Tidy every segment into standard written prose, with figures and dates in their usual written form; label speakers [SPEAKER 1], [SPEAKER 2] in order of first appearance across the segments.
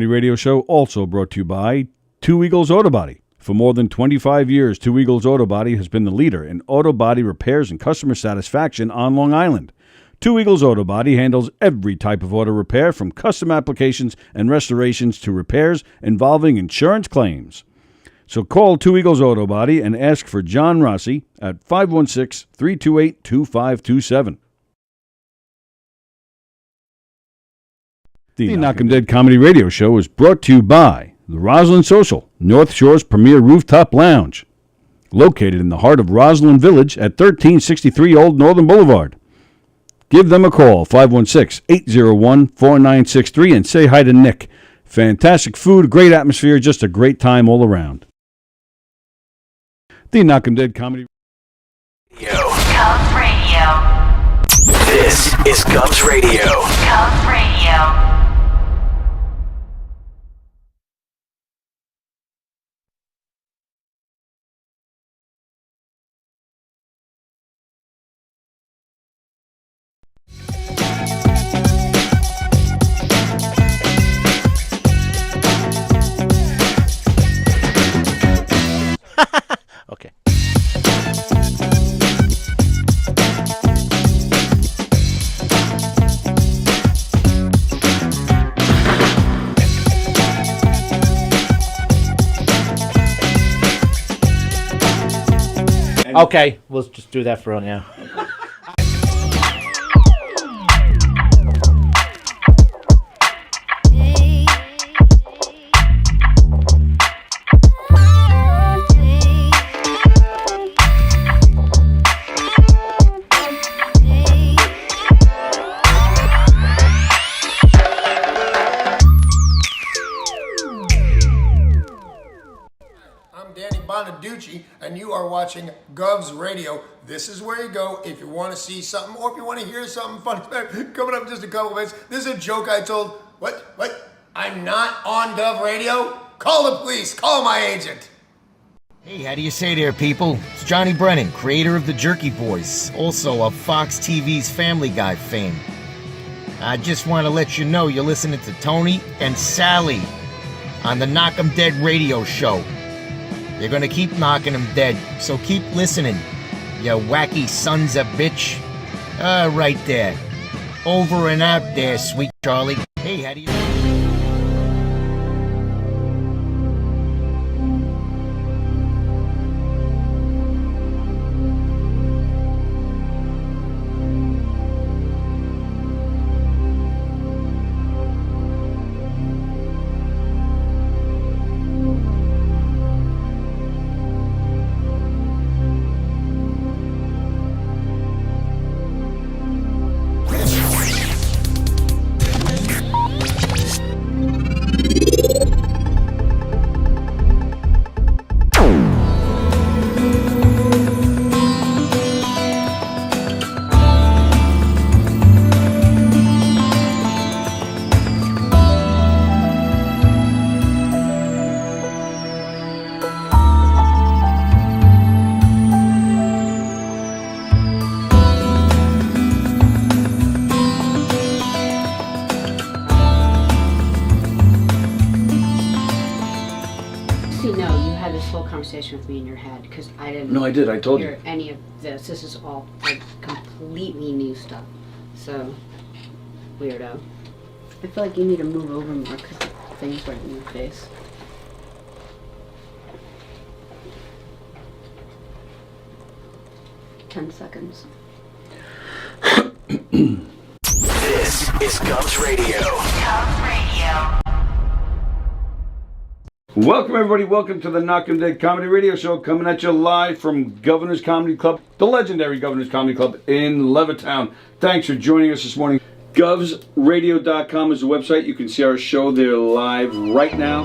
[SPEAKER 1] Comedy Radio Show, also brought to you by Two Eagles Auto Body. For more than 25 years, Two Eagles Auto Body has been the leader in auto body repairs and customer satisfaction on Long Island. Two Eagles Auto Body handles every type of auto repair, from custom applications and restorations to repairs involving insurance claims. So call Two Eagles Auto Body and ask for John Rossi at 516-328-2527. The Knockem Dead Comedy Radio Show is brought to you by the Roslyn Social, North Shore's premier rooftop lounge, located in the heart of Roslyn Village at 1363 Old Northern Boulevard. Give them a call, 516-801-4963, and say hi to Nick. Fantastic food, great atmosphere, just a great time all around. The Knockem Dead Comedy
[SPEAKER 2] Cubs Radio.
[SPEAKER 3] This is Cubs Radio.
[SPEAKER 2] Cubs Radio.
[SPEAKER 4] Okay. Okay, we'll just do that for now.
[SPEAKER 5] And you are watching Govs Radio. This is where you go if you want to see something or if you want to hear something funny. Coming up in just a couple minutes. This is a joke I told. What? I'm not on Gov Radio? Call the police. Call my agent.
[SPEAKER 6] Hey, how do you say there, people? It's Johnny Brennan, creator of the Jerky Boys, also of Fox TV's Family Guy fame. I just want to let you know you're listening to Tony and Sallie on the Knockem Dead radio show. They're gonna keep knocking them dead, so keep listening, you wacky sons of bitch. Right there. Over and out there, sweet Charlie. Hey, how do you...
[SPEAKER 7] With me in your head, because I didn't.
[SPEAKER 1] No, I did. I told
[SPEAKER 7] hear
[SPEAKER 1] you.
[SPEAKER 7] Any of this. This is all like completely new stuff. So weirdo. I feel like you need to move over more because things right in your face. $10 seconds.
[SPEAKER 3] This is Cubs Radio.
[SPEAKER 2] Cubs Radio.
[SPEAKER 1] Welcome, everybody. Welcome to the Knockem Dead Comedy Radio Show, coming at you live from Governor's Comedy Club, the legendary Governor's Comedy Club in Levittown. Thanks for joining us this morning. GovsRadio.com is the website. You can see our show there live right now.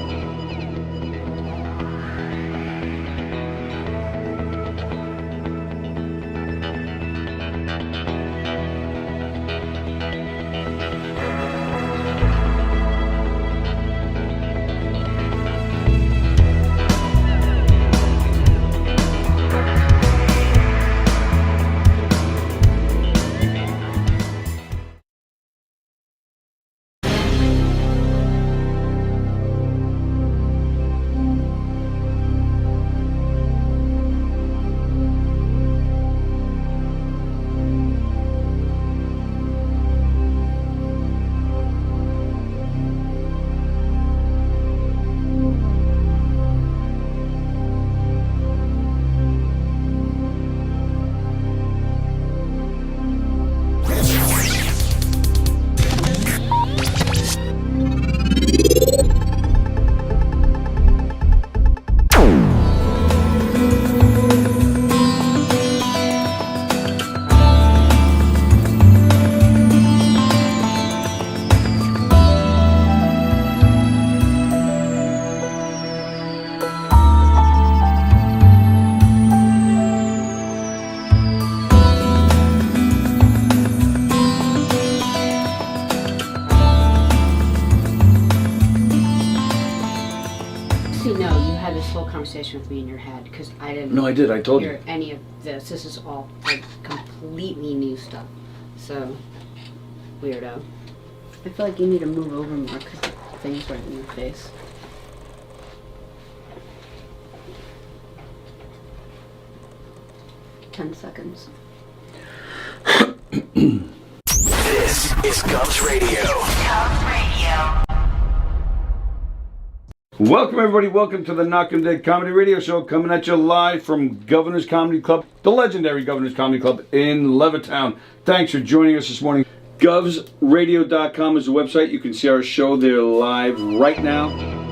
[SPEAKER 7] your head because I didn't.
[SPEAKER 1] No, I did. I told
[SPEAKER 7] hear
[SPEAKER 1] you.
[SPEAKER 7] any of this. This is all like completely new stuff. So weirdo. I feel like you need to move over more because the thing's right in your face. Ten seconds.
[SPEAKER 3] This is Gov's Radio.
[SPEAKER 2] Gov's Radio.
[SPEAKER 1] Welcome, everybody. Welcome to the Knockem Comedy Radio Show, coming at you live from Governor's Comedy Club, the legendary Governor's Comedy Club in Levittown. Thanks for joining us this morning. GovsRadio.com is the website. You can see our show there live right now.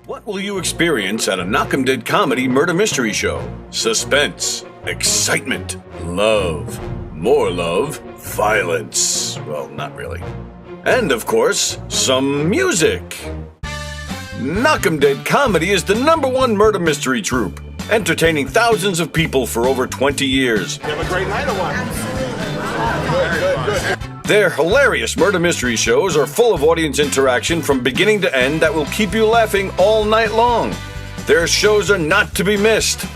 [SPEAKER 8] What will you experience at a Knockem comedy murder mystery show? Suspense, excitement, love, more love, violence. Well, not really. And of course, some music. Knockem Comedy is the #1 murder mystery troupe, entertaining thousands of people for over 20 years.
[SPEAKER 9] Have a great night or what? Good.
[SPEAKER 8] Their hilarious murder mystery shows are full of audience interaction from beginning to end that will keep you laughing all night long. Their shows are not to be missed.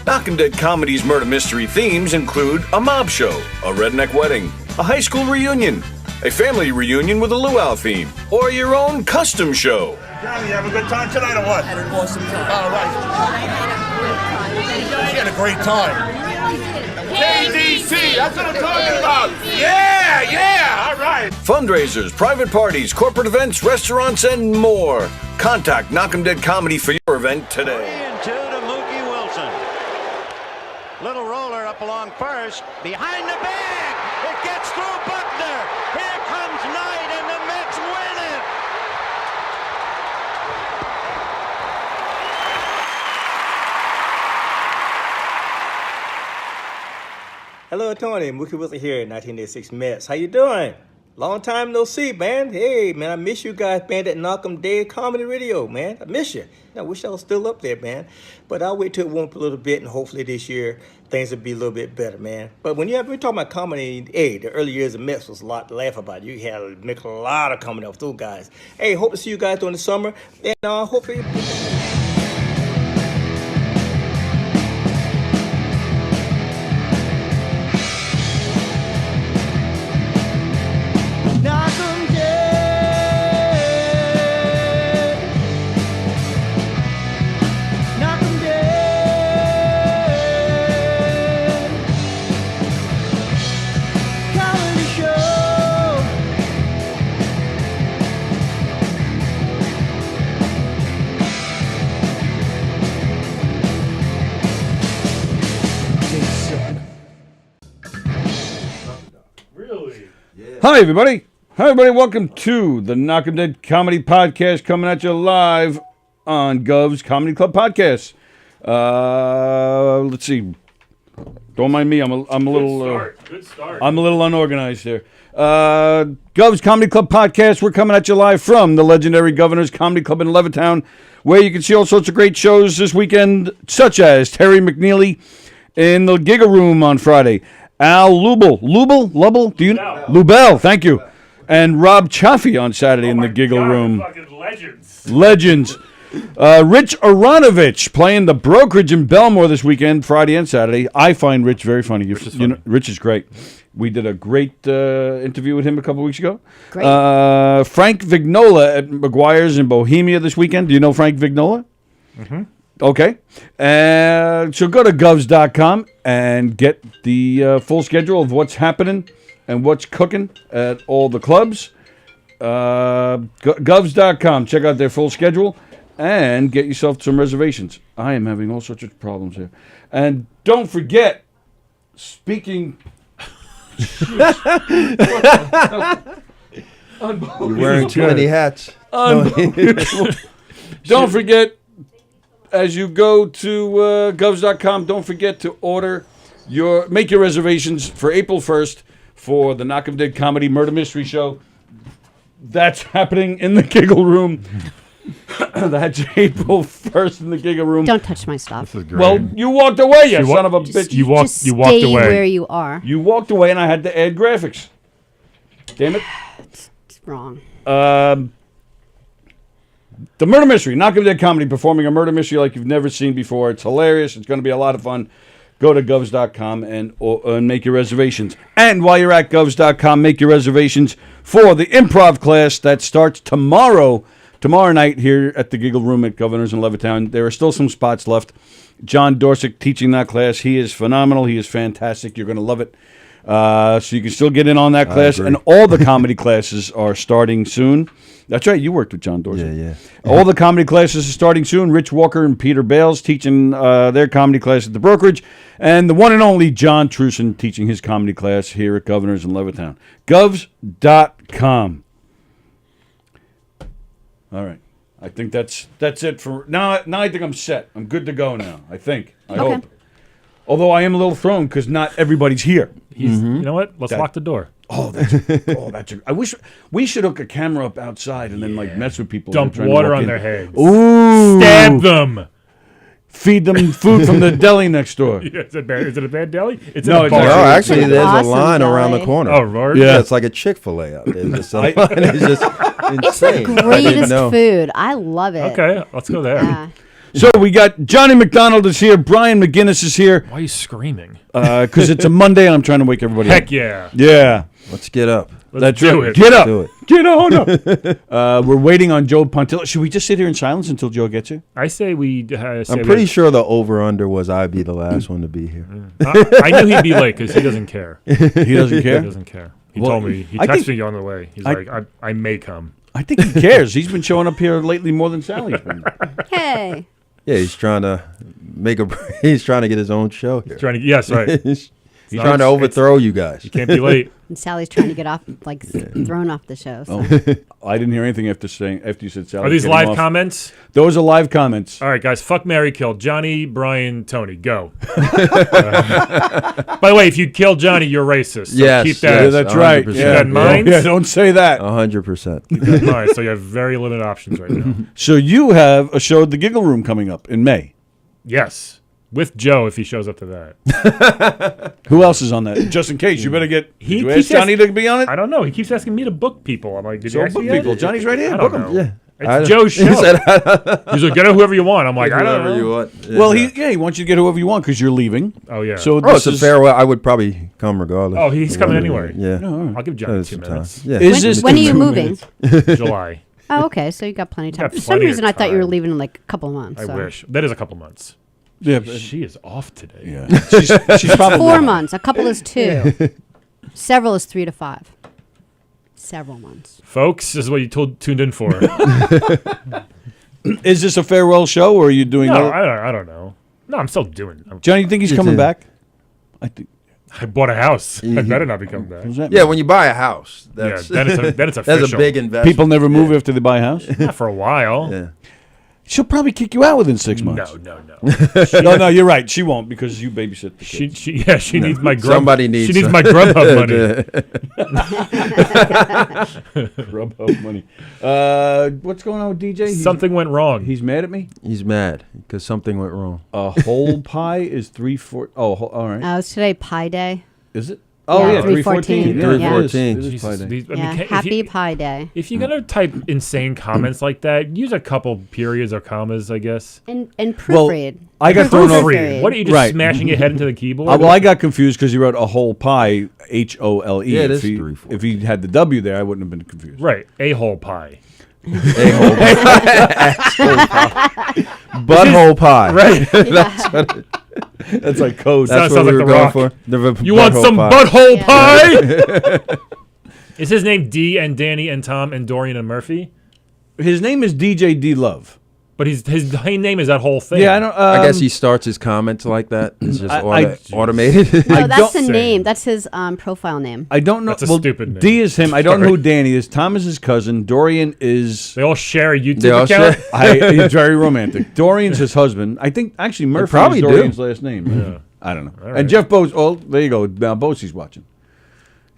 [SPEAKER 8] Knockem Comedy's murder mystery themes include a mob show, a redneck wedding, a high school reunion, a family reunion with a luau theme, or your own custom show.
[SPEAKER 9] Johnny, you have a good time tonight or what?
[SPEAKER 10] Had an awesome time.
[SPEAKER 9] All right. She had a great time. KDC, that's what I'm talking about. Yeah, all right.
[SPEAKER 8] Fundraisers, private parties, corporate events, restaurants, and more. Contact Knockem Comedy for your event today.
[SPEAKER 11] 3-2 to Mookie Wilson. Little roller up along first. Behind the bag. It gets through Buckner. Here comes Knight, and the Mets win it.
[SPEAKER 10] Hello, Tony. Mookie Wilson here, 1986 Mets. How you doing? Long time no see, man. Hey, man, I miss you guys, man, at Knockem Comedy Radio, man. I miss you. I wish I was still up there, man. But I'll wait till it warms up a little bit, and hopefully this year things will be a little bit better, man. But when we're talking about comedy, hey, the early years of Mets was a lot to laugh about. You had to make a lot of comedy off those guys. Hey, hope to see you guys during the summer, and hopefully...
[SPEAKER 1] Hi, everybody. Welcome to the Knockem Comedy Podcast, coming at you live on Gov's Comedy Club Podcast. Let's see. Don't mind me. I'm a little.
[SPEAKER 12] Good start.
[SPEAKER 1] I'm a little unorganized here. Gov's Comedy Club Podcast. We're coming at you live from the legendary Governor's Comedy Club in Levittown, where you can see all sorts of great shows this weekend, such as Terry McNeely in the Giga Room on Friday. Al Lubel, do you know? Lubel, thank you. And Rob Chaffee on Saturday in the Giggle Room.
[SPEAKER 12] Fucking legends.
[SPEAKER 1] Rich Aronovich playing the Brokerage in Belmore this weekend, Friday and Saturday. I find Rich very funny. Rich is great. We did a great interview with him a couple weeks ago.
[SPEAKER 7] Great.
[SPEAKER 1] Frank Vignola at McGuire's in Bohemia this weekend. Do you know Frank Vignola? Mm-hmm. Okay. So go to govs.com and get the full schedule of what's happening and what's cooking at all the clubs. Govs.com. Check out their full schedule and get yourself some reservations. I am having all sorts of problems here. And don't forget, speaking...
[SPEAKER 13] You're wearing too many hats.
[SPEAKER 1] Don't forget, as you go to govs.com, don't forget to order Make your reservations for April 1st for the Knockem Dead Comedy Murder Mystery Show. That's happening in the Giggle Room. That's April 1st in the Giggle Room.
[SPEAKER 7] Don't touch my stuff.
[SPEAKER 12] This is great.
[SPEAKER 1] Well, you walked away, you son of a bitch.
[SPEAKER 12] You walked
[SPEAKER 7] Stay
[SPEAKER 12] away.
[SPEAKER 7] where you are.
[SPEAKER 1] You walked away, and I had to add graphics. Damn it.
[SPEAKER 7] It's wrong.
[SPEAKER 1] The Murder Mystery, Knockem Dead Comedy, performing a murder mystery like you've never seen before. It's hilarious. It's going to be a lot of fun. Go to govs.com and make your reservations. And while you're at govs.com, make your reservations for the improv class that starts tomorrow night here at the Giggle Room at Governor's in Levittown. There are still some spots left. John Dorsick teaching that class. He is phenomenal. He is fantastic. You're going to love it. So you can still get in on that class. And all the comedy classes are starting soon. That's right. You worked with John Dorsick.
[SPEAKER 13] Yeah.
[SPEAKER 1] All the comedy classes are starting soon. Rich Walker and Peter Bales teaching their comedy class at the brokerage. And the one and only John Truson teaching his comedy class here at Governor's in Levittown. Govs.com. All right. I think that's it for now. Now I think I'm set. I'm good to go now. I think. I hope. Although I am a little thrown because not everybody's here.
[SPEAKER 12] You know what? Let's lock the door.
[SPEAKER 1] I wish we should hook a camera up outside and then mess with people.
[SPEAKER 12] Dump water on their heads.
[SPEAKER 1] Ooh.
[SPEAKER 12] Stab them.
[SPEAKER 1] Feed them food from the deli next door.
[SPEAKER 12] Yeah, is it a bad deli? It's
[SPEAKER 1] No,
[SPEAKER 12] in a
[SPEAKER 1] it's
[SPEAKER 12] bar.
[SPEAKER 1] not.
[SPEAKER 13] No, actually, there's
[SPEAKER 7] awesome
[SPEAKER 13] a line around the
[SPEAKER 7] deli.
[SPEAKER 13] corner.
[SPEAKER 12] Oh, Lord.
[SPEAKER 1] Yeah.
[SPEAKER 13] It's like a Chick-fil-A out there. It's line. It's just insane.
[SPEAKER 7] Greatest food. I love it.
[SPEAKER 12] Okay, let's go there.
[SPEAKER 7] Yeah.
[SPEAKER 1] So we got Johnny McDonald is here. Brian McGinnis is here.
[SPEAKER 12] Why are you screaming?
[SPEAKER 1] Because it's a Monday and I'm trying to wake everybody
[SPEAKER 12] Heck
[SPEAKER 1] up.
[SPEAKER 12] yeah.
[SPEAKER 1] Yeah.
[SPEAKER 13] Let's get up.
[SPEAKER 12] Let's do it.
[SPEAKER 1] Get up.
[SPEAKER 13] Do it.
[SPEAKER 1] Get on up. We're waiting on Joe Pontillo. Should we just sit here in silence until Joe gets here?
[SPEAKER 12] I say we.
[SPEAKER 13] I'm pretty sure the over-under was I'd be the last one to be here.
[SPEAKER 12] I knew he'd be late because he doesn't care.
[SPEAKER 1] He doesn't care?
[SPEAKER 12] He doesn't care. He
[SPEAKER 1] Well,
[SPEAKER 12] told me. He
[SPEAKER 1] I
[SPEAKER 12] texted
[SPEAKER 1] think-
[SPEAKER 12] me on the way. He's like, I may come.
[SPEAKER 1] I think he cares. He's been showing up here lately more than Sally's been.
[SPEAKER 7] Hey.
[SPEAKER 13] Yeah, he's trying to he's trying to get his own show here.
[SPEAKER 12] Yes, right.
[SPEAKER 13] He's trying to overthrow you guys.
[SPEAKER 12] You can't be late.
[SPEAKER 7] And Sally's trying to get off, thrown off the show. So.
[SPEAKER 1] I didn't hear anything after you said Sally.
[SPEAKER 12] Are these
[SPEAKER 1] Get him
[SPEAKER 12] live
[SPEAKER 1] off.
[SPEAKER 12] comments?
[SPEAKER 1] Those are live comments.
[SPEAKER 12] All right, guys. Fuck, marry, kill. Johnny, Brian, Tony. Go. By the way, if you kill Johnny, you're racist. So
[SPEAKER 13] Yes,
[SPEAKER 12] keep that.
[SPEAKER 1] Yeah, that's
[SPEAKER 13] 100%.
[SPEAKER 1] right.
[SPEAKER 12] Keep that in mind.
[SPEAKER 1] Yeah, don't say that.
[SPEAKER 13] 100%.
[SPEAKER 12] Keep that in mind. So you have very limited options right now.
[SPEAKER 1] So you have a show at the Giggle Room coming up in May.
[SPEAKER 12] Yes. With Joe, if he shows up to that.
[SPEAKER 1] Who else is on that? Just in case, you better get. Did you ask
[SPEAKER 12] keeps
[SPEAKER 1] Johnny to be on it?
[SPEAKER 12] I don't know. He keeps asking me to book people. I'm like, did
[SPEAKER 1] So
[SPEAKER 12] you ask
[SPEAKER 1] book
[SPEAKER 12] me yet?
[SPEAKER 1] people. Johnny's right here.
[SPEAKER 12] I
[SPEAKER 1] Book
[SPEAKER 12] don't
[SPEAKER 1] him.
[SPEAKER 12] know.
[SPEAKER 13] Yeah.
[SPEAKER 12] It's Joe's show. He's like, get whoever you want. I'm like, I don't
[SPEAKER 13] Whoever
[SPEAKER 12] know.
[SPEAKER 13] you want. Yeah.
[SPEAKER 1] Well, he wants you to get whoever you want because you're leaving.
[SPEAKER 12] Oh, yeah.
[SPEAKER 1] So
[SPEAKER 13] Oh, it's a farewell. I would probably come regardless.
[SPEAKER 12] Oh, he's coming anyway.
[SPEAKER 13] Yeah.
[SPEAKER 12] I'll give Johnny
[SPEAKER 13] There's
[SPEAKER 12] 2
[SPEAKER 13] some time.
[SPEAKER 12] minutes.
[SPEAKER 13] Yeah.
[SPEAKER 1] Is this
[SPEAKER 7] When are you
[SPEAKER 1] 2
[SPEAKER 7] moving?
[SPEAKER 1] minutes?
[SPEAKER 12] July.
[SPEAKER 7] Oh, okay. So you got plenty of time.
[SPEAKER 12] Got
[SPEAKER 7] For some
[SPEAKER 12] plenty of
[SPEAKER 7] reason, I thought you were
[SPEAKER 12] time.
[SPEAKER 7] leaving in like a couple of months.
[SPEAKER 12] I
[SPEAKER 7] so.
[SPEAKER 12] wish. That is a couple months.
[SPEAKER 1] Yeah, but
[SPEAKER 12] She is off today.
[SPEAKER 1] yeah. She's probably
[SPEAKER 7] 4 months. A couple is 2. Several is 3 to 5. Several months.
[SPEAKER 12] Folks, this is what you tuned in for.
[SPEAKER 1] Is this a farewell show or are you doing?
[SPEAKER 12] No, I don't know. No, I'm still doing it.
[SPEAKER 1] Johnny, you think he's coming back? I think.
[SPEAKER 12] I bought a house. I better not be coming back.
[SPEAKER 1] What does that
[SPEAKER 13] Yeah,
[SPEAKER 1] mean?
[SPEAKER 13] when you buy a house, that's
[SPEAKER 12] then it's
[SPEAKER 13] that's
[SPEAKER 12] official.
[SPEAKER 13] a big investment.
[SPEAKER 1] People never move after they buy a house.
[SPEAKER 12] Not for a while.
[SPEAKER 13] Yeah.
[SPEAKER 1] She'll probably kick you out within 6 months.
[SPEAKER 12] No.
[SPEAKER 1] No, you're right. She won't because you babysit the kids.
[SPEAKER 12] She needs my grub.
[SPEAKER 13] Somebody needs.
[SPEAKER 12] She needs my Grubhub money.
[SPEAKER 1] Grubhub money. What's going on with DJ?
[SPEAKER 12] Something went wrong.
[SPEAKER 1] He's mad at me.
[SPEAKER 13] He's mad because something went wrong.
[SPEAKER 1] A whole pie is 3/4. Oh, all right.
[SPEAKER 7] It's today Pie Day.
[SPEAKER 1] Is it? Oh
[SPEAKER 7] Yeah,
[SPEAKER 1] yeah,
[SPEAKER 7] 3/14.
[SPEAKER 13] 3/14.
[SPEAKER 1] It is Pie Day.
[SPEAKER 7] Happy Pie Day.
[SPEAKER 12] If you're gonna type insane comments like that, use a couple periods or commas, I guess.
[SPEAKER 7] And proofread.
[SPEAKER 1] I got thrown off.
[SPEAKER 12] Proofread. What are you just smashing your head into the keyboard?
[SPEAKER 1] Well, I got confused because he wrote a whole pie, HOLE.
[SPEAKER 13] Yeah, it is
[SPEAKER 1] If he had the W there, I wouldn't have been confused.
[SPEAKER 12] Right, a-hole pie.
[SPEAKER 13] Butthole pie.
[SPEAKER 12] Right.
[SPEAKER 13] That's what
[SPEAKER 1] That's like code.
[SPEAKER 13] That's
[SPEAKER 12] Sounds
[SPEAKER 13] what we
[SPEAKER 12] like
[SPEAKER 13] were
[SPEAKER 12] The
[SPEAKER 13] going
[SPEAKER 12] Rock.
[SPEAKER 13] for.
[SPEAKER 12] You want some
[SPEAKER 13] pie.
[SPEAKER 12] butthole pie? Is his name D and Danny and Tom and Dorian and Murphy?
[SPEAKER 1] His name is DJ D Love.
[SPEAKER 12] But his name is that whole thing.
[SPEAKER 1] Yeah, I don't.
[SPEAKER 13] I guess he starts his comments like that. It's just automated.
[SPEAKER 7] No, that's the name. That's his profile name.
[SPEAKER 1] I don't know.
[SPEAKER 12] That's a stupid name.
[SPEAKER 1] D is him. I don't know who Danny is. Tom is his cousin. Dorian is.
[SPEAKER 12] They all share a
[SPEAKER 13] They
[SPEAKER 12] YouTube
[SPEAKER 13] all
[SPEAKER 12] account.
[SPEAKER 13] share-
[SPEAKER 1] He's very romantic. Dorian's his husband. I think actually Murphy
[SPEAKER 13] probably
[SPEAKER 1] is
[SPEAKER 13] do.
[SPEAKER 1] Dorian's last name.
[SPEAKER 12] Yeah.
[SPEAKER 1] I don't know.
[SPEAKER 12] All right.
[SPEAKER 1] And Jeff Bose. Oh, there you go. Now Bosey's watching.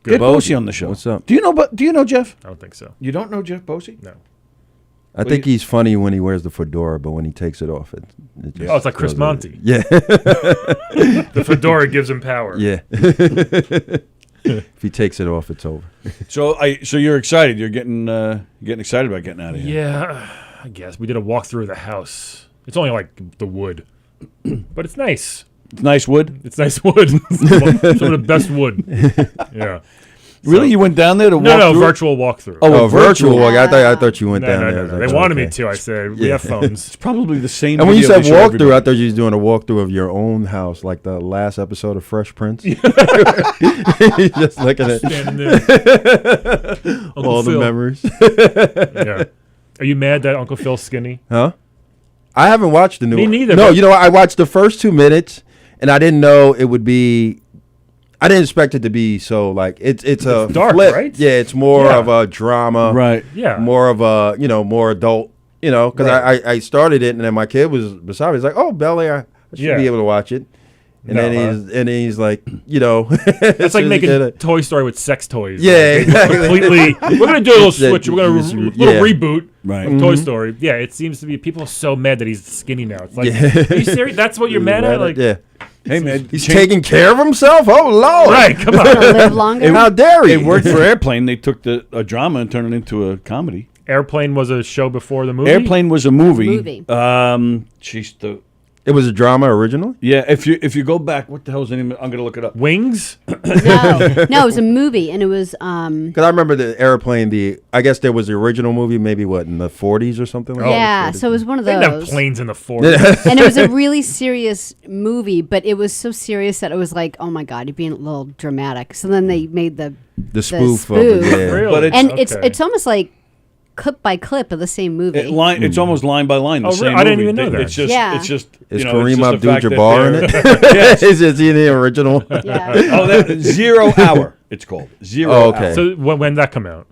[SPEAKER 1] Get Bosey on the show.
[SPEAKER 13] What's up?
[SPEAKER 1] Do you know Jeff?
[SPEAKER 12] I don't think so.
[SPEAKER 1] You don't know Jeff Bosey?
[SPEAKER 12] No.
[SPEAKER 13] I think he's funny when he wears the fedora, but when he takes it off, it just
[SPEAKER 12] it's like Chris
[SPEAKER 13] goes
[SPEAKER 12] Monty.
[SPEAKER 13] Yeah.
[SPEAKER 12] The fedora gives him power.
[SPEAKER 13] Yeah. If he takes it off, it's over.
[SPEAKER 1] So you're excited. You're getting excited about getting out of here.
[SPEAKER 12] Yeah, I guess. We did a walkthrough of the house. It's only like the wood, but it's nice.
[SPEAKER 1] It's nice wood?
[SPEAKER 12] It's nice wood. Some of the best wood. Yeah.
[SPEAKER 1] Really? You went down there to walk
[SPEAKER 12] No,
[SPEAKER 1] through?
[SPEAKER 12] virtual walkthrough.
[SPEAKER 13] Oh, virtual walk. I thought you went down there.
[SPEAKER 12] No. They wanted me to. I said, we have phones.
[SPEAKER 1] It's probably the same.
[SPEAKER 13] And when you
[SPEAKER 1] video
[SPEAKER 13] said
[SPEAKER 1] they show
[SPEAKER 13] walkthrough,
[SPEAKER 1] everybody.
[SPEAKER 13] I thought you was doing a walkthrough of your own house, like the last episode of Fresh Prince. Just looking at
[SPEAKER 12] Standing there.
[SPEAKER 13] all the
[SPEAKER 12] Phil.
[SPEAKER 13] memories.
[SPEAKER 12] Yeah. Are you mad that Uncle Phil's skinny?
[SPEAKER 13] Huh? I haven't watched the new
[SPEAKER 12] Me
[SPEAKER 13] one.
[SPEAKER 12] neither,
[SPEAKER 13] No,
[SPEAKER 12] but-
[SPEAKER 13] you know what? I watched the first 2 minutes, and I didn't know it would be. I didn't expect it to be so like it's a
[SPEAKER 12] dark,
[SPEAKER 13] flip.
[SPEAKER 12] right?
[SPEAKER 13] Yeah, it's more
[SPEAKER 12] Yeah.
[SPEAKER 13] of a drama,
[SPEAKER 1] Right.
[SPEAKER 12] Yeah.
[SPEAKER 13] More of a more adult, because
[SPEAKER 12] Right.
[SPEAKER 13] I started it and then my kid was beside me. He's like, "Oh, Belly, I should
[SPEAKER 12] Yeah.
[SPEAKER 13] be able to watch it." And
[SPEAKER 12] No,
[SPEAKER 13] then he's like,
[SPEAKER 12] That's like making Toy Story with sex toys.
[SPEAKER 13] Yeah,
[SPEAKER 12] Like,
[SPEAKER 13] exactly.
[SPEAKER 12] completely. We're gonna do a little
[SPEAKER 13] It's that-
[SPEAKER 12] switch. We're gonna
[SPEAKER 13] it's-
[SPEAKER 12] little
[SPEAKER 13] yeah.
[SPEAKER 12] reboot
[SPEAKER 1] Right.
[SPEAKER 12] of Toy Story. Yeah, it seems to be people are so mad that he's skinny now. It's like,
[SPEAKER 13] Yeah.
[SPEAKER 12] are you serious? That's what you're mad at? Like,
[SPEAKER 13] yeah.
[SPEAKER 1] Hey man,
[SPEAKER 13] He's taking care of himself. Oh Lord!
[SPEAKER 12] right? Come on.
[SPEAKER 7] Live longer.
[SPEAKER 13] How dare he?
[SPEAKER 1] It worked for Airplane. They took a drama and turned it into a comedy.
[SPEAKER 12] Airplane was a show before the movie.
[SPEAKER 1] Airplane was a movie.
[SPEAKER 7] Movie.
[SPEAKER 13] It was a drama originally.
[SPEAKER 1] Yeah, if you go back, what the hell is the name? I'm gonna look it up.
[SPEAKER 12] Wings.
[SPEAKER 7] No, it was a movie, and it was
[SPEAKER 13] Because I remember the Airplane. I guess there was the original movie, maybe in the 40s or something like that.
[SPEAKER 7] yeah. So it was one of
[SPEAKER 12] They didn't have
[SPEAKER 7] those.
[SPEAKER 12] planes in the 40s.
[SPEAKER 7] And it was a really serious movie, but it was so serious that it was like, oh my god, you're being a little dramatic. So then they made the
[SPEAKER 13] spoof of it. Yeah.
[SPEAKER 12] Really?
[SPEAKER 1] But
[SPEAKER 7] and
[SPEAKER 12] Okay.
[SPEAKER 7] it's almost like clip by clip of the same movie.
[SPEAKER 1] It's almost line by line. The
[SPEAKER 12] Oh,
[SPEAKER 1] same
[SPEAKER 12] really? I didn't
[SPEAKER 1] movie.
[SPEAKER 12] even know that.
[SPEAKER 1] It's just,
[SPEAKER 7] Yeah.
[SPEAKER 1] it's just.
[SPEAKER 13] Is
[SPEAKER 1] you know, it's
[SPEAKER 13] Kareem
[SPEAKER 1] just the fact that
[SPEAKER 13] Abdul-Jabbar in it?
[SPEAKER 1] they're- Yes.
[SPEAKER 13] Is he the original?
[SPEAKER 7] Yeah.
[SPEAKER 1] Oh, that 0 Hour. It's called 0
[SPEAKER 13] Oh, okay.
[SPEAKER 1] Hour.
[SPEAKER 12] So when did that come out?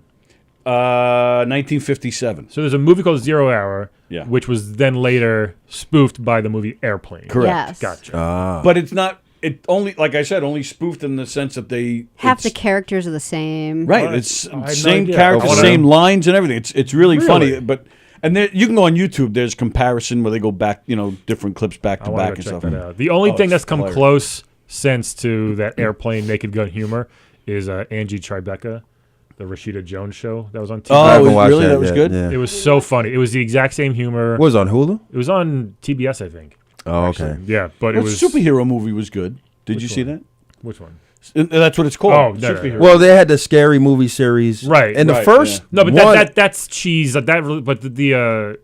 [SPEAKER 1] 1957.
[SPEAKER 12] So there's a movie called 0 Hour,
[SPEAKER 1] Yeah.
[SPEAKER 12] which was then later spoofed by the movie Airplane.
[SPEAKER 1] Correct.
[SPEAKER 7] Yes.
[SPEAKER 12] Gotcha.
[SPEAKER 1] But it's not. It only, like I said, only spoofed in the sense that they
[SPEAKER 7] Half the
[SPEAKER 1] it's-
[SPEAKER 7] characters are the same.
[SPEAKER 1] right.
[SPEAKER 12] What?
[SPEAKER 1] It's
[SPEAKER 12] I had no
[SPEAKER 1] same
[SPEAKER 12] idea.
[SPEAKER 1] characters,
[SPEAKER 12] I wanna
[SPEAKER 1] same
[SPEAKER 12] know.
[SPEAKER 1] lines, and everything. It's really funny.
[SPEAKER 12] Really?
[SPEAKER 1] But and there, you can go on YouTube. There's comparison where they go back, different clips back
[SPEAKER 12] I
[SPEAKER 1] to
[SPEAKER 12] want
[SPEAKER 1] back
[SPEAKER 12] to
[SPEAKER 1] and
[SPEAKER 12] check
[SPEAKER 1] stuff.
[SPEAKER 12] that out. The only
[SPEAKER 1] Oh,
[SPEAKER 12] thing
[SPEAKER 1] it's
[SPEAKER 12] that's come
[SPEAKER 1] hilarious.
[SPEAKER 12] close since to that Airplane Naked Gun humor is Angie Tribeca, the Rashida Jones show that was on TV.
[SPEAKER 1] Oh,
[SPEAKER 13] I haven't watched
[SPEAKER 1] really? That was
[SPEAKER 13] yet,
[SPEAKER 1] good?
[SPEAKER 13] Yeah.
[SPEAKER 12] It was so funny. It was the exact same humor.
[SPEAKER 13] What was it on Hulu?
[SPEAKER 12] It was on TBS, I think.
[SPEAKER 13] Oh, okay.
[SPEAKER 12] Yeah, but it
[SPEAKER 1] Well,
[SPEAKER 12] was
[SPEAKER 1] superhero movie was good. Did
[SPEAKER 12] Which
[SPEAKER 1] you see
[SPEAKER 12] one?
[SPEAKER 1] that?
[SPEAKER 12] Which one?
[SPEAKER 1] That's what it's called.
[SPEAKER 12] Oh, no, no, no.
[SPEAKER 1] Superhero.
[SPEAKER 13] Well, they had the scary movie series,
[SPEAKER 12] Right,
[SPEAKER 13] And the
[SPEAKER 1] right,
[SPEAKER 13] first
[SPEAKER 12] No, but
[SPEAKER 13] one,
[SPEAKER 12] that's cheese. But that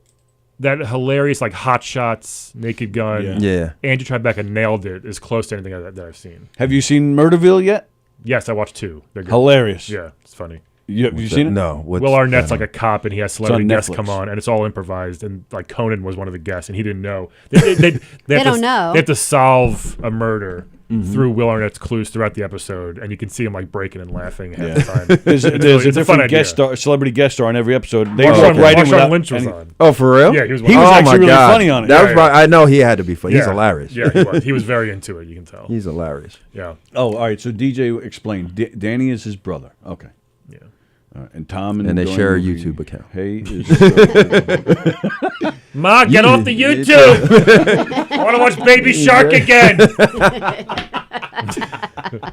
[SPEAKER 12] hilarious like Hot Shots, Naked Gun.
[SPEAKER 13] Yeah.
[SPEAKER 12] Angie Tribeca nailed it as close to anything that I've seen.
[SPEAKER 1] Have you seen Murderville yet?
[SPEAKER 12] Yes, I watched 2. They're good.
[SPEAKER 1] Hilarious.
[SPEAKER 12] Yeah, it's funny.
[SPEAKER 1] Have you seen it?
[SPEAKER 13] No. What's,
[SPEAKER 12] Will Arnett's
[SPEAKER 13] I
[SPEAKER 12] like
[SPEAKER 13] don't
[SPEAKER 12] a cop, and he has celebrity
[SPEAKER 1] on
[SPEAKER 12] guests
[SPEAKER 1] Netflix.
[SPEAKER 12] come on, and it's all improvised. And like Conan was one of the guests, and he didn't know. They have
[SPEAKER 7] don't
[SPEAKER 12] to,
[SPEAKER 7] know.
[SPEAKER 12] They have to solve a murder through Will Arnett's clues throughout the episode, and you can see him like breaking and laughing half the time.
[SPEAKER 1] There's
[SPEAKER 12] It's
[SPEAKER 1] a
[SPEAKER 12] it's fun
[SPEAKER 1] different
[SPEAKER 12] idea.
[SPEAKER 1] guest star, celebrity guest star on every episode. They
[SPEAKER 12] Marshawn,
[SPEAKER 1] walk right in
[SPEAKER 12] Marshawn
[SPEAKER 1] without
[SPEAKER 12] Lynch was
[SPEAKER 1] any-
[SPEAKER 12] on.
[SPEAKER 13] Oh, for real?
[SPEAKER 12] Yeah, he was.
[SPEAKER 1] He was
[SPEAKER 13] oh
[SPEAKER 1] actually
[SPEAKER 13] my
[SPEAKER 1] really
[SPEAKER 13] God.
[SPEAKER 1] funny on it.
[SPEAKER 13] That
[SPEAKER 12] Yeah,
[SPEAKER 13] was
[SPEAKER 12] yeah.
[SPEAKER 13] probably, I know he had to be funny. He's
[SPEAKER 12] Yeah.
[SPEAKER 13] hilarious.
[SPEAKER 12] Yeah, he was. He was very into it. You can tell.
[SPEAKER 13] He's hilarious.
[SPEAKER 12] Yeah.
[SPEAKER 1] Oh, all right. So DJ explained. Danny is his brother. Okay.
[SPEAKER 12] Yeah.
[SPEAKER 1] All right. And Tom and
[SPEAKER 13] they
[SPEAKER 1] Dorian
[SPEAKER 13] share a
[SPEAKER 1] movie.
[SPEAKER 13] YouTube account.
[SPEAKER 1] Hey, is
[SPEAKER 12] Ma, get off the YouTube. I want to watch Baby Shark again.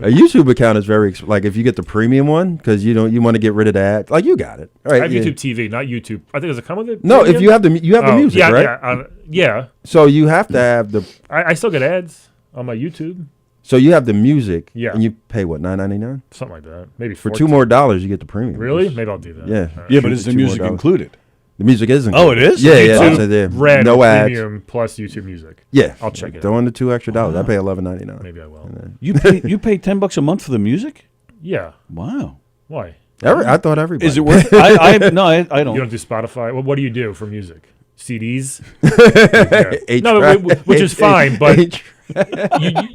[SPEAKER 13] A YouTube account is very like if you get the premium one because you want to get rid of that. Like you got it. All right.
[SPEAKER 12] I have
[SPEAKER 13] yeah.
[SPEAKER 12] YouTube TV, not YouTube. I think does it come with it?
[SPEAKER 13] No, if
[SPEAKER 12] premium?
[SPEAKER 13] you have the music,
[SPEAKER 12] yeah,
[SPEAKER 13] right?
[SPEAKER 12] Yeah, yeah.
[SPEAKER 13] So you have to have the.
[SPEAKER 12] I still get ads on my YouTube.
[SPEAKER 13] So you have the music.
[SPEAKER 12] Yeah.
[SPEAKER 13] And you pay what, $9.99?
[SPEAKER 12] Something like that. Maybe
[SPEAKER 13] For $2
[SPEAKER 12] $14.
[SPEAKER 13] more you get the premium.
[SPEAKER 12] Really? Maybe I'll do that.
[SPEAKER 13] Yeah.
[SPEAKER 12] All right.
[SPEAKER 1] yeah, but is the
[SPEAKER 13] $2 more
[SPEAKER 1] music included?
[SPEAKER 13] The music is
[SPEAKER 1] Oh,
[SPEAKER 13] included.
[SPEAKER 1] it is?
[SPEAKER 13] Yeah,
[SPEAKER 12] YouTube
[SPEAKER 13] yeah. That's it there.
[SPEAKER 12] Red
[SPEAKER 13] No ads.
[SPEAKER 12] Premium plus YouTube Music.
[SPEAKER 13] Yeah.
[SPEAKER 12] I'll check it.
[SPEAKER 13] Throw in the $2 extra. I pay $11.99.
[SPEAKER 12] Maybe I will.
[SPEAKER 1] You pay $10 a month for the music?
[SPEAKER 12] Yeah.
[SPEAKER 1] Wow.
[SPEAKER 12] Why?
[SPEAKER 13] I thought everybody.
[SPEAKER 1] Is it worth? I don't.
[SPEAKER 12] You don't do Spotify. Well, what do you do for music? CDs.
[SPEAKER 13] Eight
[SPEAKER 12] No,
[SPEAKER 13] track.
[SPEAKER 12] which is fine, but
[SPEAKER 13] Eight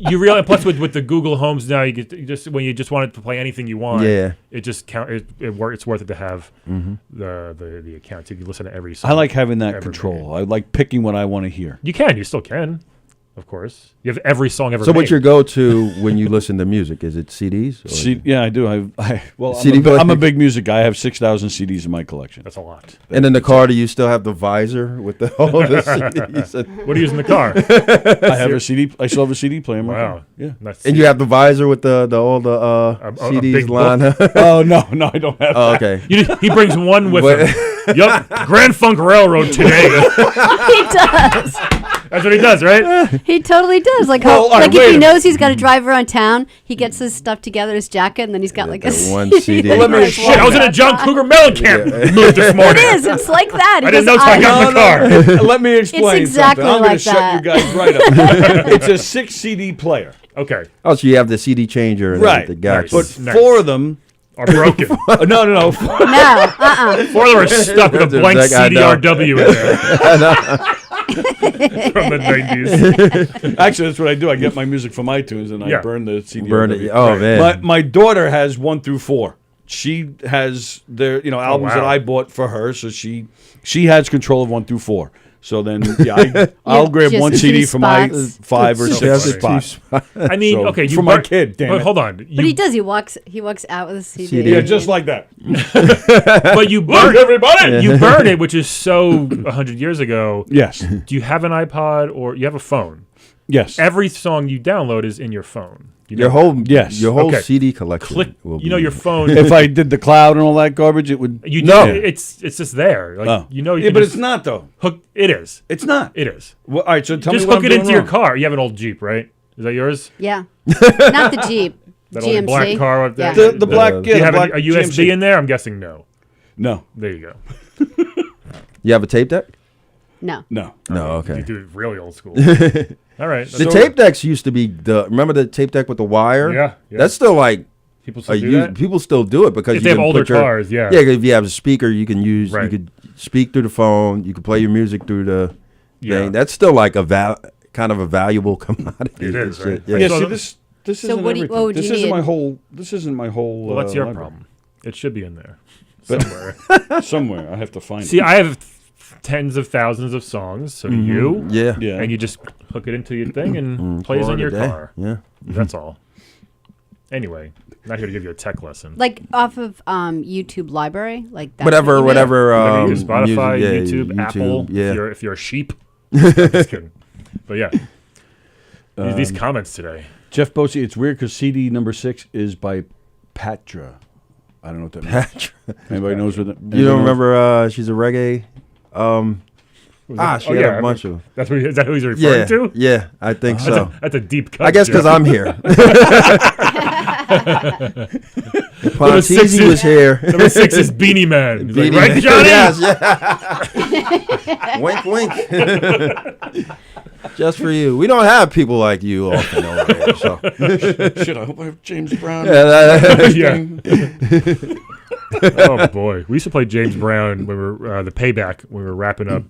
[SPEAKER 12] you realize. Plus, with the Google Homes now, you just when you just want it to play anything you want.
[SPEAKER 13] Yeah.
[SPEAKER 12] It just it's worth it to have the account. So you can listen to every song.
[SPEAKER 1] I like having that
[SPEAKER 12] ever
[SPEAKER 1] control.
[SPEAKER 12] made.
[SPEAKER 1] I like picking what I want to hear.
[SPEAKER 12] You can. You still can. of course. You have every song ever
[SPEAKER 13] So
[SPEAKER 12] made.
[SPEAKER 13] what's your go-to when you listen to music? Is it CDs? Or
[SPEAKER 1] Yeah, I do. Well,
[SPEAKER 13] CD
[SPEAKER 1] I'm a big music guy. I have 6,000 CDs in my collection.
[SPEAKER 12] That's a lot.
[SPEAKER 13] And in the car, do you still have the visor with all the CDs?
[SPEAKER 12] What do you use in the car?
[SPEAKER 1] I have a CD. I still have a CD player in my car. Yeah.
[SPEAKER 13] And you have the visor with all the CDs
[SPEAKER 12] big
[SPEAKER 13] lined up?
[SPEAKER 1] Oh, no, I don't have
[SPEAKER 13] Oh,
[SPEAKER 1] that.
[SPEAKER 13] okay.
[SPEAKER 12] He brings one with him. Yup, Grand Funk Railroad today.
[SPEAKER 14] He does.
[SPEAKER 12] That's what he does, right?
[SPEAKER 14] He totally does. Like,
[SPEAKER 1] Well, all right,
[SPEAKER 14] like if
[SPEAKER 1] wait
[SPEAKER 14] he
[SPEAKER 1] a
[SPEAKER 14] knows he's got to drive around town, he gets his stuff together, his jacket, and then he's got like a
[SPEAKER 13] one CD.
[SPEAKER 1] Well, let me
[SPEAKER 12] Shit, I was in a John Cougar Mellencamp mood this morning.
[SPEAKER 14] It is. It's like that. He
[SPEAKER 12] I didn't know
[SPEAKER 14] goes,
[SPEAKER 12] till I got in the car.
[SPEAKER 1] Let me explain
[SPEAKER 14] exactly
[SPEAKER 1] something. I'm going
[SPEAKER 14] like
[SPEAKER 1] to shut
[SPEAKER 14] that.
[SPEAKER 1] you guys right up. It's a 6 CD player.
[SPEAKER 12] Okay.
[SPEAKER 13] Oh, so you have the CD changer and
[SPEAKER 1] Right.
[SPEAKER 13] everything. Gotcha.
[SPEAKER 1] But
[SPEAKER 12] Nice.
[SPEAKER 1] 4 of them
[SPEAKER 12] Are broken.
[SPEAKER 1] No.
[SPEAKER 14] No,
[SPEAKER 12] 4 of them are stuck with a
[SPEAKER 13] That's
[SPEAKER 12] blank
[SPEAKER 13] exactly- I know.
[SPEAKER 12] CDRW in there. From the 90s.
[SPEAKER 1] Actually, that's what I do. I get my music from iTunes and I burn the CD.
[SPEAKER 13] Burn it. Oh, man.
[SPEAKER 1] My daughter has 1 through 4. She has their albums that I bought for her, so she has control of 1 through 4. So then, I'll grab
[SPEAKER 14] just
[SPEAKER 1] 1
[SPEAKER 14] 2
[SPEAKER 1] CD for my
[SPEAKER 14] spots.
[SPEAKER 1] 5 or
[SPEAKER 13] So
[SPEAKER 1] 6
[SPEAKER 13] that's
[SPEAKER 1] spots.
[SPEAKER 12] I mean,
[SPEAKER 1] So,
[SPEAKER 12] okay, you
[SPEAKER 1] for my
[SPEAKER 12] burn-
[SPEAKER 1] kid. Damn
[SPEAKER 12] but
[SPEAKER 1] it.
[SPEAKER 12] hold on,
[SPEAKER 14] but he does. He walks out with a CD.
[SPEAKER 13] CD.
[SPEAKER 1] Yeah, just like that.
[SPEAKER 12] but you burn
[SPEAKER 1] Look, everybody!
[SPEAKER 12] You burn it, which is so 100 years ago.
[SPEAKER 1] Yes.
[SPEAKER 12] Do you have an iPod or you have a phone?
[SPEAKER 1] Yes.
[SPEAKER 12] Every song you download is in your phone. You know
[SPEAKER 13] Your whole
[SPEAKER 1] Yes.
[SPEAKER 13] your whole
[SPEAKER 12] Okay.
[SPEAKER 13] CD collection.
[SPEAKER 12] click.
[SPEAKER 13] will
[SPEAKER 12] You know
[SPEAKER 13] be-
[SPEAKER 12] your phone.
[SPEAKER 1] If I did the cloud and all that garbage, it would.
[SPEAKER 12] You
[SPEAKER 13] No.
[SPEAKER 12] it's just there. Like
[SPEAKER 1] Oh.
[SPEAKER 12] you know. You
[SPEAKER 1] Yeah,
[SPEAKER 12] can
[SPEAKER 1] but
[SPEAKER 12] just
[SPEAKER 1] it's not though.
[SPEAKER 12] hook. It is.
[SPEAKER 1] It's not.
[SPEAKER 12] It is.
[SPEAKER 1] Well, all right, so tell
[SPEAKER 12] Just
[SPEAKER 1] me what
[SPEAKER 12] hook
[SPEAKER 1] I'm
[SPEAKER 12] it
[SPEAKER 1] doing
[SPEAKER 12] into your
[SPEAKER 1] wrong.
[SPEAKER 12] car. You have an old Jeep, right? Is that yours?
[SPEAKER 14] Yeah, not the Jeep.
[SPEAKER 12] That
[SPEAKER 14] GMC.
[SPEAKER 12] old black car up there.
[SPEAKER 14] Yeah.
[SPEAKER 1] The black,
[SPEAKER 12] Do
[SPEAKER 1] yeah,
[SPEAKER 12] you
[SPEAKER 1] the
[SPEAKER 12] have
[SPEAKER 1] black
[SPEAKER 12] a USB
[SPEAKER 1] GMC.
[SPEAKER 12] in there? I'm guessing no.
[SPEAKER 1] No,
[SPEAKER 12] There you go.
[SPEAKER 13] You have a tape deck?
[SPEAKER 14] No.
[SPEAKER 1] no.
[SPEAKER 13] No.
[SPEAKER 12] You
[SPEAKER 13] Okay.
[SPEAKER 12] do it really old school. All right.
[SPEAKER 13] The tape decks used to be remember the tape deck with the wire?
[SPEAKER 12] Yeah, yeah.
[SPEAKER 13] That's still like
[SPEAKER 12] People still do that?
[SPEAKER 13] people still do it because
[SPEAKER 12] If
[SPEAKER 13] you
[SPEAKER 12] they have
[SPEAKER 13] can
[SPEAKER 12] older
[SPEAKER 13] put your,
[SPEAKER 12] cars, yeah.
[SPEAKER 13] Yeah, if you have a speaker, you can use
[SPEAKER 12] Right.
[SPEAKER 13] you could speak through the phone. You can play your music through the
[SPEAKER 12] Yeah.
[SPEAKER 13] thing. That's still like a kind of a valuable commodity.
[SPEAKER 12] It is,
[SPEAKER 13] Shit,
[SPEAKER 12] right?
[SPEAKER 13] Yeah.
[SPEAKER 1] Yeah,
[SPEAKER 12] So
[SPEAKER 1] see,
[SPEAKER 12] the-
[SPEAKER 1] this
[SPEAKER 14] So
[SPEAKER 1] isn't
[SPEAKER 14] what do you-
[SPEAKER 1] everything.
[SPEAKER 14] what would
[SPEAKER 1] This
[SPEAKER 14] you
[SPEAKER 1] isn't
[SPEAKER 14] need?
[SPEAKER 1] my whole. This isn't my whole.
[SPEAKER 12] Well, that's your
[SPEAKER 1] library.
[SPEAKER 12] problem. It should be in there
[SPEAKER 1] But-
[SPEAKER 12] somewhere.
[SPEAKER 1] Somewhere I have to find
[SPEAKER 12] See,
[SPEAKER 1] it.
[SPEAKER 12] I have tens of thousands of songs. So do you.
[SPEAKER 13] Yeah.
[SPEAKER 1] Yeah.
[SPEAKER 12] And you just hook it into your thing and plays
[SPEAKER 13] Call
[SPEAKER 12] in
[SPEAKER 13] it
[SPEAKER 12] your
[SPEAKER 13] a day.
[SPEAKER 12] car.
[SPEAKER 13] Yeah.
[SPEAKER 12] That's all. Anyway, not here to give you a tech lesson.
[SPEAKER 14] Like off of YouTube Library, like that.
[SPEAKER 13] Whatever.
[SPEAKER 12] Whatever you do,
[SPEAKER 13] music,
[SPEAKER 12] Spotify,
[SPEAKER 13] yeah,
[SPEAKER 12] YouTube, Apple.
[SPEAKER 13] Yeah.
[SPEAKER 12] If you're a sheep. I'm just kidding. But yeah. These comments today.
[SPEAKER 1] Jeff Bosey, it's weird because CD number 6 is by Patra. I don't know what that means.
[SPEAKER 13] Patra.
[SPEAKER 1] Anybody knows what that?
[SPEAKER 13] You don't remember? She's a reggae. She had a bunch of.
[SPEAKER 12] Is that who he's referring
[SPEAKER 13] Yeah.
[SPEAKER 12] to?
[SPEAKER 13] Yeah, I think so.
[SPEAKER 12] That's a deep cut.
[SPEAKER 13] I guess because
[SPEAKER 12] Jeff.
[SPEAKER 13] I'm here.
[SPEAKER 12] Number 6
[SPEAKER 13] Ponteezy was here.
[SPEAKER 12] Number 6 is Beanie Man. He's like,
[SPEAKER 13] Beanie
[SPEAKER 12] right,
[SPEAKER 13] Man.
[SPEAKER 12] Johnny?
[SPEAKER 13] Yes, wink, wink. Just for you. We don't have people like you often over here. So.
[SPEAKER 1] Shit, I hope I have James Brown.
[SPEAKER 12] Yeah. Oh boy, we used to play James Brown when we were the Payback when we were wrapping up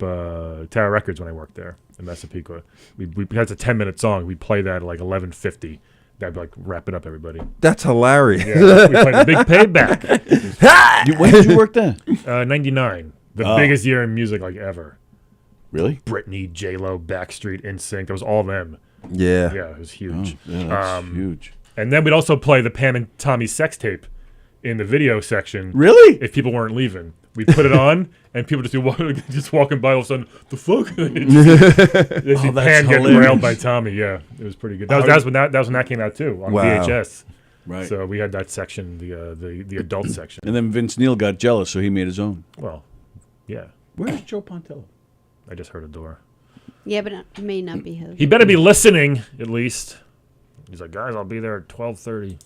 [SPEAKER 12] Tower Records when I worked there in Massapequa. That's a 10-minute song. We'd play that at like 11:50. That'd be like wrapping up everybody.
[SPEAKER 13] That's hilarious.
[SPEAKER 12] Yeah, we played the Big Payback.
[SPEAKER 1] When did you work there?
[SPEAKER 12] 99, the biggest year in music like ever.
[SPEAKER 1] Really?
[SPEAKER 12] Britney, J-Lo, Backstreet, NSYNC. That was all them.
[SPEAKER 13] Yeah.
[SPEAKER 12] Yeah, it was huge.
[SPEAKER 1] Oh, yeah, that's huge.
[SPEAKER 12] And then we'd also play the Pam and Tommy sex tape in the video section.
[SPEAKER 1] Really?
[SPEAKER 12] If people weren't leaving, we'd put it on, and people just walking by all of a sudden, the fuck? They see Pam getting
[SPEAKER 1] hilarious.
[SPEAKER 12] railed by Tommy. Yeah, it was pretty good. That was when that came out too on
[SPEAKER 13] Wow.
[SPEAKER 12] VHS.
[SPEAKER 1] Right.
[SPEAKER 12] So we had that section, the adult section.
[SPEAKER 1] And then Vince Neil got jealous, so he made his own.
[SPEAKER 12] Well, yeah.
[SPEAKER 1] Where's Joe Pontello?
[SPEAKER 12] I just heard a door.
[SPEAKER 14] Yeah, but it may not be his.
[SPEAKER 12] He better be listening at least. He's like, guys, I'll be there at 12:30.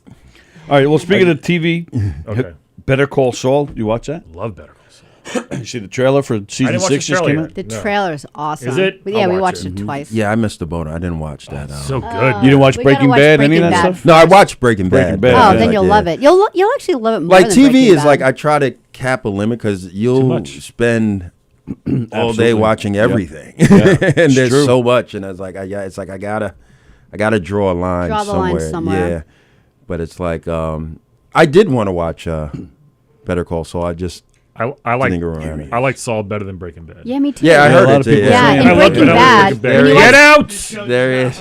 [SPEAKER 1] All right. Well, speaking of TV,
[SPEAKER 12] Okay.
[SPEAKER 1] Better Call Saul. You watch that?
[SPEAKER 12] Love Better Call Saul.
[SPEAKER 1] You see the trailer for season
[SPEAKER 12] watch
[SPEAKER 1] 6
[SPEAKER 12] the
[SPEAKER 1] just
[SPEAKER 12] trailer
[SPEAKER 1] came
[SPEAKER 12] yet.
[SPEAKER 1] out?
[SPEAKER 14] The
[SPEAKER 12] No.
[SPEAKER 14] trailer is awesome.
[SPEAKER 12] Is it?
[SPEAKER 14] Yeah,
[SPEAKER 12] I'll
[SPEAKER 14] we
[SPEAKER 12] watch
[SPEAKER 14] watched
[SPEAKER 12] it.
[SPEAKER 14] it twice.
[SPEAKER 13] Yeah, I missed the boat. I didn't watch that.
[SPEAKER 12] So good.
[SPEAKER 1] You didn't watch
[SPEAKER 14] we gotta
[SPEAKER 1] Breaking
[SPEAKER 14] watch
[SPEAKER 1] Bad, any of
[SPEAKER 14] Breaking
[SPEAKER 1] that
[SPEAKER 14] Bad
[SPEAKER 1] stuff?
[SPEAKER 13] No, I watched Breaking
[SPEAKER 1] Breaking
[SPEAKER 13] Bad.
[SPEAKER 1] Bad.
[SPEAKER 14] Oh, then you'll love it. You'll actually love it more
[SPEAKER 13] Like
[SPEAKER 14] than
[SPEAKER 13] TV
[SPEAKER 14] Breaking
[SPEAKER 13] is
[SPEAKER 14] Bad.
[SPEAKER 13] like I try to cap a limit because you'll
[SPEAKER 12] much.
[SPEAKER 13] spend all day
[SPEAKER 1] Absolutely.
[SPEAKER 13] watching
[SPEAKER 1] Yeah.
[SPEAKER 13] everything,
[SPEAKER 1] Yeah,
[SPEAKER 13] and
[SPEAKER 1] it's
[SPEAKER 13] there's
[SPEAKER 1] true.
[SPEAKER 13] so much, and it's like I gotta draw a line
[SPEAKER 14] Draw the
[SPEAKER 13] somewhere.
[SPEAKER 14] line somewhere.
[SPEAKER 13] Yeah, but it's like I did want to watch Better Call Saul.
[SPEAKER 12] I like Saul better than Breaking Bad.
[SPEAKER 14] Yeah, me too.
[SPEAKER 13] Yeah, I heard
[SPEAKER 1] a lot
[SPEAKER 13] it
[SPEAKER 1] of
[SPEAKER 13] too.
[SPEAKER 1] people
[SPEAKER 14] Yeah,
[SPEAKER 1] saying
[SPEAKER 14] in
[SPEAKER 1] that.
[SPEAKER 14] Breaking Bad.
[SPEAKER 12] Get out!
[SPEAKER 13] There is.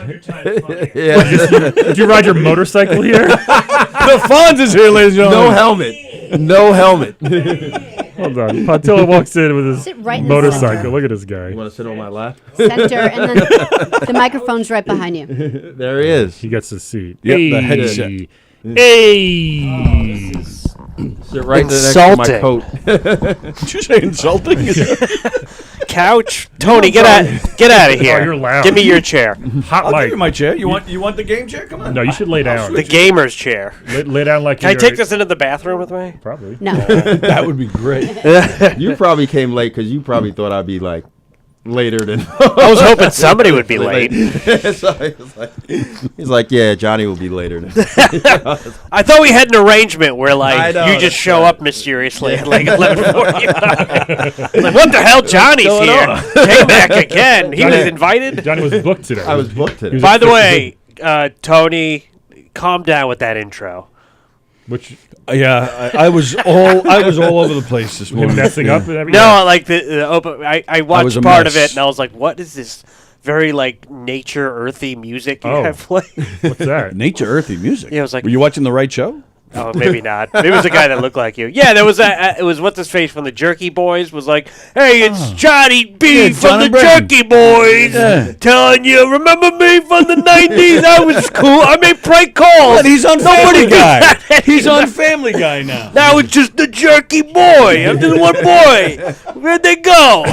[SPEAKER 12] Did you ride your motorcycle here?
[SPEAKER 1] The Fonz is here, ladies and gentlemen.
[SPEAKER 13] No helmet. No helmet.
[SPEAKER 12] Hold on. Patilla walks in with his
[SPEAKER 14] Sit right in the
[SPEAKER 12] motorcycle.
[SPEAKER 14] center.
[SPEAKER 12] Look at this guy.
[SPEAKER 13] You want to sit on my lap?
[SPEAKER 14] Center, and then the microphone's right behind you.
[SPEAKER 13] There he is.
[SPEAKER 12] He gets his seat.
[SPEAKER 1] Yep,
[SPEAKER 12] Hey.
[SPEAKER 1] the headset.
[SPEAKER 12] Hey.
[SPEAKER 13] Sit right next to my coat.
[SPEAKER 1] Did you say insulting?
[SPEAKER 15] Couch, Tony, get out of here.
[SPEAKER 12] Oh, you're loud.
[SPEAKER 15] Give me your chair.
[SPEAKER 12] Hot
[SPEAKER 1] I'll
[SPEAKER 12] mic.
[SPEAKER 1] give you my chair. You want the game chair? Come on.
[SPEAKER 12] No, you should lay down.
[SPEAKER 15] The gamer's chair.
[SPEAKER 12] Lay down like
[SPEAKER 15] Can I
[SPEAKER 12] you're-
[SPEAKER 15] take this into the bathroom with me?
[SPEAKER 12] Probably.
[SPEAKER 14] No.
[SPEAKER 1] That would be great.
[SPEAKER 13] You probably came late because you probably thought I'd be like later than.
[SPEAKER 15] I was hoping somebody would be late.
[SPEAKER 13] So he's like, yeah, Johnny will be later.
[SPEAKER 15] I thought we had an arrangement where,
[SPEAKER 13] I
[SPEAKER 15] like,
[SPEAKER 13] know,
[SPEAKER 15] you just
[SPEAKER 13] that's
[SPEAKER 15] show
[SPEAKER 13] right.
[SPEAKER 15] up mysteriously at like 11:45. Like, what the hell? Johnny's here. Came back again. He was invited.
[SPEAKER 12] Johnny was booked today.
[SPEAKER 13] I was booked today.
[SPEAKER 15] By the way, Tony, calm down with that intro.
[SPEAKER 12] Which
[SPEAKER 1] Yeah, I was all over the place this morning.
[SPEAKER 12] messing up and everything.
[SPEAKER 15] No, like the open. I
[SPEAKER 1] was
[SPEAKER 15] watched
[SPEAKER 1] a
[SPEAKER 15] part of
[SPEAKER 1] mess.
[SPEAKER 15] it and I was like, what is this? Very like nature earthy music you
[SPEAKER 12] Oh.
[SPEAKER 15] have playing.
[SPEAKER 12] What's that?
[SPEAKER 1] Nature earthy music.
[SPEAKER 15] Yeah, I was like-
[SPEAKER 1] were you watching the right show?
[SPEAKER 15] Oh, maybe not. Maybe it was a guy that looked like you. Yeah, there was it was what's his face from the Jerky Boys was like, hey, it's Johnny B
[SPEAKER 1] Yeah,
[SPEAKER 15] from
[SPEAKER 1] Johnny
[SPEAKER 15] the
[SPEAKER 1] Brennan.
[SPEAKER 15] Jerky Boys,
[SPEAKER 1] Yeah.
[SPEAKER 15] telling you, remember me from the '90s? I was cool. I made prank calls.
[SPEAKER 1] But he's on Family
[SPEAKER 15] Nobody
[SPEAKER 1] Guy.
[SPEAKER 15] did that
[SPEAKER 1] He's on
[SPEAKER 15] anymore.
[SPEAKER 1] Family Guy now.
[SPEAKER 15] Now it's just the Jerky Boy. I'm just one boy. Where'd they go?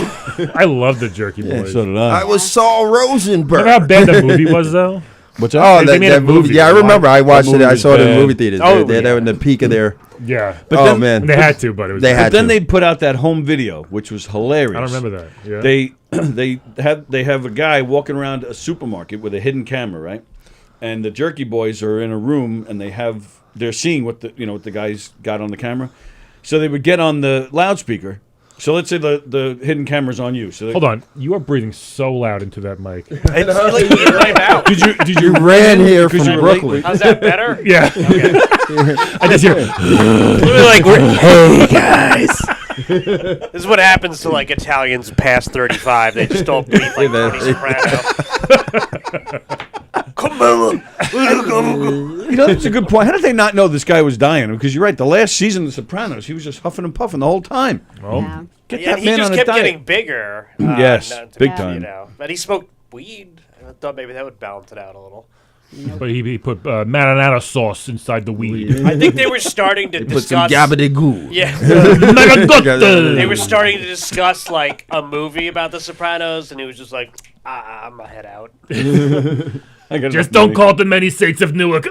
[SPEAKER 12] I love the Jerky
[SPEAKER 1] Yeah,
[SPEAKER 12] Boys.
[SPEAKER 1] so did
[SPEAKER 13] I
[SPEAKER 1] I.
[SPEAKER 13] was Saul Rosenberg.
[SPEAKER 12] Remember how bad that movie was, though?
[SPEAKER 1] What's up?
[SPEAKER 13] Oh,
[SPEAKER 12] They made a
[SPEAKER 13] that movie.
[SPEAKER 12] movie.
[SPEAKER 13] Yeah, I remember. I watched
[SPEAKER 1] movie
[SPEAKER 13] it. I
[SPEAKER 1] was
[SPEAKER 13] saw it in the
[SPEAKER 1] bad.
[SPEAKER 13] movie theaters.
[SPEAKER 15] Oh,
[SPEAKER 13] They were in the peak of their.
[SPEAKER 12] Yeah.
[SPEAKER 1] But
[SPEAKER 13] oh
[SPEAKER 1] then-
[SPEAKER 13] man,
[SPEAKER 12] They had to, but it was.
[SPEAKER 13] They
[SPEAKER 1] But
[SPEAKER 13] had
[SPEAKER 1] then
[SPEAKER 13] to.
[SPEAKER 1] they put out that home video, which was hilarious.
[SPEAKER 12] I don't remember that. Yeah.
[SPEAKER 1] They have a guy walking around a supermarket with a hidden camera, right? And the Jerky Boys are in a room, and they're seeing what the guys got on the camera. So they would get on the loudspeaker. So let's say the hidden camera's on you. So
[SPEAKER 12] Hold on. You are breathing so loud into that mic.
[SPEAKER 15] It's like you right now.
[SPEAKER 1] Did you
[SPEAKER 13] ran here
[SPEAKER 1] because
[SPEAKER 13] from
[SPEAKER 1] you were late?
[SPEAKER 13] Brooklyn.
[SPEAKER 15] How's that better?
[SPEAKER 12] Yeah. I just hear.
[SPEAKER 15] Literally like, hey guys. This is what happens to like Italians past 35. They just don't breathe like Tony Soprano. Come on.
[SPEAKER 1] That's a good point. How did they not know this guy was dying? Because you're right. The last season of The Sopranos, he was just huffing and puffing the whole time.
[SPEAKER 12] Oh.
[SPEAKER 14] Yeah.
[SPEAKER 1] Get
[SPEAKER 15] Yeah,
[SPEAKER 1] that
[SPEAKER 15] he
[SPEAKER 1] man
[SPEAKER 15] just
[SPEAKER 1] on a
[SPEAKER 15] kept
[SPEAKER 1] diet.
[SPEAKER 15] getting bigger.
[SPEAKER 1] Yes, big
[SPEAKER 15] You
[SPEAKER 1] time.
[SPEAKER 15] know, but he smoked weed. I thought maybe that would balance it out a little.
[SPEAKER 12] But he put marinara sauce inside the weed.
[SPEAKER 15] I think they were starting to
[SPEAKER 13] Put some
[SPEAKER 15] discuss.
[SPEAKER 13] gabadigoo.
[SPEAKER 15] Yeah,
[SPEAKER 12] Marigotte.
[SPEAKER 15] they were starting to discuss like a movie about The Sopranos, and he was just like, "I'm gonna head out."
[SPEAKER 1] I got
[SPEAKER 12] Just
[SPEAKER 1] enough
[SPEAKER 12] don't
[SPEAKER 1] money.
[SPEAKER 12] call it the many saints of Newark.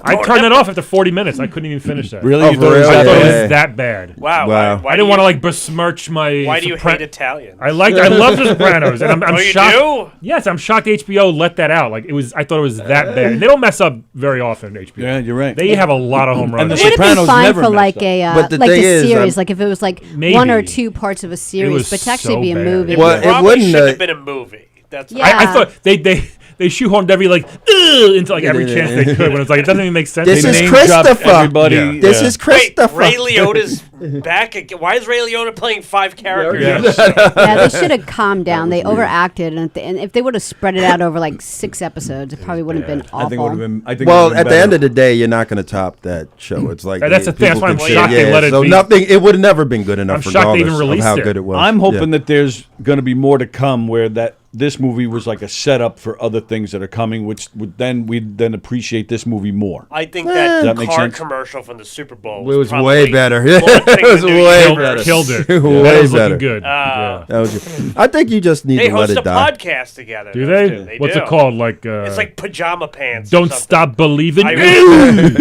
[SPEAKER 12] I turned it off after 40 minutes. I couldn't even finish that.
[SPEAKER 1] Really?
[SPEAKER 13] Oh,
[SPEAKER 1] You
[SPEAKER 13] for
[SPEAKER 1] thought it was
[SPEAKER 13] real?
[SPEAKER 12] I
[SPEAKER 1] that
[SPEAKER 12] thought it
[SPEAKER 1] bad?
[SPEAKER 12] was that bad.
[SPEAKER 15] Wow.
[SPEAKER 13] Wow.
[SPEAKER 15] Why
[SPEAKER 12] I
[SPEAKER 15] do
[SPEAKER 12] didn't want to
[SPEAKER 15] you-
[SPEAKER 12] like besmirch my.
[SPEAKER 15] Why do you hate Italians?
[SPEAKER 12] I love The Sopranos, and I'm
[SPEAKER 15] Oh, you
[SPEAKER 12] shocked.
[SPEAKER 15] do?
[SPEAKER 12] Yes, I'm shocked HBO let that out. Like it was, I thought it was that bad. And they don't mess up very often. HBO.
[SPEAKER 1] Yeah, you're right.
[SPEAKER 12] They have a lot of home runs.
[SPEAKER 1] And the
[SPEAKER 14] Would it be
[SPEAKER 1] Sopranos
[SPEAKER 14] fine
[SPEAKER 1] never
[SPEAKER 14] for
[SPEAKER 1] messed
[SPEAKER 14] like
[SPEAKER 1] up.
[SPEAKER 14] a
[SPEAKER 13] But the
[SPEAKER 14] like
[SPEAKER 13] thing
[SPEAKER 14] a
[SPEAKER 13] is,
[SPEAKER 14] series? Like if it was like
[SPEAKER 12] Maybe.
[SPEAKER 14] one or two parts of a series,
[SPEAKER 12] was
[SPEAKER 14] but to actually
[SPEAKER 12] so
[SPEAKER 14] be a
[SPEAKER 12] bad.
[SPEAKER 14] movie.
[SPEAKER 13] Well,
[SPEAKER 15] It
[SPEAKER 13] it
[SPEAKER 15] probably
[SPEAKER 13] wouldn't.
[SPEAKER 15] should have been a movie. That's
[SPEAKER 14] Yeah.
[SPEAKER 12] I thought they shoehorned every like into like every chance they could when it's like it doesn't even make sense.
[SPEAKER 13] This
[SPEAKER 1] They
[SPEAKER 13] is
[SPEAKER 1] name dropped
[SPEAKER 13] Christopher.
[SPEAKER 1] everybody.
[SPEAKER 12] Yeah.
[SPEAKER 13] This
[SPEAKER 1] Yeah.
[SPEAKER 13] is
[SPEAKER 15] Wait,
[SPEAKER 13] Christopher.
[SPEAKER 15] Ray Liotta's back again. Why is Ray Liotta playing 5 characters?
[SPEAKER 12] Yeah.
[SPEAKER 15] in this show?
[SPEAKER 14] Yeah, they should have calmed down. They overacted, and if they would have spread it out over like 6 episodes, it probably would have been awful.
[SPEAKER 1] I think it would have been. I think.
[SPEAKER 13] Well, at the end of the day, you're not going to top that show. It's like
[SPEAKER 12] That's the thing. That's
[SPEAKER 13] people
[SPEAKER 12] why I'm
[SPEAKER 13] can say,
[SPEAKER 12] shocked they let it
[SPEAKER 13] so
[SPEAKER 12] be.
[SPEAKER 13] nothing. It would have never been good enough.
[SPEAKER 12] I'm shocked they even
[SPEAKER 13] regardless of
[SPEAKER 12] released
[SPEAKER 13] how
[SPEAKER 12] it.
[SPEAKER 13] good it was.
[SPEAKER 1] I'm hoping
[SPEAKER 13] Yeah.
[SPEAKER 1] that there's going to be more to come, where this movie was like a setup for other things that are coming, which we'd then appreciate this movie more.
[SPEAKER 15] I think
[SPEAKER 1] Does
[SPEAKER 15] that
[SPEAKER 1] that make
[SPEAKER 15] car
[SPEAKER 1] sense?
[SPEAKER 15] commercial from the Super Bowl
[SPEAKER 13] It was
[SPEAKER 15] probably
[SPEAKER 13] way better. Yeah,
[SPEAKER 15] launching
[SPEAKER 13] it was
[SPEAKER 15] the new
[SPEAKER 13] way
[SPEAKER 15] universe.
[SPEAKER 13] better.
[SPEAKER 12] Killed it.
[SPEAKER 13] Way
[SPEAKER 12] That was
[SPEAKER 13] better.
[SPEAKER 12] looking good.
[SPEAKER 15] Uh,
[SPEAKER 12] Yeah.
[SPEAKER 13] That was. I think you just need
[SPEAKER 15] They
[SPEAKER 13] to let
[SPEAKER 15] host
[SPEAKER 13] it
[SPEAKER 15] a
[SPEAKER 13] die.
[SPEAKER 15] podcast together.
[SPEAKER 12] Do
[SPEAKER 15] those
[SPEAKER 12] they?
[SPEAKER 15] two. They
[SPEAKER 12] What's
[SPEAKER 15] do.
[SPEAKER 12] it called? Like
[SPEAKER 15] It's like pajama pants. or
[SPEAKER 12] Don't
[SPEAKER 15] something.
[SPEAKER 12] Stop Believing.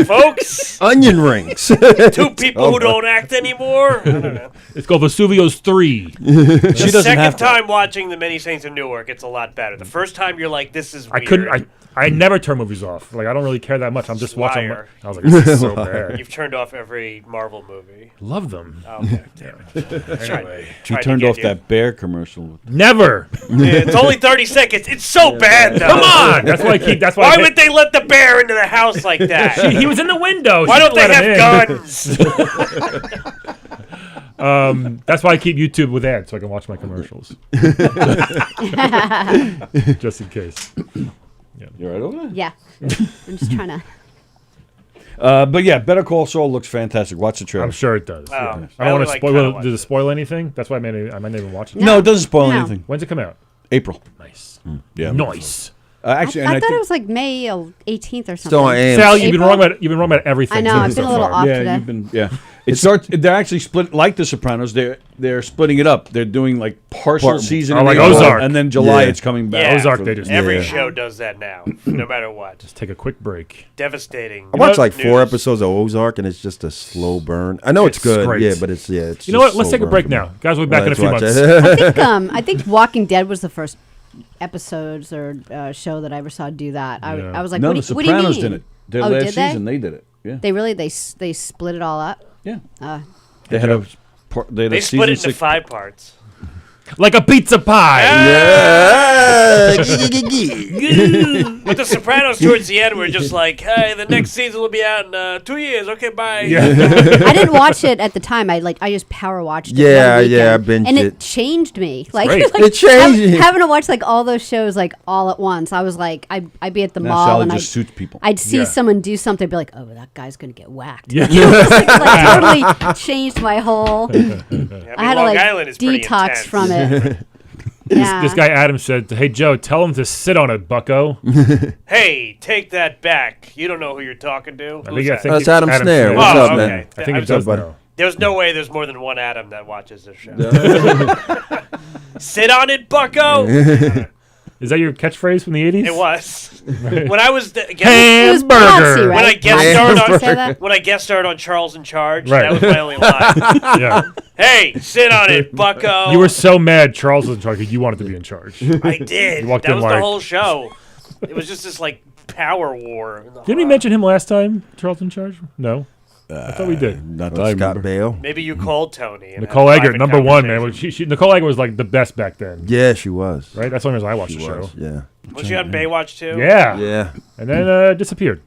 [SPEAKER 15] Folks.
[SPEAKER 13] Onion rings.
[SPEAKER 15] 2 people who don't act anymore. I don't know.
[SPEAKER 12] It's called Vesuvio's 3.
[SPEAKER 1] She doesn't
[SPEAKER 15] Second
[SPEAKER 1] have to.
[SPEAKER 15] time watching The Many Saints of Newark, it's a lot better. The first time you're like, this is
[SPEAKER 12] I
[SPEAKER 15] weird.
[SPEAKER 12] couldn't. I never turn movies off. Like I don't really care that much. I'm just watching.
[SPEAKER 15] Liar.
[SPEAKER 12] I was like, this is so bad.
[SPEAKER 15] You've turned off every Marvel movie.
[SPEAKER 12] Love them.
[SPEAKER 15] Oh, okay, damn it.
[SPEAKER 12] Anyway,
[SPEAKER 1] You turned off that bear commercial.
[SPEAKER 12] never.
[SPEAKER 15] Yeah, it's only 30 seconds. It's so bad, though.
[SPEAKER 12] Come on. That's why I keep. That's why.
[SPEAKER 15] Why would they let the bear into the house like that?
[SPEAKER 12] He was in the window.
[SPEAKER 15] Why
[SPEAKER 12] She
[SPEAKER 15] don't they
[SPEAKER 12] let him
[SPEAKER 15] have
[SPEAKER 12] in.
[SPEAKER 15] guns?
[SPEAKER 12] That's why I keep YouTube with ads so I can watch my commercials. Just in case.
[SPEAKER 1] Yeah. You all right over there?
[SPEAKER 14] Yeah. I'm just trying to.
[SPEAKER 1] But yeah, Better Call Saul looks fantastic. Watch the trailer.
[SPEAKER 12] I'm sure it does.
[SPEAKER 15] Oh,
[SPEAKER 12] Yeah. I don't want to spoil. Does it spoil anything? That's why I might not even watch it.
[SPEAKER 1] No, it doesn't spoil anything.
[SPEAKER 12] When's it come out?
[SPEAKER 1] April.
[SPEAKER 12] Nice.
[SPEAKER 1] Yeah.
[SPEAKER 12] Nice.
[SPEAKER 1] Actually,
[SPEAKER 14] I thought it was like May 18th or something.
[SPEAKER 13] Still on AMC.
[SPEAKER 12] Sal, you've been wrong about everything.
[SPEAKER 14] I know. I've been a little off
[SPEAKER 1] yeah,
[SPEAKER 14] today.
[SPEAKER 1] you've been. Yeah, it starts. They're actually split like The Sopranos. They're splitting it up. They're doing like partial season,
[SPEAKER 12] like
[SPEAKER 1] April,
[SPEAKER 12] Ozark,
[SPEAKER 1] and then July
[SPEAKER 13] Yeah.
[SPEAKER 1] it's coming back.
[SPEAKER 15] Yeah.
[SPEAKER 12] Ozark, they just
[SPEAKER 15] Every show does that now, no matter what.
[SPEAKER 12] Just take a quick break.
[SPEAKER 15] Devastating.
[SPEAKER 13] I watched like 4
[SPEAKER 15] news.
[SPEAKER 13] episodes of Ozark, and it's just a slow burn. I know it's good,
[SPEAKER 12] great.
[SPEAKER 13] yeah, but it's It's
[SPEAKER 12] You know what? Let's take a break now, guys. We'll be back in a few months.
[SPEAKER 14] I think Walking Dead was the first episodes or show that I ever saw do that. I was like,
[SPEAKER 1] no,
[SPEAKER 14] what
[SPEAKER 1] The
[SPEAKER 14] do you mean?
[SPEAKER 1] Sopranos did it. Their
[SPEAKER 14] Oh,
[SPEAKER 1] last
[SPEAKER 14] did they?
[SPEAKER 1] season, they did it. Yeah,
[SPEAKER 14] They really they split it all up.
[SPEAKER 1] yeah.
[SPEAKER 14] Uh,
[SPEAKER 1] They had a.
[SPEAKER 15] They split it into 5 parts.
[SPEAKER 12] Like a pizza pie.
[SPEAKER 15] With The Sopranos towards the end, we're just like, hey, the next season will be out in 2 years. Okay, bye.
[SPEAKER 14] I didn't watch it at the time. I just power watched it.
[SPEAKER 13] Yeah,
[SPEAKER 14] one
[SPEAKER 13] yeah, I
[SPEAKER 14] weekend.
[SPEAKER 13] binged
[SPEAKER 14] and
[SPEAKER 13] it.
[SPEAKER 14] it changed me. Like,
[SPEAKER 12] great.
[SPEAKER 14] like
[SPEAKER 13] It changed you.
[SPEAKER 14] having to watch like all those shows like all at once. I was like, I'd be at the
[SPEAKER 1] Now
[SPEAKER 14] mall
[SPEAKER 1] Sallie
[SPEAKER 14] and
[SPEAKER 1] just suits people.
[SPEAKER 14] I'd see
[SPEAKER 12] Yeah.
[SPEAKER 14] someone do something, be like, oh, that guy's gonna get whacked.
[SPEAKER 12] Yeah.
[SPEAKER 14] You know, it's like totally changed my whole.
[SPEAKER 15] I mean,
[SPEAKER 14] I had to
[SPEAKER 15] Long
[SPEAKER 14] like
[SPEAKER 15] Island is pretty
[SPEAKER 14] detox
[SPEAKER 15] intense.
[SPEAKER 14] from it. Yeah.
[SPEAKER 12] This guy Adam said, "Hey Joe, tell him to sit on it, Bucko."
[SPEAKER 15] Hey, take that back. You don't know who you're talking to.
[SPEAKER 12] I
[SPEAKER 15] Who's
[SPEAKER 12] think
[SPEAKER 15] that?
[SPEAKER 13] That's Adam Snare.
[SPEAKER 15] Oh,
[SPEAKER 13] What's up,
[SPEAKER 15] okay.
[SPEAKER 13] man?
[SPEAKER 12] I think
[SPEAKER 15] I
[SPEAKER 12] it does
[SPEAKER 13] buddy?
[SPEAKER 12] now.
[SPEAKER 15] There's no way there's more than one Adam that watches this show. Sit on it, Bucko.
[SPEAKER 12] Is that your catchphrase from the '80s?
[SPEAKER 15] It was. When I was
[SPEAKER 14] It was Patsy,
[SPEAKER 12] Hamburger.
[SPEAKER 14] right?
[SPEAKER 15] when I guest
[SPEAKER 14] Patsy
[SPEAKER 15] starred
[SPEAKER 14] used to say
[SPEAKER 15] on
[SPEAKER 14] that?
[SPEAKER 15] when I guest starred on Charles in Charge,
[SPEAKER 12] Right.
[SPEAKER 15] that was my only line.
[SPEAKER 12] Yeah.
[SPEAKER 15] Hey, sit on it, Bucko.
[SPEAKER 12] You were so mad Charles was in charge because you wanted to be in charge.
[SPEAKER 15] I did.
[SPEAKER 12] You walked
[SPEAKER 15] That
[SPEAKER 12] in
[SPEAKER 15] was
[SPEAKER 12] like-
[SPEAKER 15] the whole show. It was just this like power war.
[SPEAKER 12] Didn't we mention him last time? Charles in charge? No. I thought we did.
[SPEAKER 1] Not that I
[SPEAKER 13] Scott
[SPEAKER 1] remember.
[SPEAKER 13] Bale.
[SPEAKER 15] Maybe you called Tony. And
[SPEAKER 12] Nicole
[SPEAKER 15] had a
[SPEAKER 12] Eggert,
[SPEAKER 15] private
[SPEAKER 12] number one, man.
[SPEAKER 15] conversation.
[SPEAKER 12] Nicole Eggert was like the best back then.
[SPEAKER 13] Yeah, she was.
[SPEAKER 12] Right? That's the only reason I watched
[SPEAKER 13] She
[SPEAKER 12] the show.
[SPEAKER 13] was. Yeah.
[SPEAKER 15] Was she on Baywatch too?
[SPEAKER 12] Yeah.
[SPEAKER 13] Yeah.
[SPEAKER 12] And then disappeared.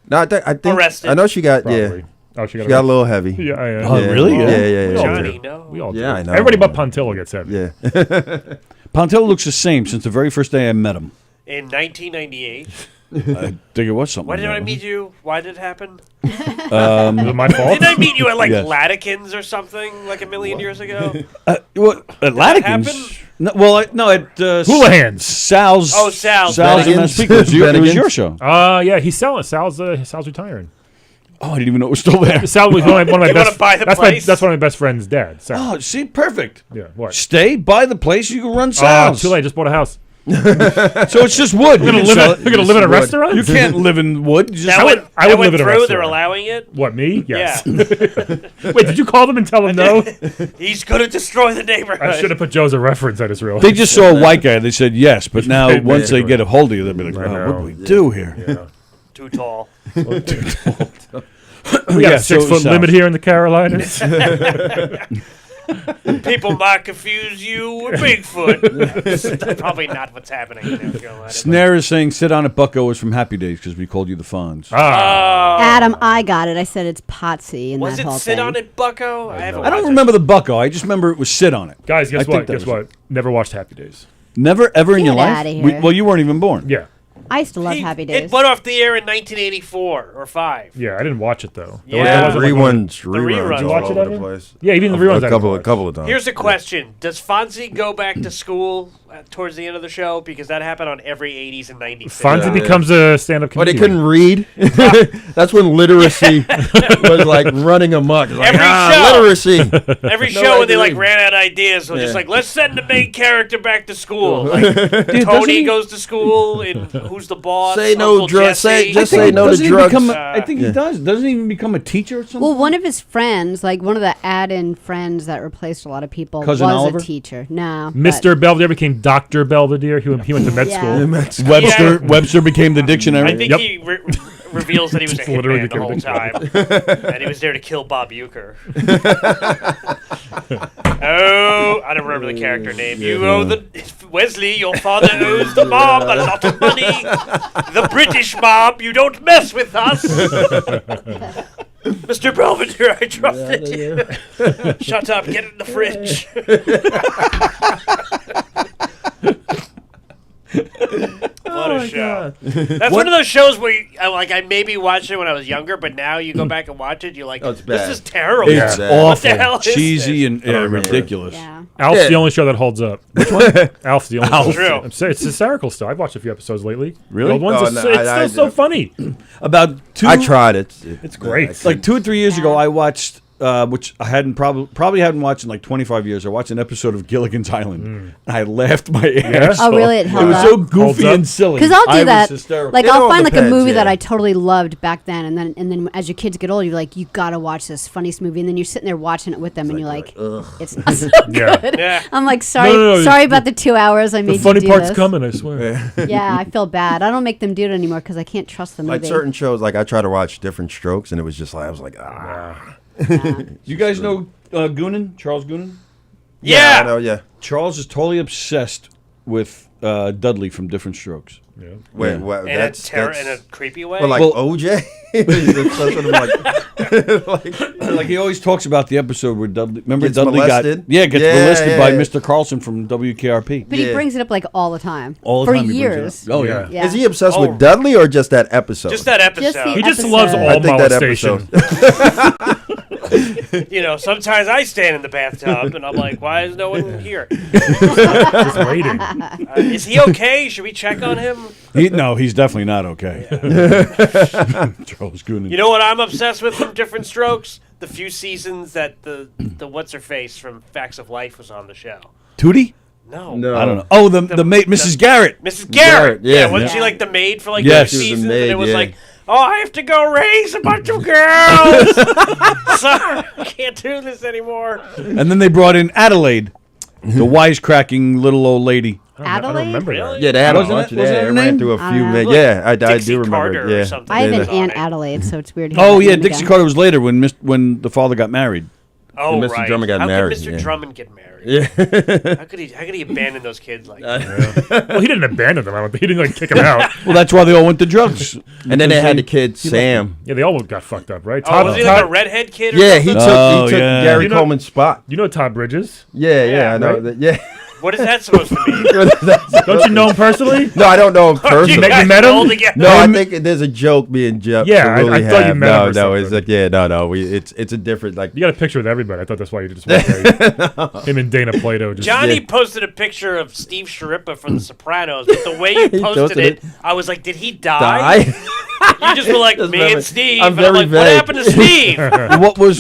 [SPEAKER 13] No, I think
[SPEAKER 15] Arrested.
[SPEAKER 13] I know she got
[SPEAKER 12] Probably. Oh,
[SPEAKER 13] She got a little heavy.
[SPEAKER 12] Yeah, I
[SPEAKER 1] Oh, really?
[SPEAKER 13] Yeah,
[SPEAKER 1] Yeah.
[SPEAKER 13] yeah,
[SPEAKER 12] We
[SPEAKER 13] yeah.
[SPEAKER 12] all
[SPEAKER 15] Johnny,
[SPEAKER 12] do.
[SPEAKER 15] no.
[SPEAKER 12] We all do.
[SPEAKER 13] Yeah, I know.
[SPEAKER 12] Everybody but Pontillo gets heavy.
[SPEAKER 13] Yeah.
[SPEAKER 1] Pontillo looks the same since the very first day I met him.
[SPEAKER 15] In 1998.
[SPEAKER 1] I think it was something.
[SPEAKER 15] Why did
[SPEAKER 1] like
[SPEAKER 15] I
[SPEAKER 1] that.
[SPEAKER 15] meet you? Why did it happen?
[SPEAKER 12] Was it my fault?
[SPEAKER 15] Didn't I meet you at like
[SPEAKER 1] Yes.
[SPEAKER 15] Latikins or something like a million years ago?
[SPEAKER 1] Well, at
[SPEAKER 15] that
[SPEAKER 1] Latikins. No, well, at
[SPEAKER 12] Houlihan's.
[SPEAKER 1] Sal's.
[SPEAKER 15] Oh, Sal's.
[SPEAKER 1] Sal's in
[SPEAKER 13] Bennigan's.
[SPEAKER 1] Massapequa. It was your show.
[SPEAKER 12] Yeah, he's selling. Sal's retiring.
[SPEAKER 1] Oh, I didn't even know it was still there.
[SPEAKER 12] Sal was one of my
[SPEAKER 15] You
[SPEAKER 12] best.
[SPEAKER 15] wanna buy the
[SPEAKER 12] that's
[SPEAKER 15] place?
[SPEAKER 12] that's one of my best friends' dad. Sal.
[SPEAKER 1] Oh, see, perfect.
[SPEAKER 12] Yeah. What?
[SPEAKER 1] Stay, buy the place, you can run Sal's.
[SPEAKER 12] Too late. Just bought a house.
[SPEAKER 1] So it's just wood.
[SPEAKER 12] We're gonna live in a restaurant.
[SPEAKER 1] You can't live in wood. You just
[SPEAKER 15] That went,
[SPEAKER 12] I would
[SPEAKER 15] that went
[SPEAKER 12] live in a
[SPEAKER 15] through. They're
[SPEAKER 12] restaurant.
[SPEAKER 15] allowing it.
[SPEAKER 12] What, me? Yes.
[SPEAKER 15] Yeah.
[SPEAKER 12] Wait, did you call them and tell them no?
[SPEAKER 15] He's gonna destroy the neighborhood.
[SPEAKER 12] I should have put Joe as a reference. I just realized.
[SPEAKER 1] They just saw a white guy. They said yes, but now
[SPEAKER 12] Right,
[SPEAKER 1] once they
[SPEAKER 12] right.
[SPEAKER 1] get a hold of you, they'll be like,
[SPEAKER 12] I
[SPEAKER 1] "Oh,
[SPEAKER 12] know.
[SPEAKER 1] what do we do here?"
[SPEAKER 12] Yeah.
[SPEAKER 15] Too tall.
[SPEAKER 12] We got
[SPEAKER 1] Yeah,
[SPEAKER 12] a 6 foot
[SPEAKER 1] so
[SPEAKER 12] limit here in the Carolinas.
[SPEAKER 15] People might confuse you with Bigfoot. That's probably not what's happening in North Carolina.
[SPEAKER 1] Snare is saying, "Sit on it, Bucko," is from Happy Days because we called you the Fonz.
[SPEAKER 14] Adam, I got it. I said it's Potsy in
[SPEAKER 15] Was
[SPEAKER 14] that
[SPEAKER 15] it
[SPEAKER 14] whole
[SPEAKER 15] Sit
[SPEAKER 14] thing.
[SPEAKER 15] on It, Bucko? I haven't
[SPEAKER 1] I don't
[SPEAKER 15] watched
[SPEAKER 1] remember the Bucko. I just remember it was "Sit on it."
[SPEAKER 12] Guys, guess
[SPEAKER 1] I think
[SPEAKER 12] what?
[SPEAKER 1] that
[SPEAKER 12] Guess
[SPEAKER 1] was
[SPEAKER 12] what? Never watched Happy Days.
[SPEAKER 1] Never ever in your
[SPEAKER 14] Get
[SPEAKER 1] life.
[SPEAKER 14] outta here.
[SPEAKER 1] Well, you weren't even born.
[SPEAKER 12] Yeah.
[SPEAKER 14] I used to love
[SPEAKER 15] It.
[SPEAKER 14] Happy Days.
[SPEAKER 15] It went off the air in 1984 or 5.
[SPEAKER 12] Yeah, I didn't watch it though.
[SPEAKER 15] Yeah.
[SPEAKER 12] That wasn't like one-
[SPEAKER 15] reruns.
[SPEAKER 12] Did you watch
[SPEAKER 13] all
[SPEAKER 12] it
[SPEAKER 13] over the
[SPEAKER 12] ever?
[SPEAKER 13] place.
[SPEAKER 12] Yeah, even the reruns.
[SPEAKER 13] A couple of times.
[SPEAKER 15] Here's a question: does Fonzie go back to school towards the end of the show? Because that happened on every 80s and 90s.
[SPEAKER 12] Fonzie becomes a stand-up
[SPEAKER 13] Well, they
[SPEAKER 12] comedian.
[SPEAKER 13] couldn't read. That's when literacy was like running amok. Like,
[SPEAKER 15] Every show.
[SPEAKER 13] literacy.
[SPEAKER 15] Every
[SPEAKER 13] No
[SPEAKER 15] show when they like
[SPEAKER 13] reading.
[SPEAKER 15] ran out of ideas, so just
[SPEAKER 13] Yeah.
[SPEAKER 15] like let's send the main character back to school. Like Tony goes to school, and Who's the Boss?
[SPEAKER 13] Say no
[SPEAKER 15] Uncle
[SPEAKER 13] drugs.
[SPEAKER 15] Jesse.
[SPEAKER 13] Just say no to
[SPEAKER 1] Doesn't he
[SPEAKER 13] drugs.
[SPEAKER 1] become I think he does. Doesn't he even become a teacher or something?
[SPEAKER 14] Well, one of his friends, like one of the add-in friends that replaced a lot of people,
[SPEAKER 1] Cousin
[SPEAKER 14] was
[SPEAKER 1] Oliver?
[SPEAKER 14] a teacher. No,
[SPEAKER 12] Mr. Belvedere became Dr. Belvedere. He went to med
[SPEAKER 14] Yeah.
[SPEAKER 12] school.
[SPEAKER 1] Webster Webster became the dictionary.
[SPEAKER 15] I think
[SPEAKER 12] Yep.
[SPEAKER 15] he reveals that he was a
[SPEAKER 12] Just literally
[SPEAKER 15] hitman the whole
[SPEAKER 12] became
[SPEAKER 15] time, and he was there to kill Bob Euchre. Oh, I don't remember the character name. You owe the Wesley. Your father owes the mob a lot of money. The British mob. You don't mess with us. Mr. Belvedere, I trusted you. Shut up. Get it in the fridge. What a show. That's one of those shows where I maybe watched it when I was younger, but now you go back and watch it, you're like, this is terrible.
[SPEAKER 1] It's
[SPEAKER 15] What
[SPEAKER 1] awful,
[SPEAKER 15] the hell is
[SPEAKER 1] cheesy,
[SPEAKER 15] this?
[SPEAKER 1] and ridiculous.
[SPEAKER 14] Yeah.
[SPEAKER 12] Alf's the only show that holds up. Which one? Alf's the only
[SPEAKER 1] Alf.
[SPEAKER 12] show. I'm saying, it's hysterical still. I've watched a few episodes lately.
[SPEAKER 1] Really?
[SPEAKER 12] The old ones, it's still so funny.
[SPEAKER 1] About two.
[SPEAKER 13] I tried it.
[SPEAKER 12] It's great.
[SPEAKER 1] Like 2 or 3 years ago, I watched, which I hadn't probably hadn't watched in like 25 years. I watched an episode of Gilligan's Island, and I laughed my ass
[SPEAKER 14] Oh,
[SPEAKER 1] off.
[SPEAKER 14] really? It held
[SPEAKER 1] was
[SPEAKER 14] up?
[SPEAKER 1] so goofy and silly.
[SPEAKER 14] Because I'll do
[SPEAKER 1] I
[SPEAKER 14] that.
[SPEAKER 1] Was hysterical.
[SPEAKER 14] Like
[SPEAKER 13] It
[SPEAKER 14] I'll
[SPEAKER 13] all
[SPEAKER 14] find like a
[SPEAKER 13] depends,
[SPEAKER 14] movie that
[SPEAKER 13] yeah.
[SPEAKER 14] I totally loved back then, and then as your kids get older, you're like, you gotta watch this funniest movie, and then you're sitting there watching it with them, and you're like, it's not so good.
[SPEAKER 15] Yeah.
[SPEAKER 14] I'm like, sorry,
[SPEAKER 12] No.
[SPEAKER 14] sorry about the 2 hours I made
[SPEAKER 12] The funny
[SPEAKER 14] you do
[SPEAKER 12] part's
[SPEAKER 14] this.
[SPEAKER 12] coming, I swear.
[SPEAKER 14] Yeah, I feel bad. I don't make them do it anymore because I can't trust the movie.
[SPEAKER 13] Like certain shows, like I try to watch Different Strokes, and it was just like I was like,
[SPEAKER 1] You guys know Goonan? Charles Goonan?
[SPEAKER 15] Yeah.
[SPEAKER 13] I know, yeah.
[SPEAKER 1] Charles is totally obsessed with Dudley from Different Strokes.
[SPEAKER 12] Yeah.
[SPEAKER 13] Wait, what?
[SPEAKER 15] In a creepy way?
[SPEAKER 13] Well, like OJ?
[SPEAKER 1] Like he always talks about the episode where Dudley. Remember
[SPEAKER 13] Gets
[SPEAKER 1] Dudley
[SPEAKER 13] molested?
[SPEAKER 1] gets
[SPEAKER 13] Yeah,
[SPEAKER 1] molested by
[SPEAKER 13] yeah.
[SPEAKER 1] Mr. Carlson from WKRP.
[SPEAKER 14] But he brings it up like all the time.
[SPEAKER 1] All the
[SPEAKER 14] for
[SPEAKER 1] time he brings it
[SPEAKER 14] years.
[SPEAKER 1] up. Oh yeah.
[SPEAKER 14] Yeah.
[SPEAKER 13] Is he obsessed with Dudley or just that episode?
[SPEAKER 15] Just that episode.
[SPEAKER 14] Just the
[SPEAKER 12] He just
[SPEAKER 14] episode.
[SPEAKER 12] loves
[SPEAKER 13] I
[SPEAKER 12] all
[SPEAKER 13] think that
[SPEAKER 12] molestation.
[SPEAKER 15] Sometimes I stand in the bathtub and I'm like, why is no one here?
[SPEAKER 12] Just waiting.
[SPEAKER 15] Is he okay? Should we check on him?
[SPEAKER 1] No, he's definitely not okay. Charles Goonan.
[SPEAKER 15] You know what I'm obsessed with from Different Strokes? The few seasons that the what's her face from Facts of Life was on the show.
[SPEAKER 1] Tootie?
[SPEAKER 15] No.
[SPEAKER 1] I don't know. Oh, the maid, Mrs. Garrett.
[SPEAKER 15] Mrs. Garrett.
[SPEAKER 13] Yeah.
[SPEAKER 15] Wasn't she like the maid for like
[SPEAKER 1] Yes.
[SPEAKER 15] two
[SPEAKER 1] She was the
[SPEAKER 15] seasons?
[SPEAKER 13] maid,
[SPEAKER 15] And it was
[SPEAKER 13] yeah.
[SPEAKER 15] like, oh, I have to go raise a bunch of girls. Sorry, I can't do this anymore.
[SPEAKER 1] And then they brought in Adelaide, the wisecracking little old lady.
[SPEAKER 12] I don't remember
[SPEAKER 15] Really?
[SPEAKER 12] that.
[SPEAKER 13] Yeah, they had a
[SPEAKER 1] Wasn't
[SPEAKER 13] bunch
[SPEAKER 1] it-
[SPEAKER 13] of
[SPEAKER 1] wasn't
[SPEAKER 13] that.
[SPEAKER 1] her
[SPEAKER 13] It ran
[SPEAKER 1] name?
[SPEAKER 13] through a
[SPEAKER 14] I
[SPEAKER 13] few
[SPEAKER 14] don't know.
[SPEAKER 13] minutes. Yeah, I
[SPEAKER 15] Dixie
[SPEAKER 13] do remember.
[SPEAKER 15] Carter or
[SPEAKER 13] yeah.
[SPEAKER 15] something.
[SPEAKER 14] I have
[SPEAKER 15] Yeah.
[SPEAKER 14] an Aunt Adelaide, so it's weird. to hear
[SPEAKER 1] Oh
[SPEAKER 14] that
[SPEAKER 1] yeah,
[SPEAKER 14] name
[SPEAKER 1] Dixie
[SPEAKER 14] again.
[SPEAKER 1] Carter was later when the father got married.
[SPEAKER 15] Oh,
[SPEAKER 13] Mr.
[SPEAKER 15] right.
[SPEAKER 13] Drummond got
[SPEAKER 15] How
[SPEAKER 13] married,
[SPEAKER 15] could Mr.
[SPEAKER 13] yeah.
[SPEAKER 15] Drummond get married?
[SPEAKER 13] Yeah.
[SPEAKER 15] How could he abandon those kids like that?
[SPEAKER 12] Well, he didn't abandon them. I don't think. He didn't like kick them out.
[SPEAKER 1] Well, that's why they all went to drugs.
[SPEAKER 13] And then they had the kid Sam.
[SPEAKER 12] Yeah, they all got fucked up, right?
[SPEAKER 15] Oh, was he like a redhead kid or
[SPEAKER 13] Yeah,
[SPEAKER 15] something?
[SPEAKER 13] he took
[SPEAKER 1] yeah.
[SPEAKER 13] Gary
[SPEAKER 12] You know-
[SPEAKER 13] Coleman's spot.
[SPEAKER 12] You know Todd Bridges?
[SPEAKER 13] Yeah, I know.
[SPEAKER 12] right?
[SPEAKER 13] That, yeah.
[SPEAKER 15] What is that supposed to mean?
[SPEAKER 12] Don't you know him personally?
[SPEAKER 13] No, I don't know him
[SPEAKER 15] You
[SPEAKER 13] personally.
[SPEAKER 15] guys
[SPEAKER 12] met him?
[SPEAKER 15] roll together?
[SPEAKER 13] No, I think there's a joke being Jeff.
[SPEAKER 12] Yeah, I
[SPEAKER 13] really
[SPEAKER 12] thought you
[SPEAKER 13] have.
[SPEAKER 12] met him or
[SPEAKER 13] No, it's
[SPEAKER 12] something.
[SPEAKER 13] like no. It's a different like.
[SPEAKER 12] You got a picture with everybody. I thought that's why you just went there. Him and Dana Plato. Just,
[SPEAKER 15] Johnny posted a picture of Steve Sciarippa from The Sopranos, but the way you posted
[SPEAKER 13] posted
[SPEAKER 15] it,
[SPEAKER 13] it.
[SPEAKER 15] I was like, did he die? You just were like,
[SPEAKER 13] Just
[SPEAKER 15] me
[SPEAKER 13] remember-
[SPEAKER 15] and Steve.
[SPEAKER 13] I'm
[SPEAKER 15] And I'm
[SPEAKER 13] very
[SPEAKER 15] like, what
[SPEAKER 13] vague.
[SPEAKER 15] happened to Steve?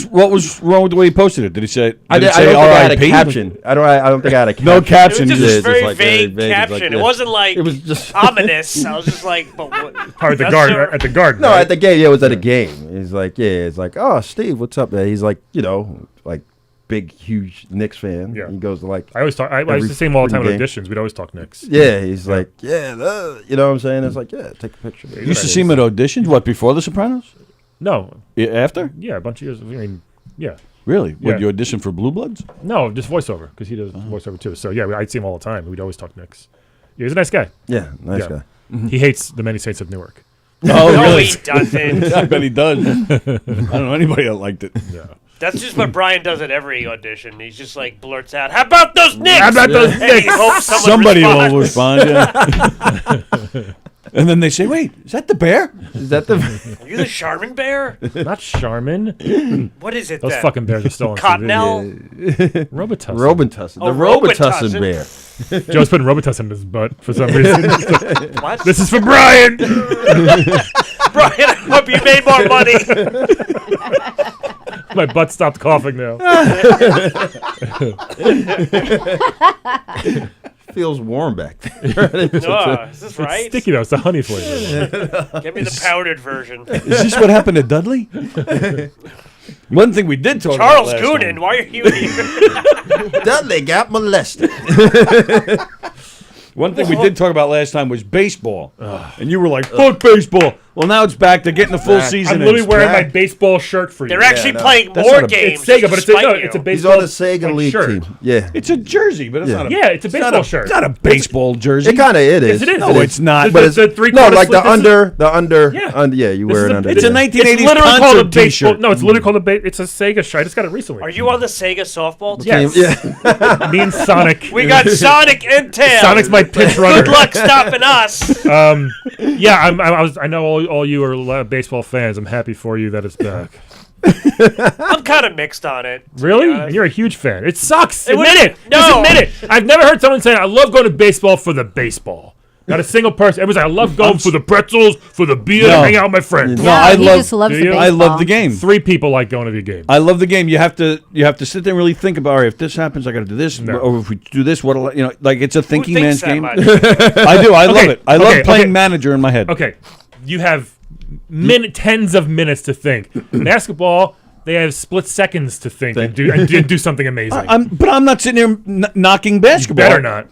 [SPEAKER 1] what was wrong with the way he posted it? Did he say?
[SPEAKER 13] I
[SPEAKER 1] Did
[SPEAKER 13] don't
[SPEAKER 1] it say
[SPEAKER 13] think I had a
[SPEAKER 1] R.I.P.?
[SPEAKER 13] caption. I don't think I had a caption.
[SPEAKER 1] No
[SPEAKER 15] It
[SPEAKER 1] caption.
[SPEAKER 15] was
[SPEAKER 1] Yeah,
[SPEAKER 15] just
[SPEAKER 1] it's
[SPEAKER 15] a very
[SPEAKER 13] like
[SPEAKER 15] vague
[SPEAKER 13] very vague,
[SPEAKER 15] caption.
[SPEAKER 13] like,
[SPEAKER 15] It
[SPEAKER 13] yeah.
[SPEAKER 15] wasn't like
[SPEAKER 13] It was just
[SPEAKER 15] ominous. I was just like, but what?
[SPEAKER 12] Probably at the
[SPEAKER 15] That's
[SPEAKER 12] garden.
[SPEAKER 15] so-
[SPEAKER 12] At the garden.
[SPEAKER 13] No,
[SPEAKER 12] right?
[SPEAKER 13] at the game. Yeah, it was at a game. He's like, it's like, oh, Steve, what's up, man? He's like, like big, huge Knicks fan.
[SPEAKER 12] Yeah.
[SPEAKER 13] He goes to like.
[SPEAKER 12] I always talk. I
[SPEAKER 13] every
[SPEAKER 12] used to see him all the time
[SPEAKER 13] freaking
[SPEAKER 12] at
[SPEAKER 13] game.
[SPEAKER 12] auditions. We'd always talk Knicks.
[SPEAKER 13] Yeah, he's like, you know what I'm saying? It's like, take a picture.
[SPEAKER 1] You used to see him at auditions. What, before The Sopranos?
[SPEAKER 12] No.
[SPEAKER 1] After?
[SPEAKER 12] Yeah, a bunch of years. I mean, yeah.
[SPEAKER 1] Really?
[SPEAKER 12] Yeah.
[SPEAKER 1] Would you audition for Blue Bloods?
[SPEAKER 12] No, just voiceover because he does voiceover too. So yeah, I'd see him all the time. We'd always talk Knicks. Yeah, he's a nice guy.
[SPEAKER 13] Yeah, nice guy.
[SPEAKER 12] He hates the many saints of Newark.
[SPEAKER 1] Oh,
[SPEAKER 15] No,
[SPEAKER 1] really?
[SPEAKER 15] he doesn't.
[SPEAKER 1] I bet he does. I don't know anybody that liked it.
[SPEAKER 12] Yeah.
[SPEAKER 15] That's just what Brian does at every audition. He's just like blurts out, "How about those Knicks?"
[SPEAKER 12] How about those
[SPEAKER 15] And he
[SPEAKER 12] Knicks?
[SPEAKER 15] hopes someone
[SPEAKER 1] Somebody
[SPEAKER 15] responds.
[SPEAKER 1] will respond. Yeah. And then they say, "Wait, is that the bear?
[SPEAKER 13] Is that the?
[SPEAKER 15] Are you the Charmin bear?
[SPEAKER 12] Not Charmin.
[SPEAKER 15] What is it?
[SPEAKER 12] Those
[SPEAKER 15] then?
[SPEAKER 12] fucking bears are still on
[SPEAKER 15] Cottonelle?
[SPEAKER 12] TV. Robitussin.
[SPEAKER 13] Robitussin.
[SPEAKER 15] Oh,
[SPEAKER 13] The Robitussin
[SPEAKER 15] Robitussin.
[SPEAKER 13] bear.
[SPEAKER 12] Joe's putting Robitussin in his butt for some reason.
[SPEAKER 15] What?
[SPEAKER 12] This is for Brian.
[SPEAKER 15] Brian, I hope you made more money.
[SPEAKER 12] My butt stopped coughing now.
[SPEAKER 13] Feels warm back there.
[SPEAKER 15] Oh, is this right?
[SPEAKER 12] It's sticky though. It's the honey flavor.
[SPEAKER 15] Give me the powdered version.
[SPEAKER 1] Is this what happened to Dudley?" One thing we did talk
[SPEAKER 15] Charles
[SPEAKER 1] about last
[SPEAKER 15] Goonan,
[SPEAKER 1] time.
[SPEAKER 15] why are you here?
[SPEAKER 13] Dudley got molested.
[SPEAKER 1] One thing we did talk about last time was baseball, and you were like, "Fuck baseball." Well, now it's back. They're getting the full season.
[SPEAKER 12] I'm literally
[SPEAKER 1] in.
[SPEAKER 12] wearing my baseball shirt for you.
[SPEAKER 15] They're actually playing
[SPEAKER 1] That's
[SPEAKER 15] more
[SPEAKER 1] not a-
[SPEAKER 15] games.
[SPEAKER 12] It's Sega, but it's a,
[SPEAKER 15] despite
[SPEAKER 12] no,
[SPEAKER 15] you.
[SPEAKER 12] it's a
[SPEAKER 13] He's
[SPEAKER 12] baseball
[SPEAKER 13] on the Sega
[SPEAKER 12] like,
[SPEAKER 13] League
[SPEAKER 12] shirt.
[SPEAKER 13] team. Yeah.
[SPEAKER 1] It's a jersey, but it's not a.
[SPEAKER 12] Yeah, it's a baseball
[SPEAKER 1] not a,
[SPEAKER 12] shirt.
[SPEAKER 1] It's not a baseball jersey.
[SPEAKER 13] It kind of it
[SPEAKER 12] Yes,
[SPEAKER 13] is.
[SPEAKER 12] it is.
[SPEAKER 1] No, it's not.
[SPEAKER 13] But it's
[SPEAKER 12] the three
[SPEAKER 13] no,
[SPEAKER 12] quarter
[SPEAKER 13] like
[SPEAKER 12] sleeve-
[SPEAKER 13] the under.
[SPEAKER 12] Yeah.
[SPEAKER 13] You wear it under.
[SPEAKER 1] It's a
[SPEAKER 13] yeah.
[SPEAKER 1] 1980s
[SPEAKER 12] It's literally called a
[SPEAKER 1] concert
[SPEAKER 12] baseball.
[SPEAKER 1] T-shirt.
[SPEAKER 12] No, it's literally called a. It's a Sega shirt. I just got it recently.
[SPEAKER 15] Are you on the Sega softball team?
[SPEAKER 12] Yes.
[SPEAKER 13] Yeah.
[SPEAKER 12] Me and Sonic.
[SPEAKER 15] We got Sonic and Tails.
[SPEAKER 12] Sonic's my pitch runner.
[SPEAKER 15] Good luck stopping us.
[SPEAKER 12] Yeah, I know all you are baseball fans. I'm happy for you that it's back.
[SPEAKER 15] I'm kind of mixed on it.
[SPEAKER 12] Really? And you're a huge fan. It sucks.
[SPEAKER 15] It
[SPEAKER 12] Admit
[SPEAKER 15] would-
[SPEAKER 12] it.
[SPEAKER 15] No.
[SPEAKER 12] Just admit it. I've never heard someone say, I love going to baseball for the baseball. Not a single person. Everyone's like, I love going for the pretzels, for the beer,
[SPEAKER 1] No.
[SPEAKER 12] and hang out with my friends.
[SPEAKER 1] No, I
[SPEAKER 14] he
[SPEAKER 1] love.
[SPEAKER 14] just loves
[SPEAKER 12] Do
[SPEAKER 14] the
[SPEAKER 12] you?
[SPEAKER 14] baseball.
[SPEAKER 1] I love the game.
[SPEAKER 12] 3 people like going to the game.
[SPEAKER 1] I love the game. You have to sit there and really think about. All right, if this happens, I got to do this.
[SPEAKER 12] No.
[SPEAKER 1] Or if we do this, what? Like it's a thinking
[SPEAKER 15] thinks
[SPEAKER 1] man's
[SPEAKER 15] that
[SPEAKER 1] game.
[SPEAKER 15] much?
[SPEAKER 1] I do. I love
[SPEAKER 12] Okay,
[SPEAKER 1] it. I love
[SPEAKER 12] okay,
[SPEAKER 1] playing
[SPEAKER 12] okay.
[SPEAKER 1] manager in my head.
[SPEAKER 12] Okay, you have tens of minutes to think. Basketball, they have split seconds to think and do something amazing.
[SPEAKER 1] But I'm not sitting here knocking basketball.
[SPEAKER 12] Better not.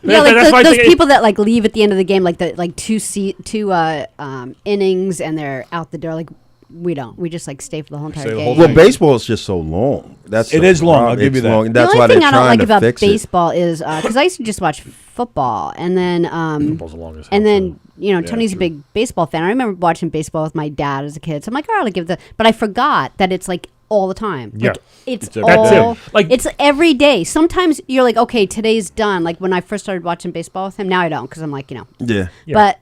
[SPEAKER 14] Yeah, like
[SPEAKER 12] That's why I
[SPEAKER 14] those
[SPEAKER 12] think
[SPEAKER 14] people that like leave at the end of the game, like two innings, and they're out the door. Like we don't. We just like stay for the whole entire
[SPEAKER 1] Stay the
[SPEAKER 14] game.
[SPEAKER 1] whole
[SPEAKER 13] Well,
[SPEAKER 1] thing.
[SPEAKER 13] baseball is just so long. That's
[SPEAKER 1] It
[SPEAKER 13] the
[SPEAKER 1] is long,
[SPEAKER 13] problem.
[SPEAKER 1] I'll give you
[SPEAKER 13] It's
[SPEAKER 1] that.
[SPEAKER 13] long.
[SPEAKER 14] The
[SPEAKER 13] That's
[SPEAKER 14] only
[SPEAKER 13] why they're
[SPEAKER 14] thing I don't
[SPEAKER 13] trying
[SPEAKER 14] like
[SPEAKER 13] to
[SPEAKER 14] about
[SPEAKER 13] fix it.
[SPEAKER 14] baseball is because I used to just watch football, and then
[SPEAKER 12] Football's long as hell,
[SPEAKER 14] and then
[SPEAKER 1] Yeah,
[SPEAKER 14] Tony's
[SPEAKER 1] true.
[SPEAKER 14] a big baseball fan. I remember watching baseball with my dad as a kid, so I'm like, all right, I'll give but I forgot that it's like all the time.
[SPEAKER 12] Yeah.
[SPEAKER 14] Like, it's
[SPEAKER 1] It's every
[SPEAKER 14] all
[SPEAKER 12] day. Like-
[SPEAKER 14] it's every day. Sometimes you're like, okay, today's done. Like when I first started watching baseball with him, now I don't because I'm like,
[SPEAKER 13] Yeah.
[SPEAKER 14] But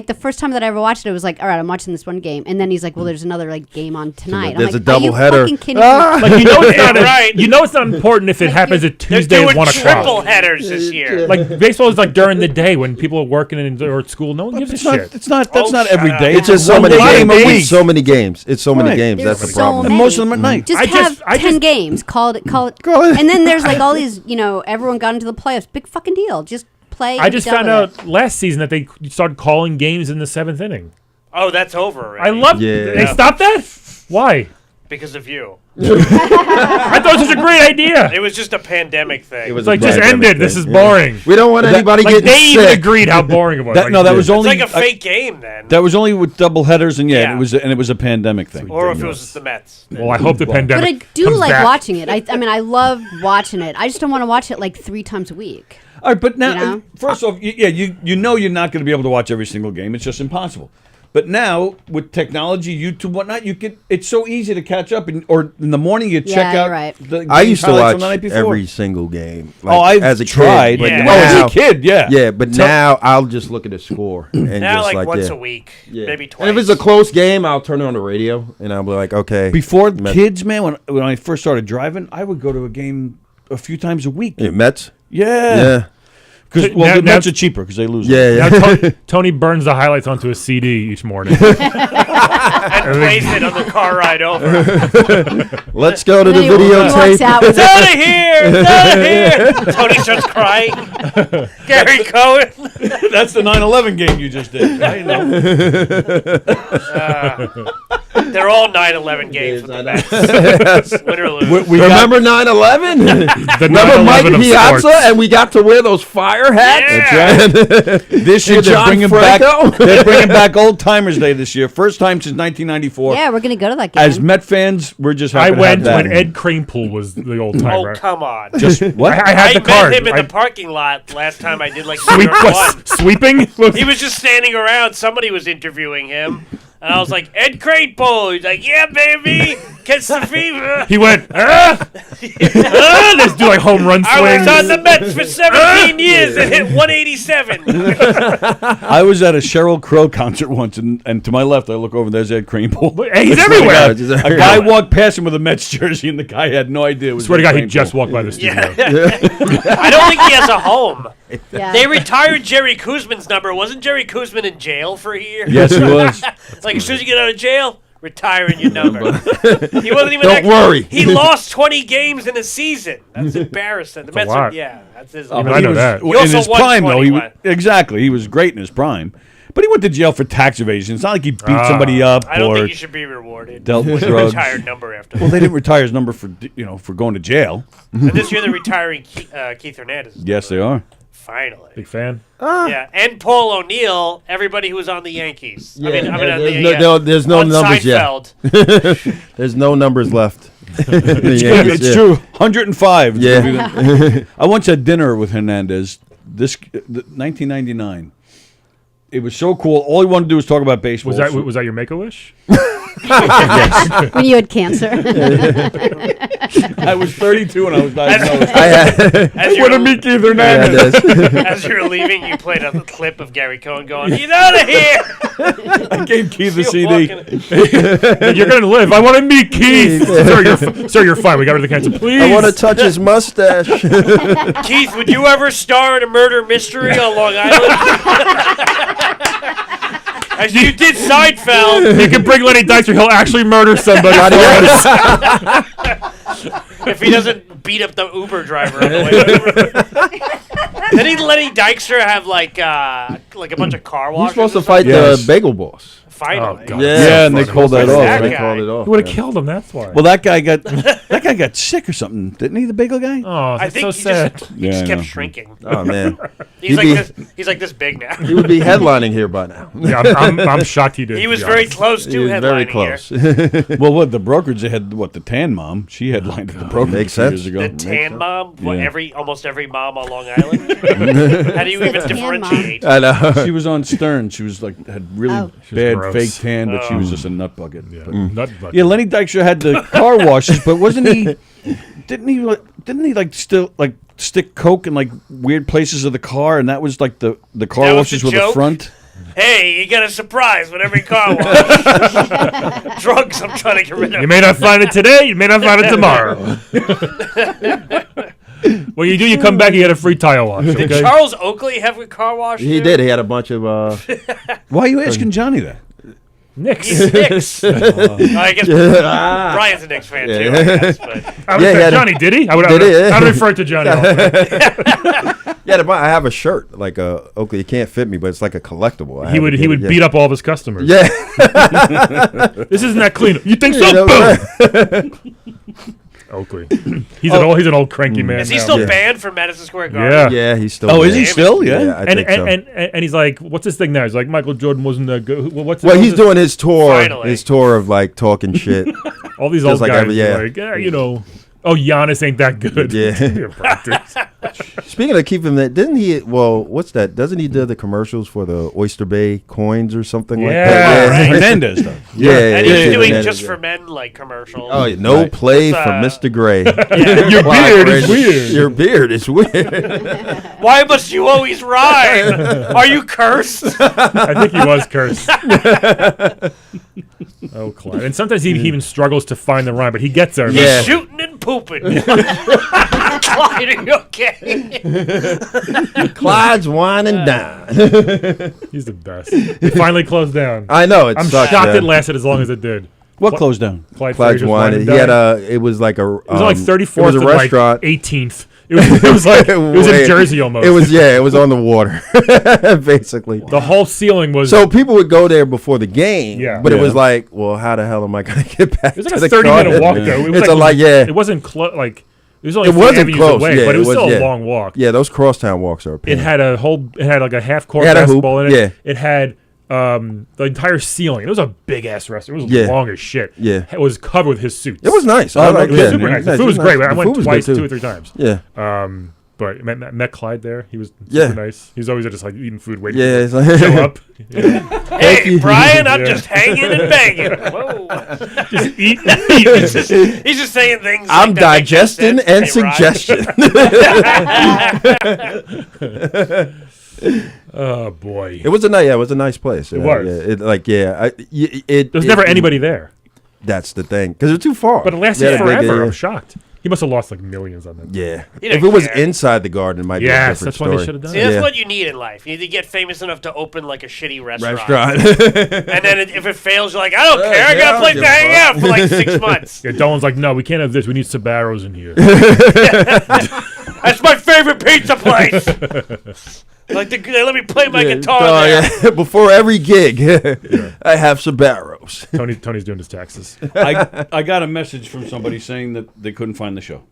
[SPEAKER 14] the first time that I ever watched it, it was like, all right, I'm watching this one game, and then he's like, well, there's another like game on tonight.
[SPEAKER 13] There's
[SPEAKER 14] I'm
[SPEAKER 13] a
[SPEAKER 14] like, are you
[SPEAKER 13] doubleheader.
[SPEAKER 14] fucking kidding me?
[SPEAKER 12] like it's
[SPEAKER 15] Yeah,
[SPEAKER 12] not
[SPEAKER 15] right.
[SPEAKER 12] it's not important if it happens at
[SPEAKER 15] They're
[SPEAKER 12] Tuesday
[SPEAKER 15] doing
[SPEAKER 12] at 1
[SPEAKER 15] triple
[SPEAKER 12] o'clock.
[SPEAKER 15] headers this year.
[SPEAKER 12] Like baseball is like during the day when people are working or at school. No one gives a shit.
[SPEAKER 1] That's not
[SPEAKER 15] Oh,
[SPEAKER 1] every
[SPEAKER 15] shut
[SPEAKER 1] day.
[SPEAKER 15] up.
[SPEAKER 13] It's just so
[SPEAKER 1] one
[SPEAKER 13] many
[SPEAKER 1] game
[SPEAKER 13] games.
[SPEAKER 1] a week.
[SPEAKER 13] It's so many games. It's so many
[SPEAKER 1] Right.
[SPEAKER 13] games.
[SPEAKER 14] There's
[SPEAKER 13] That's the
[SPEAKER 14] so
[SPEAKER 13] problem.
[SPEAKER 1] And most of them at night.
[SPEAKER 14] Just
[SPEAKER 12] I
[SPEAKER 14] have
[SPEAKER 12] just-
[SPEAKER 14] 10 games. Call it. And then there's like all these, everyone got into the playoffs. Big fucking deal. Just play.
[SPEAKER 12] I
[SPEAKER 14] and
[SPEAKER 12] just
[SPEAKER 14] be done
[SPEAKER 12] found
[SPEAKER 14] with
[SPEAKER 12] out last season that they started calling games in the 7th inning.
[SPEAKER 15] Oh, that's over already.
[SPEAKER 12] I love.
[SPEAKER 13] Yeah.
[SPEAKER 12] They stopped that. Why?
[SPEAKER 15] because of you.
[SPEAKER 12] I thought it was a great idea.
[SPEAKER 15] It was just a pandemic thing.
[SPEAKER 13] It was
[SPEAKER 12] It's like
[SPEAKER 13] a
[SPEAKER 12] just
[SPEAKER 13] pandemic
[SPEAKER 12] ended. This
[SPEAKER 13] thing.
[SPEAKER 12] is
[SPEAKER 13] Yeah.
[SPEAKER 12] boring.
[SPEAKER 13] We don't want anybody
[SPEAKER 12] like
[SPEAKER 13] getting
[SPEAKER 12] they even
[SPEAKER 13] sick.
[SPEAKER 12] agreed how boring it was.
[SPEAKER 1] That was
[SPEAKER 15] It's
[SPEAKER 1] only
[SPEAKER 15] like a fake game then.
[SPEAKER 1] That was only with double headers, and
[SPEAKER 15] Yeah.
[SPEAKER 1] it was a pandemic thing.
[SPEAKER 15] Or if it was the Mets.
[SPEAKER 12] Well, I hope the
[SPEAKER 14] But
[SPEAKER 12] pandemic.
[SPEAKER 14] I do
[SPEAKER 12] comes
[SPEAKER 14] like
[SPEAKER 12] back.
[SPEAKER 14] watching it. I mean, I love watching it. I just don't want to watch it like 3 times a week.
[SPEAKER 1] All right, but now,
[SPEAKER 14] You know?
[SPEAKER 1] first off, you know you're not going to be able to watch every single game. It's just impossible. But now with technology, YouTube, whatnot, it's so easy to catch up. Or in the morning, you check
[SPEAKER 14] you're
[SPEAKER 1] out.
[SPEAKER 14] right.
[SPEAKER 1] The
[SPEAKER 13] I
[SPEAKER 1] game
[SPEAKER 13] used to
[SPEAKER 1] highlights
[SPEAKER 13] watch
[SPEAKER 1] from the night before.
[SPEAKER 13] every single game.
[SPEAKER 1] I've
[SPEAKER 13] as a
[SPEAKER 1] tried.
[SPEAKER 13] Kid, but
[SPEAKER 15] Yeah.
[SPEAKER 13] now,
[SPEAKER 1] as a kid, yeah.
[SPEAKER 13] Yeah, but now I'll just look at the score and
[SPEAKER 15] Now,
[SPEAKER 13] just
[SPEAKER 15] like once
[SPEAKER 13] yeah.
[SPEAKER 15] a week,
[SPEAKER 13] Yeah.
[SPEAKER 15] maybe twice.
[SPEAKER 13] And if it's a close game, I'll turn it on the radio and I'll be like, okay.
[SPEAKER 1] Before
[SPEAKER 13] Mets.
[SPEAKER 1] kids, man, when I first started driving, I would go to a game a few times a week.
[SPEAKER 13] Yeah, Mets.
[SPEAKER 1] Yeah.
[SPEAKER 13] Yeah.
[SPEAKER 1] Because
[SPEAKER 12] Now-
[SPEAKER 1] the
[SPEAKER 12] now-
[SPEAKER 1] Mets are cheaper because they lose.
[SPEAKER 13] Yeah,
[SPEAKER 12] Now,
[SPEAKER 13] yeah.
[SPEAKER 12] Tony burns the highlights onto a CD each morning.
[SPEAKER 15] and plays it on the car ride over.
[SPEAKER 13] Let's go to the
[SPEAKER 14] Then he walks
[SPEAKER 13] videotape.
[SPEAKER 14] out with
[SPEAKER 15] It's out of here! It's out of here! Tony starts crying. Gary Cohen.
[SPEAKER 1] That's the 9/11 game you just did. I know.
[SPEAKER 15] They're all 9/11 games with the Mets. Win or lose.
[SPEAKER 1] We got-
[SPEAKER 13] Remember 9/11?
[SPEAKER 12] The
[SPEAKER 13] Remember Mike
[SPEAKER 12] 9/11 of
[SPEAKER 13] Piazza
[SPEAKER 12] sports.
[SPEAKER 13] and we got to wear those fire hats?
[SPEAKER 15] Yeah.
[SPEAKER 1] This year
[SPEAKER 13] And
[SPEAKER 1] they're
[SPEAKER 13] John
[SPEAKER 1] bringing
[SPEAKER 13] Franco?
[SPEAKER 1] back. They're bringing back Old Timers Day this year. First time since 1994.
[SPEAKER 14] Yeah, we're gonna go to that game.
[SPEAKER 1] As Met fans, we're just happy
[SPEAKER 12] I
[SPEAKER 1] to have
[SPEAKER 12] went
[SPEAKER 1] that.
[SPEAKER 12] when Ed Kranepool was the old
[SPEAKER 15] Oh,
[SPEAKER 12] timer.
[SPEAKER 15] come on.
[SPEAKER 1] Just what?
[SPEAKER 12] I had the
[SPEAKER 15] met
[SPEAKER 12] card.
[SPEAKER 15] him in
[SPEAKER 12] I-
[SPEAKER 15] the parking lot last time I did like
[SPEAKER 12] Sweep,
[SPEAKER 15] number one.
[SPEAKER 12] sweeping?
[SPEAKER 15] He was just standing around. Somebody was interviewing him. And I was like, Ed Kranepool. He's like, yeah, baby. Catch the fever.
[SPEAKER 12] He went, let's do like home run
[SPEAKER 15] I
[SPEAKER 12] swings.
[SPEAKER 15] was on the Mets for 17 years and hit 187.
[SPEAKER 1] I was at a Sheryl Crow concert once, and to my left, I look over. There's Ed Kranepool.
[SPEAKER 12] Hey, he's everywhere.
[SPEAKER 1] A guy walked past him with a Mets jersey, and the guy had no idea. It was
[SPEAKER 12] Swear to
[SPEAKER 1] Ed
[SPEAKER 12] God, he
[SPEAKER 1] Kranepool.
[SPEAKER 12] just walked by the studio.
[SPEAKER 15] I don't think he has a home.
[SPEAKER 14] Yeah.
[SPEAKER 15] They retired Jerry Kuzman's number. Wasn't Jerry Kuzman in jail for a year?
[SPEAKER 1] Yes, he was.
[SPEAKER 15] It's like as soon as you get out of jail, retiring your number. He wasn't even.
[SPEAKER 13] Don't worry.
[SPEAKER 15] He lost 20 games in a season. That's embarrassing. The
[SPEAKER 12] a
[SPEAKER 15] Mets
[SPEAKER 12] lot.
[SPEAKER 15] are, yeah, that's his.
[SPEAKER 12] Even I know that.
[SPEAKER 15] He
[SPEAKER 1] In
[SPEAKER 15] also
[SPEAKER 1] his
[SPEAKER 15] won
[SPEAKER 1] prime, though,
[SPEAKER 15] 21.
[SPEAKER 1] exactly, he was great in his prime. But he went to jail for tax evasion. It's not like he beat somebody up
[SPEAKER 15] I don't
[SPEAKER 1] or
[SPEAKER 15] think you should be rewarded.
[SPEAKER 1] dealt
[SPEAKER 15] with a
[SPEAKER 1] drugs.
[SPEAKER 15] retired number after.
[SPEAKER 1] Well, they didn't retire his number for going to jail.
[SPEAKER 15] And this year they're retiring Keith Hernandez.
[SPEAKER 1] Yes, they are.
[SPEAKER 15] Finally.
[SPEAKER 12] Big fan?
[SPEAKER 15] Yeah, and Paul O'Neill, everybody who was on the Yankees.
[SPEAKER 13] Yeah,
[SPEAKER 15] there's
[SPEAKER 13] no numbers
[SPEAKER 15] Seinfeld.
[SPEAKER 13] yet. There's no numbers left.
[SPEAKER 1] It's true. 105.
[SPEAKER 13] Yeah.
[SPEAKER 1] I once had dinner with Hernandez. 1999. It was so cool. All he wanted to do was talk about baseball.
[SPEAKER 12] Was that your Make-A-Wish?
[SPEAKER 1] Yes.
[SPEAKER 14] When you had cancer.
[SPEAKER 1] I was 32 and I was diagnosed.
[SPEAKER 15] As
[SPEAKER 1] I want to meet Keith Hernandez.
[SPEAKER 15] As you were leaving, you played a clip of Gary Cohen going, "He's out of here!"
[SPEAKER 1] I gave Keith the CD.
[SPEAKER 12] You're going to live. I want to meet Keith. Sir, you're fine. We got rid of the cancer. Please.
[SPEAKER 13] I want to touch his mustache.
[SPEAKER 15] Keith, would you ever star in a murder mystery on Long Island? As you did Seinfeld.
[SPEAKER 12] You can bring Lenny Dykstra. He'll actually murder somebody.
[SPEAKER 15] If he doesn't beat up the Uber driver on the way over. Didn't Lenny Dykstra have like a bunch of car washes?
[SPEAKER 13] He's supposed to fight the Bagel Boss.
[SPEAKER 15] Finally.
[SPEAKER 12] Oh,
[SPEAKER 1] Yeah, and they called that off.
[SPEAKER 13] They called it off.
[SPEAKER 12] He would have killed him. That's why.
[SPEAKER 1] Well, that guy got sick or something, didn't he? The bagel guy.
[SPEAKER 12] Oh, that's
[SPEAKER 15] I think
[SPEAKER 12] so
[SPEAKER 15] he
[SPEAKER 12] sad.
[SPEAKER 15] just
[SPEAKER 1] I
[SPEAKER 15] kept
[SPEAKER 1] know.
[SPEAKER 15] shrinking.
[SPEAKER 13] Oh man,
[SPEAKER 15] He's like this big now.
[SPEAKER 13] He would be headlining here by now.
[SPEAKER 12] Yeah, I'm shocked he did.
[SPEAKER 15] He was very close to
[SPEAKER 13] He was
[SPEAKER 15] headlining
[SPEAKER 13] very close.
[SPEAKER 15] here.
[SPEAKER 1] Well, what the brokerage they had? What the tan mom? She headlined at the brokerage
[SPEAKER 13] Makes
[SPEAKER 1] a few
[SPEAKER 13] sense.
[SPEAKER 1] years ago.
[SPEAKER 15] The tan mom? What,
[SPEAKER 1] Yeah.
[SPEAKER 15] almost every mom on Long Island? How do you even
[SPEAKER 14] Tan mom.
[SPEAKER 15] differentiate?
[SPEAKER 13] I know.
[SPEAKER 1] She was on Stern. She was like had really
[SPEAKER 14] Oh.
[SPEAKER 1] bad
[SPEAKER 12] gross.
[SPEAKER 1] fake tan, but she was just a nut bucket.
[SPEAKER 12] Yeah,
[SPEAKER 1] But-
[SPEAKER 12] nut bucket.
[SPEAKER 1] yeah, Lenny Dykstra had the car washes, but wasn't he? Didn't he like still like stick coke in like weird places of the car, and that was like the car
[SPEAKER 15] That was
[SPEAKER 1] washes
[SPEAKER 15] the
[SPEAKER 1] with the
[SPEAKER 15] joke?
[SPEAKER 1] front.
[SPEAKER 15] Hey, you get a surprise with every car wash. Drugs I'm trying to get rid of.
[SPEAKER 12] You may not find it today. You may not find it tomorrow. When you do, you come back. You get a free tire wash. Okay?
[SPEAKER 15] Did Charles Oakley have a car wash?
[SPEAKER 13] He
[SPEAKER 15] too?
[SPEAKER 13] did. He had a bunch of.
[SPEAKER 1] Why are you asking Johnny that?
[SPEAKER 12] Knicks.
[SPEAKER 15] He's Knicks. I guess Brian's a Knicks fan too. I guess, but
[SPEAKER 12] I would say Johnny, did he? I would refer to Johnny.
[SPEAKER 13] Yeah, I have a shirt like Oakley. It can't fit me, but it's like a collectible.
[SPEAKER 12] He would beat up all of his customers.
[SPEAKER 13] Yeah.
[SPEAKER 12] This isn't that clean. You think so? Boom. Oakley. He's an old cranky man.
[SPEAKER 15] is he
[SPEAKER 12] now.
[SPEAKER 15] still banned from Madison Square Garden?
[SPEAKER 12] Yeah.
[SPEAKER 13] Yeah, he's still.
[SPEAKER 1] Oh, is
[SPEAKER 13] there.
[SPEAKER 1] he still? Yeah.
[SPEAKER 13] I think so.
[SPEAKER 12] And he's like, what's this thing now? He's like, Michael Jordan wasn't that good.
[SPEAKER 13] Well, he's doing his tour.
[SPEAKER 15] Finally.
[SPEAKER 13] His tour of like talking shit.
[SPEAKER 12] all these
[SPEAKER 13] just
[SPEAKER 12] old
[SPEAKER 13] like
[SPEAKER 12] guys.
[SPEAKER 13] every- yeah.
[SPEAKER 12] Like, you know, oh, Giannis ain't that good.
[SPEAKER 13] Yeah. Speaking of keeping that, didn't he? Well, what's that? Doesn't he do the commercials for the Oyster Bay coins or something like that?
[SPEAKER 15] Yeah, right.
[SPEAKER 1] Hernandez does.
[SPEAKER 13] Yeah,
[SPEAKER 15] And he's doing
[SPEAKER 13] Hernandez,
[SPEAKER 15] just
[SPEAKER 13] yeah.
[SPEAKER 15] for men like commercials.
[SPEAKER 13] Oh, no play
[SPEAKER 15] With,
[SPEAKER 13] for Mr. Gray.
[SPEAKER 12] Your beard is weird.
[SPEAKER 13] Your beard is weird.
[SPEAKER 15] Why must you always rhyme? Are you cursed?
[SPEAKER 12] I think he was cursed. Oh, Clyde. And sometimes he even struggles to find the rhyme, but he gets there.
[SPEAKER 13] Yeah.
[SPEAKER 15] He's shooting and pooping. Clyde, are you okay?
[SPEAKER 13] Clyde's wine and dine.
[SPEAKER 12] He's the best. It finally closed down.
[SPEAKER 13] I know. It
[SPEAKER 12] I'm
[SPEAKER 13] sucked,
[SPEAKER 12] shocked
[SPEAKER 13] man.
[SPEAKER 12] it lasted as long as it did.
[SPEAKER 1] What closed down?
[SPEAKER 12] Clyde
[SPEAKER 13] Clyde's
[SPEAKER 12] Frazier's
[SPEAKER 13] wine.
[SPEAKER 12] and
[SPEAKER 13] He had
[SPEAKER 12] Dine.
[SPEAKER 13] it was like a.
[SPEAKER 12] It was like 34th
[SPEAKER 13] It was a
[SPEAKER 12] and like
[SPEAKER 13] restaurant.
[SPEAKER 12] 18th. It was like it was in Jersey almost.
[SPEAKER 13] It was it was on the water, basically.
[SPEAKER 12] The whole ceiling was.
[SPEAKER 13] So people would go there before the game,
[SPEAKER 12] Yeah.
[SPEAKER 13] but it
[SPEAKER 1] Yeah.
[SPEAKER 13] was like, well, how the hell am I going to get back?
[SPEAKER 12] It was like
[SPEAKER 13] to
[SPEAKER 12] a
[SPEAKER 13] the
[SPEAKER 12] 30-minute
[SPEAKER 13] car?
[SPEAKER 12] walk though. It was
[SPEAKER 13] It's a lot, yeah.
[SPEAKER 12] It wasn't like it was only
[SPEAKER 13] It
[SPEAKER 12] a few
[SPEAKER 13] wasn't
[SPEAKER 12] avenues
[SPEAKER 13] close,
[SPEAKER 12] away,
[SPEAKER 13] yeah,
[SPEAKER 12] but it was still
[SPEAKER 13] yeah.
[SPEAKER 12] a long walk.
[SPEAKER 13] Yeah, those crosstown walks are a pain.
[SPEAKER 12] It had like a half court
[SPEAKER 13] It had a hoop,
[SPEAKER 12] basketball in it.
[SPEAKER 13] yeah.
[SPEAKER 12] It had the entire ceiling. It was a big ass restaurant. It was
[SPEAKER 13] Yeah.
[SPEAKER 12] long as shit.
[SPEAKER 13] Yeah.
[SPEAKER 12] It was covered with his suits.
[SPEAKER 13] It was nice.
[SPEAKER 1] Oh,
[SPEAKER 13] I
[SPEAKER 1] no
[SPEAKER 13] like
[SPEAKER 12] It was
[SPEAKER 13] it.
[SPEAKER 12] super nice. The
[SPEAKER 13] It
[SPEAKER 12] food was
[SPEAKER 13] nice.
[SPEAKER 12] great. I
[SPEAKER 13] The
[SPEAKER 12] went
[SPEAKER 13] food was
[SPEAKER 12] twice,
[SPEAKER 13] good, too.
[SPEAKER 12] 2 or 3 times.
[SPEAKER 13] Yeah.
[SPEAKER 12] But met Clyde there. He was
[SPEAKER 13] Yeah.
[SPEAKER 12] super nice. He's always just like eating food, waiting
[SPEAKER 13] Yeah,
[SPEAKER 12] for
[SPEAKER 13] it's
[SPEAKER 12] it to
[SPEAKER 13] like-
[SPEAKER 12] show up. Yeah.
[SPEAKER 15] Hey, Brian, I'm
[SPEAKER 12] Yeah.
[SPEAKER 15] just hanging and banging. Whoa.
[SPEAKER 12] Just eat.
[SPEAKER 15] He's just saying things.
[SPEAKER 13] I'm
[SPEAKER 15] like that make no
[SPEAKER 13] digesting
[SPEAKER 15] sense.
[SPEAKER 13] and
[SPEAKER 15] Hey, Ryan.
[SPEAKER 13] suggestion.
[SPEAKER 12] Oh boy.
[SPEAKER 13] It was a nice place.
[SPEAKER 12] It was.
[SPEAKER 13] There's
[SPEAKER 12] There's never anybody there.
[SPEAKER 13] That's the thing, because it's too far.
[SPEAKER 12] But it lasted
[SPEAKER 13] Yeah,
[SPEAKER 12] forever.
[SPEAKER 13] yeah.
[SPEAKER 12] I'm shocked. He must have lost like millions on that.
[SPEAKER 13] Yeah.
[SPEAKER 15] He
[SPEAKER 13] If
[SPEAKER 15] didn't
[SPEAKER 13] it was
[SPEAKER 15] care.
[SPEAKER 13] inside the garden, it might be a
[SPEAKER 12] Yes,
[SPEAKER 13] different
[SPEAKER 12] that's
[SPEAKER 13] story.
[SPEAKER 12] what they should have done.
[SPEAKER 15] See, that's
[SPEAKER 13] Yeah.
[SPEAKER 15] what you need in life. You need to get famous enough to open like a shitty restaurant.
[SPEAKER 13] Restaurant.
[SPEAKER 15] And then if it fails, you're like, I don't care. I
[SPEAKER 13] yeah,
[SPEAKER 15] got a
[SPEAKER 13] I
[SPEAKER 15] place
[SPEAKER 13] don't
[SPEAKER 15] to
[SPEAKER 13] give a
[SPEAKER 15] hang
[SPEAKER 13] fuck.
[SPEAKER 15] out for like 6 months.
[SPEAKER 12] Yeah, Dolan's like, no, we can't have this. We need Sabaros in here.
[SPEAKER 15] That's my favorite pizza place. Like, they let me play my guitar there.
[SPEAKER 13] Yeah. Before every gig, I have Sabaros.
[SPEAKER 12] Tony's doing his taxes.
[SPEAKER 1] I got a message from somebody saying that they couldn't find the show.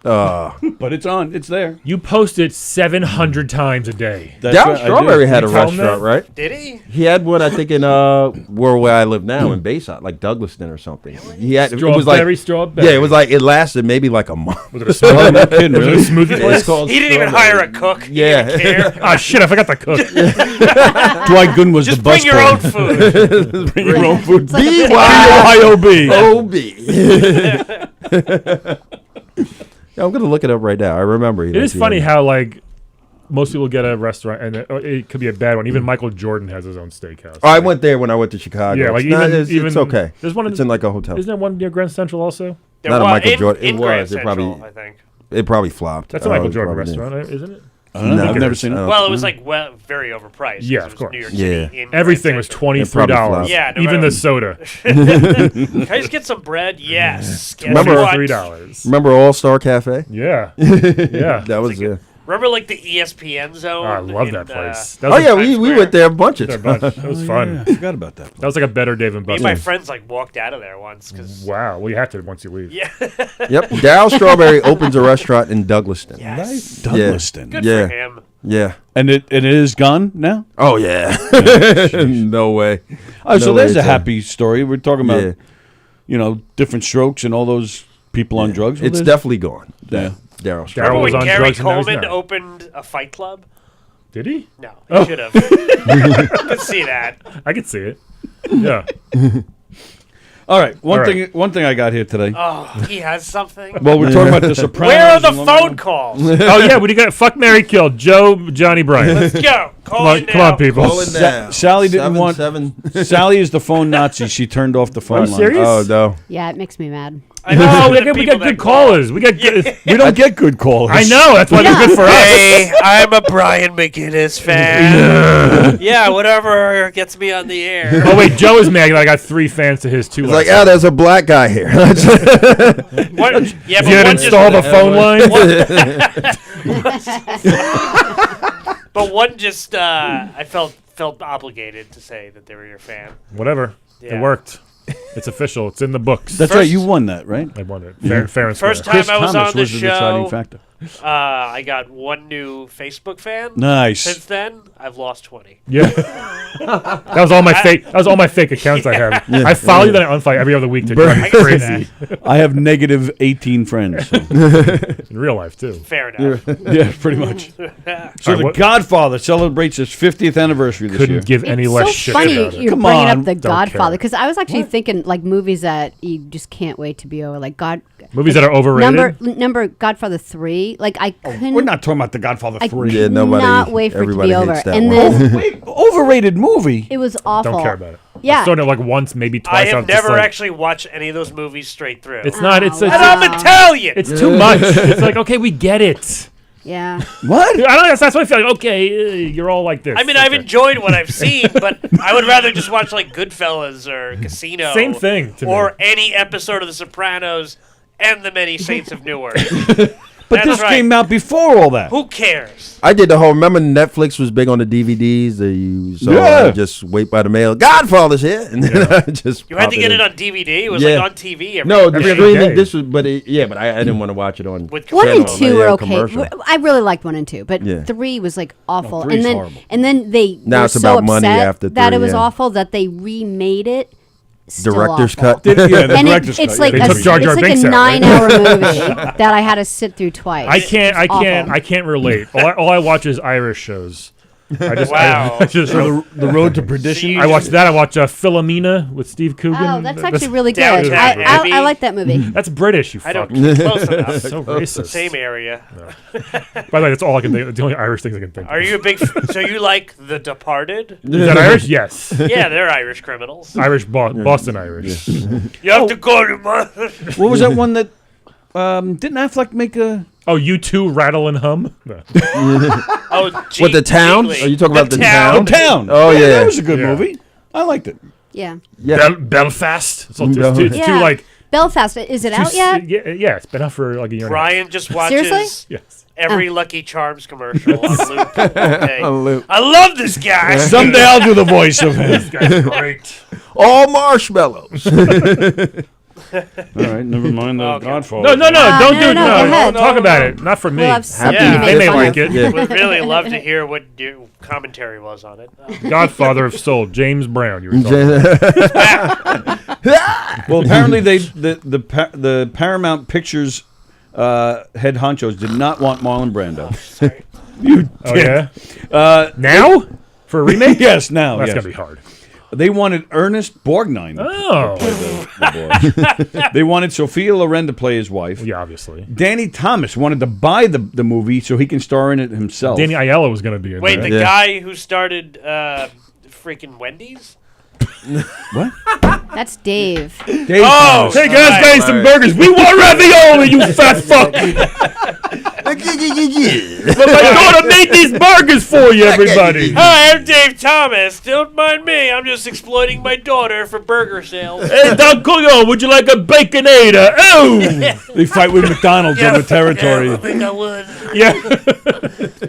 [SPEAKER 1] But it's on. It's there.
[SPEAKER 12] You post it 700 times a day.
[SPEAKER 13] Down Strawberry had a
[SPEAKER 12] You tell him
[SPEAKER 13] restaurant,
[SPEAKER 12] that?
[SPEAKER 13] right?
[SPEAKER 15] Did he?
[SPEAKER 13] He had one, I think, in where I live now in Bayside, like Douglaston or something. He had it was like
[SPEAKER 12] Strawberry.
[SPEAKER 13] Yeah, it was like it lasted maybe like a month.
[SPEAKER 12] Was it a smoothie?
[SPEAKER 1] No kidding, really?
[SPEAKER 12] Was it a smoothie place?
[SPEAKER 13] It's called
[SPEAKER 15] He didn't even
[SPEAKER 13] Strawberry.
[SPEAKER 15] hire a cook. He
[SPEAKER 13] Yeah.
[SPEAKER 15] didn't care.
[SPEAKER 12] Ah, shit! I forgot the cook.
[SPEAKER 1] Dwight Gooden was
[SPEAKER 15] Just
[SPEAKER 1] the bus
[SPEAKER 15] bring your own food.
[SPEAKER 1] Bring your own food.
[SPEAKER 14] like a
[SPEAKER 1] BYOB.
[SPEAKER 13] Yeah, I'm gonna look it up right now. I remember.
[SPEAKER 12] It is funny how like most people get a restaurant and it could be a bad one. Even Michael Jordan has his own steakhouse.
[SPEAKER 13] Oh, I went there when I went to Chicago.
[SPEAKER 12] Yeah, like
[SPEAKER 13] it's okay.
[SPEAKER 12] There's one.
[SPEAKER 13] It's in like a hotel.
[SPEAKER 12] Isn't there one near Grand Central also?
[SPEAKER 13] Not a Michael Jordan.
[SPEAKER 15] In
[SPEAKER 13] It
[SPEAKER 15] Grand
[SPEAKER 13] was. It
[SPEAKER 15] Central,
[SPEAKER 13] probably.
[SPEAKER 15] I think.
[SPEAKER 13] It probably flopped.
[SPEAKER 12] That's a Michael
[SPEAKER 13] It
[SPEAKER 12] Jordan
[SPEAKER 13] probably did.
[SPEAKER 12] restaurant, isn't it?
[SPEAKER 1] I don't know.
[SPEAKER 13] No,
[SPEAKER 1] I've never seen it.
[SPEAKER 15] Well, it was like very overpriced.
[SPEAKER 12] Yeah,
[SPEAKER 15] 'cause
[SPEAKER 12] of
[SPEAKER 15] it was
[SPEAKER 12] course.
[SPEAKER 15] New York
[SPEAKER 13] Yeah.
[SPEAKER 15] City. in
[SPEAKER 12] Everything was
[SPEAKER 15] Grand
[SPEAKER 13] It probably
[SPEAKER 12] $23.
[SPEAKER 13] flopped.
[SPEAKER 15] Yeah, no
[SPEAKER 12] Even
[SPEAKER 15] matter-
[SPEAKER 12] the soda.
[SPEAKER 15] Central. Can I just get some bread? Yes. Guess
[SPEAKER 13] Remember
[SPEAKER 15] what?
[SPEAKER 12] $3.
[SPEAKER 13] Remember All Star Cafe?
[SPEAKER 12] Yeah, yeah.
[SPEAKER 13] That was it.
[SPEAKER 15] Remember like the ESPN zone?
[SPEAKER 12] Oh, I love
[SPEAKER 15] in,
[SPEAKER 12] that place.
[SPEAKER 13] Oh yeah, we went there a bunch of
[SPEAKER 12] That
[SPEAKER 13] times.
[SPEAKER 12] was fun.
[SPEAKER 1] I forgot about that.
[SPEAKER 12] That was like a better Dave and
[SPEAKER 15] Me and
[SPEAKER 12] Buster's.
[SPEAKER 15] my friends like walked out of there once because
[SPEAKER 12] Wow. Well, you have to once you leave.
[SPEAKER 15] yeah,
[SPEAKER 13] Yep. Daryl Strawberry opens a restaurant in Douglaston.
[SPEAKER 15] yes,
[SPEAKER 1] Douglaston.
[SPEAKER 15] good
[SPEAKER 13] Yeah.
[SPEAKER 15] for him.
[SPEAKER 13] Yeah.
[SPEAKER 1] And it is gone now?
[SPEAKER 13] Oh yeah. No way.
[SPEAKER 1] Oh, so
[SPEAKER 13] No
[SPEAKER 1] there's
[SPEAKER 13] way,
[SPEAKER 1] a happy story. We're talking about,
[SPEAKER 13] Yeah.
[SPEAKER 1] different strokes and all those people on drugs. Well,
[SPEAKER 13] It's
[SPEAKER 1] there's-
[SPEAKER 13] definitely gone.
[SPEAKER 1] Yeah.
[SPEAKER 13] Daryl
[SPEAKER 12] Daryl
[SPEAKER 13] Strawberry.
[SPEAKER 12] was
[SPEAKER 15] Remember when
[SPEAKER 12] on
[SPEAKER 15] Gary
[SPEAKER 12] drugs and now he's
[SPEAKER 15] Coleman
[SPEAKER 12] not.
[SPEAKER 15] opened a fight club?
[SPEAKER 12] Did he?
[SPEAKER 15] No, he should have. Could see that.
[SPEAKER 12] I could see it. Yeah.
[SPEAKER 1] All right.
[SPEAKER 12] All right.
[SPEAKER 1] One thing I got here today.
[SPEAKER 15] Oh, he has something.
[SPEAKER 1] Well, we're talking about the Sopranos.
[SPEAKER 15] Where are the
[SPEAKER 1] and Long
[SPEAKER 15] phone
[SPEAKER 1] Island.
[SPEAKER 15] calls?
[SPEAKER 12] Oh yeah. What do you got? Fuck, Mary, kill. Joe, Johnny, Brian.
[SPEAKER 15] Let's go.
[SPEAKER 12] Come on, come on, people.
[SPEAKER 13] Call it now.
[SPEAKER 1] Sally didn't want.
[SPEAKER 13] 7-7.
[SPEAKER 1] Sally is the phone Nazi. She turned off the phone
[SPEAKER 12] Are you
[SPEAKER 1] line.
[SPEAKER 12] serious?
[SPEAKER 13] Oh no.
[SPEAKER 14] Yeah, it makes me mad.
[SPEAKER 15] I know
[SPEAKER 12] No,
[SPEAKER 15] the
[SPEAKER 12] we
[SPEAKER 15] people
[SPEAKER 12] got
[SPEAKER 15] that
[SPEAKER 12] good
[SPEAKER 15] call.
[SPEAKER 12] callers. We got good.
[SPEAKER 1] We don't get good callers.
[SPEAKER 12] I know. That's why they're good for us.
[SPEAKER 15] Hey, I'm a Brian McGinnis fan. Yeah, whatever gets me on the air.
[SPEAKER 12] Oh wait, Joe is mad that I got 3 fans to his 2.
[SPEAKER 13] It's like, oh, there's a black guy here.
[SPEAKER 15] One, yeah,
[SPEAKER 12] If
[SPEAKER 15] but
[SPEAKER 12] you had
[SPEAKER 15] one
[SPEAKER 12] installed a phone line.
[SPEAKER 15] But one just, I felt obligated to say that they were your fan.
[SPEAKER 12] Whatever.
[SPEAKER 15] Yeah.
[SPEAKER 12] It worked. It's official. It's in the books.
[SPEAKER 1] That's right. You won that, right?
[SPEAKER 12] I won it. Fair and
[SPEAKER 15] First
[SPEAKER 12] square.
[SPEAKER 15] time I was
[SPEAKER 1] Thomas
[SPEAKER 15] on the
[SPEAKER 1] was the deciding
[SPEAKER 15] show,
[SPEAKER 1] factor.
[SPEAKER 15] I got one new Facebook fan.
[SPEAKER 1] Nice.
[SPEAKER 15] Since then, I've lost 20.
[SPEAKER 12] Yeah. That was all my fake. That was all my fake accounts I have.
[SPEAKER 13] Yeah.
[SPEAKER 12] I follow you, then I unfollow every other week to drive me
[SPEAKER 15] I can see
[SPEAKER 12] crazy.
[SPEAKER 1] I have negative 18 friends. So.
[SPEAKER 12] In real life too.
[SPEAKER 15] Fair enough.
[SPEAKER 1] Yeah, pretty much. So
[SPEAKER 12] All right,
[SPEAKER 1] The
[SPEAKER 12] what-
[SPEAKER 1] Godfather celebrates its 50th anniversary this year.
[SPEAKER 12] Couldn't give any
[SPEAKER 14] It's
[SPEAKER 12] less
[SPEAKER 14] so
[SPEAKER 12] shit
[SPEAKER 14] funny
[SPEAKER 12] about it.
[SPEAKER 14] you're
[SPEAKER 1] Come
[SPEAKER 14] bringing
[SPEAKER 1] on.
[SPEAKER 14] up The
[SPEAKER 12] Don't
[SPEAKER 14] Godfather
[SPEAKER 12] care.
[SPEAKER 14] because I was actually thinking like movies that you just can't wait to be over. Like
[SPEAKER 12] Movies that are overrated.
[SPEAKER 14] Number Godfather 3. Like I couldn't.
[SPEAKER 1] We're not talking about The Godfather
[SPEAKER 14] I
[SPEAKER 1] 3.
[SPEAKER 13] Yeah,
[SPEAKER 14] could
[SPEAKER 13] nobody.
[SPEAKER 14] not wait for it to
[SPEAKER 13] Everybody
[SPEAKER 14] be over.
[SPEAKER 13] hates that
[SPEAKER 14] And
[SPEAKER 13] one.
[SPEAKER 14] then
[SPEAKER 1] Wait, overrated movie.
[SPEAKER 14] it was awful.
[SPEAKER 12] Don't care about it.
[SPEAKER 14] Yeah.
[SPEAKER 12] I saw it like once, maybe twice.
[SPEAKER 15] I
[SPEAKER 12] was
[SPEAKER 15] have
[SPEAKER 12] just
[SPEAKER 15] never
[SPEAKER 12] like,
[SPEAKER 15] actually watched any of those movies straight through.
[SPEAKER 12] It's not. It's.
[SPEAKER 14] Oh,
[SPEAKER 12] It's,
[SPEAKER 15] and I'm Italian.
[SPEAKER 12] it's too much. It's like okay, we get it.
[SPEAKER 14] Yeah.
[SPEAKER 1] What?
[SPEAKER 12] I don't know. That's why I feel like okay, you're all like this.
[SPEAKER 15] I mean, I've
[SPEAKER 12] Okay.
[SPEAKER 15] enjoyed what I've seen, but I would rather just watch like Goodfellas or Casino.
[SPEAKER 12] Same thing to me.
[SPEAKER 15] Or any episode of The Sopranos and The Many Saints of Newark.
[SPEAKER 1] But
[SPEAKER 15] That's
[SPEAKER 1] this
[SPEAKER 15] right.
[SPEAKER 1] came out before all that.
[SPEAKER 15] Who cares?
[SPEAKER 13] I did the whole. Remember, Netflix was big on the DVDs. That you saw.
[SPEAKER 1] Yeah.
[SPEAKER 13] Just wait by the mail. Godfather's here, and then I just.
[SPEAKER 15] You had
[SPEAKER 13] pop
[SPEAKER 15] to get
[SPEAKER 13] in.
[SPEAKER 15] it on DVD. It was
[SPEAKER 13] Yeah.
[SPEAKER 15] like on TV.
[SPEAKER 13] No, the
[SPEAKER 12] Every other
[SPEAKER 13] streaming.
[SPEAKER 12] day.
[SPEAKER 13] This was, but I didn't want to watch it on.
[SPEAKER 15] With
[SPEAKER 14] 1 and
[SPEAKER 15] channel.
[SPEAKER 14] 2 were
[SPEAKER 13] Yeah,
[SPEAKER 14] okay.
[SPEAKER 13] commercial.
[SPEAKER 14] I really liked 1 and 2, but
[SPEAKER 13] Yeah.
[SPEAKER 14] 3 was like awful.
[SPEAKER 1] 3's
[SPEAKER 14] and then
[SPEAKER 1] horrible.
[SPEAKER 14] and then they
[SPEAKER 13] Now
[SPEAKER 14] were
[SPEAKER 13] it's
[SPEAKER 14] so
[SPEAKER 13] about money
[SPEAKER 14] upset
[SPEAKER 13] after
[SPEAKER 14] that
[SPEAKER 13] 3,
[SPEAKER 14] it was
[SPEAKER 13] yeah.
[SPEAKER 14] awful that they remade it. Still
[SPEAKER 13] Director's
[SPEAKER 14] awful.
[SPEAKER 13] cut.
[SPEAKER 1] Yeah, the
[SPEAKER 14] And
[SPEAKER 1] director's
[SPEAKER 14] it's
[SPEAKER 1] cut,
[SPEAKER 14] like
[SPEAKER 1] yeah.
[SPEAKER 12] They took Jar Jar
[SPEAKER 14] it's like
[SPEAKER 12] Binks
[SPEAKER 14] a
[SPEAKER 12] out, right?
[SPEAKER 14] 9-hour movie that I had to sit through twice.
[SPEAKER 12] I can't. I
[SPEAKER 14] It's
[SPEAKER 12] can't.
[SPEAKER 14] awful.
[SPEAKER 12] I can't relate. All I watch is Irish shows. I just.
[SPEAKER 15] Wow.
[SPEAKER 12] I just.
[SPEAKER 1] The Road to Perdition.
[SPEAKER 12] I watched that. I watched Philomena with Steve Coogan.
[SPEAKER 14] Oh, that's actually really good.
[SPEAKER 15] Downton Abbey.
[SPEAKER 14] I like that movie.
[SPEAKER 12] That's British. You
[SPEAKER 15] I
[SPEAKER 12] fuck.
[SPEAKER 15] don't. Close enough.
[SPEAKER 12] So racist.
[SPEAKER 15] Same area.
[SPEAKER 12] By the way, that's all I can think. The only Irish things I can think.
[SPEAKER 15] Are you a big? So you like The Departed?
[SPEAKER 12] Is that Irish? Yes.
[SPEAKER 15] Yeah, they're Irish criminals.
[SPEAKER 12] Irish, Boston Irish.
[SPEAKER 15] You have to call your mother.
[SPEAKER 1] What was that one that didn't Affleck make a?
[SPEAKER 12] Oh, you two rattle and hum. No.
[SPEAKER 15] Oh,
[SPEAKER 13] What, the town?
[SPEAKER 15] Jiggly.
[SPEAKER 13] Are you talking about the
[SPEAKER 1] The
[SPEAKER 13] town?
[SPEAKER 1] Town.
[SPEAKER 13] Oh, yeah.
[SPEAKER 1] that was a good
[SPEAKER 12] Yeah.
[SPEAKER 1] movie. I liked it.
[SPEAKER 14] Yeah.
[SPEAKER 13] Yeah.
[SPEAKER 12] Belfast. It's, it's
[SPEAKER 14] Yeah.
[SPEAKER 12] too like.
[SPEAKER 14] Belfast. Is it
[SPEAKER 12] too
[SPEAKER 14] out yet?
[SPEAKER 12] Yeah, it's been out for like a year.
[SPEAKER 15] Brian just watches
[SPEAKER 14] Seriously?
[SPEAKER 12] Yes.
[SPEAKER 15] every Lucky Charms commercial on loop all day.
[SPEAKER 13] On loop.
[SPEAKER 15] I love this guy.
[SPEAKER 1] Someday I'll do the voice of him.
[SPEAKER 12] This guy's great.
[SPEAKER 13] All marshmallows.
[SPEAKER 1] All right, never mind the Godfather.
[SPEAKER 12] No, don't do it.
[SPEAKER 14] no, go ahead.
[SPEAKER 12] Talk about it. Not for me.
[SPEAKER 14] We'll have Happy
[SPEAKER 12] They may like it.
[SPEAKER 15] Would really love to hear what your commentary was on it.
[SPEAKER 12] Godfather of Soul, James Brown. You were talking about.
[SPEAKER 1] Well, apparently the Paramount Pictures head honchos did not want Marlon Brando.
[SPEAKER 15] Sorry.
[SPEAKER 1] You
[SPEAKER 12] Oh
[SPEAKER 1] did.
[SPEAKER 12] yeah. Now for a remake?
[SPEAKER 1] Yes, now.
[SPEAKER 12] That's
[SPEAKER 1] yes.
[SPEAKER 12] gonna be hard.
[SPEAKER 1] They wanted Ernest Borgnine
[SPEAKER 12] Oh.
[SPEAKER 1] to play the boy. They wanted Sophia Loren to play his wife.
[SPEAKER 12] Yeah, obviously.
[SPEAKER 1] Danny Thomas wanted to buy the movie so he can star in it himself.
[SPEAKER 12] Danny Aiello was going to be in
[SPEAKER 15] Wait,
[SPEAKER 12] there.
[SPEAKER 15] the guy who started freaking Wendy's?
[SPEAKER 1] What?
[SPEAKER 14] That's Dave.
[SPEAKER 1] Dave
[SPEAKER 15] Oh,
[SPEAKER 1] Thomas.
[SPEAKER 12] Hey guys, got you some burgers. We want ravioli, you fat fuck. But my daughter made these burgers for you, everybody.
[SPEAKER 15] Hi, I'm Dave Thomas. Don't mind me. I'm just exploiting my daughter for burger sales.
[SPEAKER 12] Hey, Don Coyo, would you like a baconator? Oh!
[SPEAKER 1] They fight with McDonald's over territory.
[SPEAKER 15] I think I would.
[SPEAKER 12] Yeah.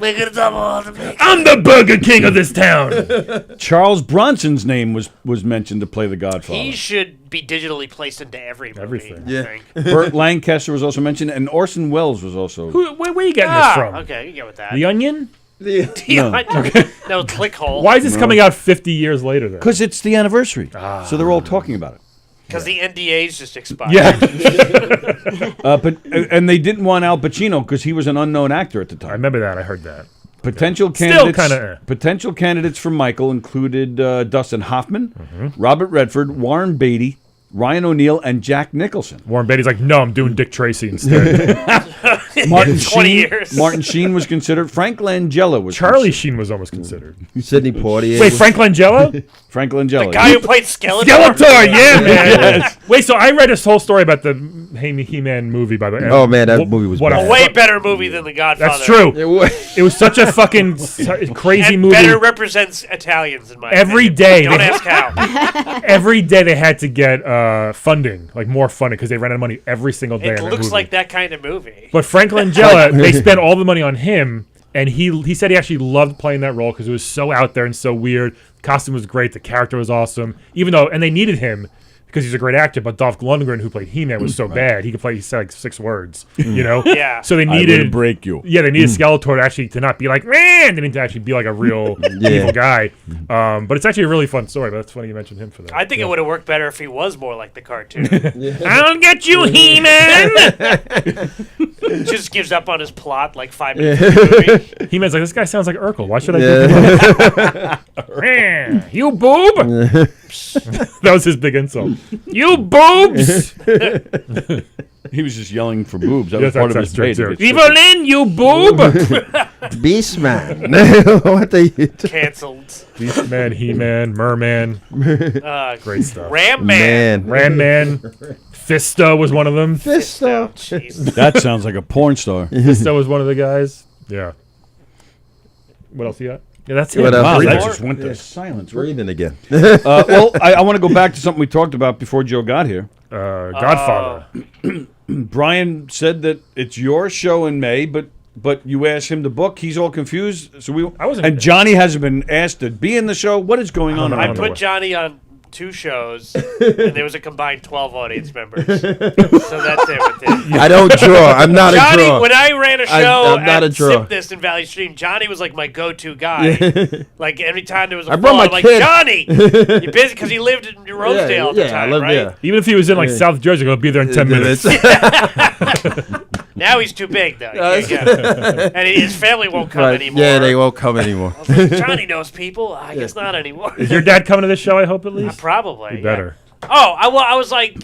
[SPEAKER 15] Make it a double on the bacon.
[SPEAKER 12] I'm the Burger King of this town.
[SPEAKER 1] Charles Bronson's name was mentioned to play the Godfather.
[SPEAKER 15] He should be digitally placed into every movie.
[SPEAKER 12] Everything.
[SPEAKER 15] I think.
[SPEAKER 1] Burt Lancaster was also mentioned, and Orson Welles was also.
[SPEAKER 12] Where are you getting this from?
[SPEAKER 15] Okay, you get with that.
[SPEAKER 12] The Onion?
[SPEAKER 15] No. No, Clickhole.
[SPEAKER 12] Why is this coming out 50 years later then?
[SPEAKER 1] Because it's the anniversary, so they're all talking about it.
[SPEAKER 15] Because the NDAs just expired.
[SPEAKER 12] Yeah.
[SPEAKER 1] And they didn't want Al Pacino because he was an unknown actor at the time.
[SPEAKER 12] I remember that. I heard that.
[SPEAKER 1] Potential
[SPEAKER 12] Still
[SPEAKER 1] candidates.
[SPEAKER 12] kinda,
[SPEAKER 1] Potential candidates for Michael included Dustin Hoffman,
[SPEAKER 12] Mm-hmm.
[SPEAKER 1] Robert Redford, Warren Beatty, Ryan O'Neal, and Jack Nicholson.
[SPEAKER 12] Warren Beatty's like, no, I'm doing Dick Tracy instead.
[SPEAKER 1] Martin
[SPEAKER 15] 20
[SPEAKER 1] Sheen.
[SPEAKER 15] years.
[SPEAKER 1] Martin Sheen was considered. Frank Langella was.
[SPEAKER 12] Charlie Sheen was almost considered.
[SPEAKER 13] Sidney Poitier.
[SPEAKER 12] Wait, Frank Langella?
[SPEAKER 1] Frank Langella.
[SPEAKER 15] The guy who played Skeletor.
[SPEAKER 12] Skeletor, yeah, man. Yes. Wait, so I read this whole story about the He-Man movie, by the way.
[SPEAKER 13] Oh, man, that movie was
[SPEAKER 12] what
[SPEAKER 13] bad.
[SPEAKER 15] A way better movie than The Godfather.
[SPEAKER 12] That's true. It was such a fucking crazy
[SPEAKER 15] and
[SPEAKER 12] movie.
[SPEAKER 15] better represents Italians in my
[SPEAKER 12] Every
[SPEAKER 15] opinion.
[SPEAKER 12] day.
[SPEAKER 15] Don't ask how.
[SPEAKER 12] Every day they had to get funding, like more funding, because they ran out of money every single day.
[SPEAKER 15] It
[SPEAKER 12] on that
[SPEAKER 15] looks
[SPEAKER 12] movie.
[SPEAKER 15] like that kind of movie.
[SPEAKER 12] But Frank Langella, they spent all the money on him, and he said he actually loved playing that role because it was so out there and so weird. The costume was great, the character was awesome, and they needed him because he's a great actor. But Dolph Lundgren, who played He-Man, was so bad. He said like 6 words,
[SPEAKER 15] Yeah.
[SPEAKER 12] So they
[SPEAKER 1] I
[SPEAKER 12] needed
[SPEAKER 1] will break you.
[SPEAKER 12] Yeah, they needed Skeletor to not be like, man. They needed to actually be like a real evil guy. But it's actually a really fun story. But that's funny you mentioned him for that.
[SPEAKER 15] I think it would have worked better if he was more like the cartoon.
[SPEAKER 12] I'll get you, He-Man.
[SPEAKER 15] Just gives up on his plot like 5 minutes into the movie.
[SPEAKER 12] He-Man's like, this guy sounds like Urkel. Why should I do him? You boob. That was his big insult. You boobs.
[SPEAKER 1] He was just yelling for boobs. That
[SPEAKER 12] Yes,
[SPEAKER 1] was part of
[SPEAKER 12] that's
[SPEAKER 1] his
[SPEAKER 12] true,
[SPEAKER 1] pay.
[SPEAKER 12] too. Evelyn, you boob.
[SPEAKER 13] Beastman. What they
[SPEAKER 15] Canceled.
[SPEAKER 12] Beastman, He-Man, Merman. Great stuff.
[SPEAKER 15] Ram Man.
[SPEAKER 12] Ram Man. Fisto was one of them.
[SPEAKER 13] Fisto.
[SPEAKER 15] Jeez.
[SPEAKER 1] That sounds like a porn star.
[SPEAKER 12] Fisto was one of the guys. Yeah. What else you got? Yeah, that's it.
[SPEAKER 13] What else?
[SPEAKER 1] Wow,
[SPEAKER 13] Breathing.
[SPEAKER 1] that just went to silence.
[SPEAKER 13] Breathing again.
[SPEAKER 1] Well, I want to go back to something we talked about before Joe got here.
[SPEAKER 12] Godfather.
[SPEAKER 1] Brian said that it's your show in May, but you asked him to book. He's all confused. So and Johnny hasn't been asked to be in the show. What is going on?
[SPEAKER 15] I put Johnny on 2 shows, and there was a combined 12 audience members. So that's it with him.
[SPEAKER 13] I don't draw. I'm not
[SPEAKER 15] Johnny,
[SPEAKER 13] a draw.
[SPEAKER 15] when I ran a show
[SPEAKER 13] I'm not
[SPEAKER 15] at
[SPEAKER 13] a draw.
[SPEAKER 15] Sip in Valley Stream, Johnny was like my go-to guy. Like every time there was a
[SPEAKER 13] I brought
[SPEAKER 15] fall,
[SPEAKER 13] my
[SPEAKER 15] I'm like,
[SPEAKER 13] kid.
[SPEAKER 15] Johnny, you busy? Because he lived in Rosedale at the time,
[SPEAKER 13] I lived
[SPEAKER 15] right?
[SPEAKER 13] there.
[SPEAKER 12] Even if he was in like South Jersey, he'll be there in 10 minutes.
[SPEAKER 15] Now he's too big, though. And his family won't come anymore.
[SPEAKER 13] Yeah, they won't come anymore.
[SPEAKER 15] I was like, Johnny knows people. I guess not anymore.
[SPEAKER 12] Is your dad coming to this show, I hope, at least?
[SPEAKER 15] Probably.
[SPEAKER 12] He better.
[SPEAKER 15] Oh, I was like,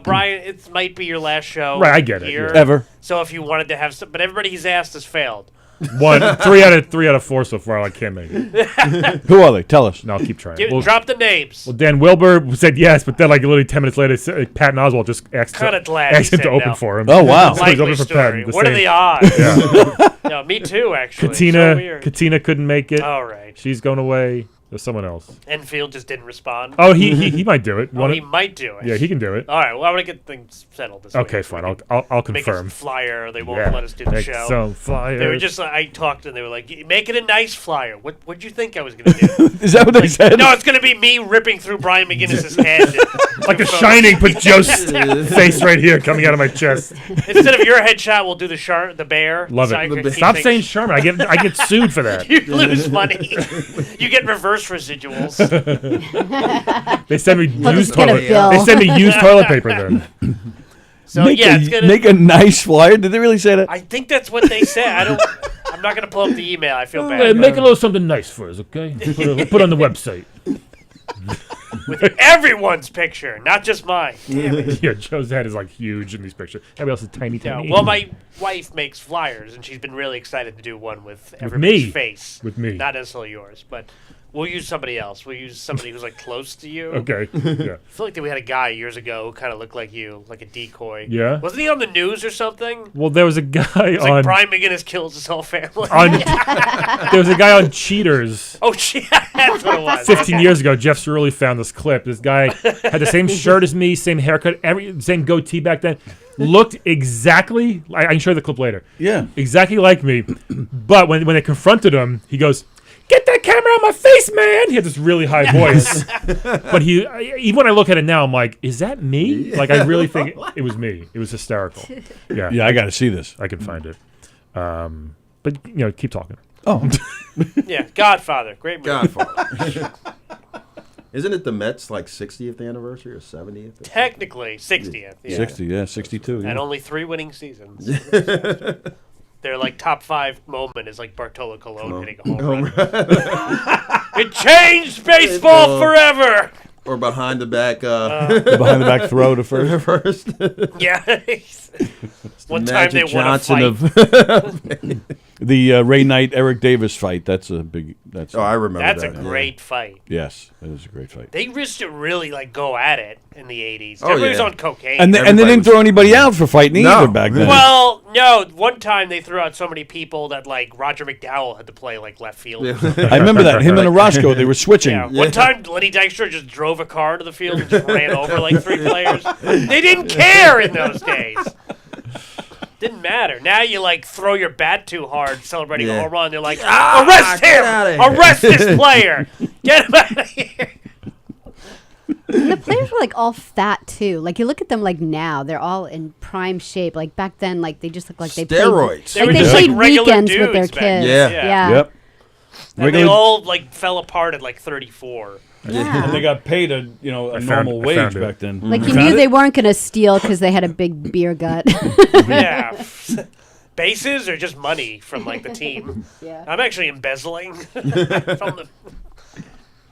[SPEAKER 15] Brian, it might be your last show.
[SPEAKER 12] Right, I get it,
[SPEAKER 15] here.
[SPEAKER 12] yeah.
[SPEAKER 1] Ever.
[SPEAKER 15] So if you wanted to have some, but everybody he's asked has failed.
[SPEAKER 12] 3 out of 4 so far. I can't make it.
[SPEAKER 1] Who are they? Tell us.
[SPEAKER 12] No, I'll keep trying.
[SPEAKER 15] Drop the names.
[SPEAKER 12] Well, Dan Wilbur said yes, but then like literally 10 minutes later, Patton Oswalt just asked
[SPEAKER 15] Kinda glad he
[SPEAKER 12] him
[SPEAKER 15] said
[SPEAKER 12] to open
[SPEAKER 15] no.
[SPEAKER 12] for him.
[SPEAKER 1] Oh, wow.
[SPEAKER 12] So he's
[SPEAKER 15] Likely
[SPEAKER 12] open for
[SPEAKER 15] story.
[SPEAKER 12] Patton.
[SPEAKER 15] What are the odds?
[SPEAKER 12] Yeah.
[SPEAKER 15] No, me too, actually. So weird.
[SPEAKER 12] Katina couldn't make it.
[SPEAKER 15] All right.
[SPEAKER 12] She's going away. There's someone else.
[SPEAKER 15] Enfield just didn't respond.
[SPEAKER 12] Oh, he might do it.
[SPEAKER 15] He might do it.
[SPEAKER 12] Yeah, he can do it.
[SPEAKER 15] All right. Well, I want to get things settled this
[SPEAKER 12] Okay,
[SPEAKER 15] week.
[SPEAKER 12] fine. I'll
[SPEAKER 15] Make
[SPEAKER 12] confirm.
[SPEAKER 15] a flyer. Or they won't
[SPEAKER 12] Yeah,
[SPEAKER 15] let us do the
[SPEAKER 12] make
[SPEAKER 15] show.
[SPEAKER 12] some flyers.
[SPEAKER 15] They were just. I talked and they were like, "Make it a nice flyer." What'd you think I was going to do?
[SPEAKER 1] Is that what they said?
[SPEAKER 15] No, it's going to be me ripping through Brian McGinnis's head
[SPEAKER 12] Like The Shining, put Joe's face right here coming out of my chest.
[SPEAKER 15] Instead of your headshot, we'll do the bear.
[SPEAKER 12] Love it. Stop saying Sherman. I get sued for that.
[SPEAKER 15] You lose money. You get reverse residuals.
[SPEAKER 12] They send me used toilet. They send me used toilet paper then.
[SPEAKER 15] So
[SPEAKER 1] make make a nice flyer. Did they really say that?
[SPEAKER 15] I think that's what they said. I'm not gonna pull up the email. I feel bad.
[SPEAKER 12] Make a little something nice for us, okay? Put on the website.
[SPEAKER 15] With everyone's picture, not just mine. Damn it.
[SPEAKER 12] Yeah, Joe's head is like huge in these pictures. Everybody else is tiny.
[SPEAKER 15] Well, my wife makes flyers, and she's been really excited to do one with everybody's face.
[SPEAKER 12] With me.
[SPEAKER 15] Not necessarily yours, but we'll use somebody else. We'll use somebody who's like close to you.
[SPEAKER 12] Okay. Yeah.
[SPEAKER 15] I feel like we had a guy years ago who kind of looked like you, like a decoy.
[SPEAKER 12] Yeah.
[SPEAKER 15] Wasn't he on the news or something?
[SPEAKER 12] Well, there was a guy
[SPEAKER 15] It's
[SPEAKER 12] on.
[SPEAKER 15] like Brian McGinnis kills his whole family.
[SPEAKER 12] There was a guy on Cheaters.
[SPEAKER 15] Oh, that's what it was.
[SPEAKER 12] 15 years ago, Jeff Cerulli found this clip. This guy had the same shirt as me, same haircut, same goatee back then. Looked exactly. I can show you the clip later.
[SPEAKER 1] Yeah.
[SPEAKER 12] Exactly like me. But when they confronted him, he goes, "Get that camera out my face, man!" He had this really high voice. But even when I look at it now, I'm like, "Is that me?" Like I really think it was me. It was hysterical. Yeah.
[SPEAKER 1] Yeah, I got to see this.
[SPEAKER 12] I can find it. But keep talking.
[SPEAKER 1] Oh.
[SPEAKER 15] Yeah, Godfather, great movie.
[SPEAKER 13] Godfather. Isn't it the Mets' 60th anniversary or 70th?
[SPEAKER 15] Technically, 60th. Yeah.
[SPEAKER 1] 62. Yeah.
[SPEAKER 15] And only 3 winning seasons. Their top 5 moment is Bartolo Colon hitting a home run. It changed baseball forever.
[SPEAKER 13] Or behind the back.
[SPEAKER 1] Behind the back throw to first.
[SPEAKER 15] Yeah. One time they won a
[SPEAKER 13] Johnson
[SPEAKER 15] fight.
[SPEAKER 1] The Ray Knight Eric Davis fight. That's a big.
[SPEAKER 13] I remember
[SPEAKER 15] That's
[SPEAKER 13] that.
[SPEAKER 15] a great fight.
[SPEAKER 1] Yes, it is a great fight.
[SPEAKER 15] They used to really go at it in the 80s.
[SPEAKER 13] Oh,
[SPEAKER 15] Everybody was
[SPEAKER 13] yeah.
[SPEAKER 15] on cocaine.
[SPEAKER 1] And they didn't throw anybody out for fighting either back then.
[SPEAKER 15] Well, no. One time they threw out so many people that Roger McDowell had to play left field.
[SPEAKER 1] I remember that. Him and Orozco, they were switching.
[SPEAKER 15] Yeah. One time Lenny Dykstra just drove a car to the field and just ran over 3 players. They didn't care in those days. Didn't matter. Now you throw your bat too hard celebrating a home run. They're like, arrest him! Arrest this player! Get him out of here!
[SPEAKER 14] And the players were all fat too. You look at them now, they're all in prime shape. Back then, they just look like they
[SPEAKER 13] Steroids.
[SPEAKER 14] played.
[SPEAKER 15] They
[SPEAKER 14] They
[SPEAKER 15] were
[SPEAKER 14] played
[SPEAKER 15] regular
[SPEAKER 14] weekends with their
[SPEAKER 15] dudes back
[SPEAKER 14] kids.
[SPEAKER 15] then.
[SPEAKER 14] Yeah.
[SPEAKER 1] Yep.
[SPEAKER 15] And they all fell apart at 34.
[SPEAKER 14] Yeah.
[SPEAKER 1] And they got paid a normal wage back then.
[SPEAKER 14] You knew they weren't going to steal because they had a big beer gut.
[SPEAKER 15] Yeah. Bases or just money from the team.
[SPEAKER 14] Yeah.
[SPEAKER 15] I'm actually embezzling from the.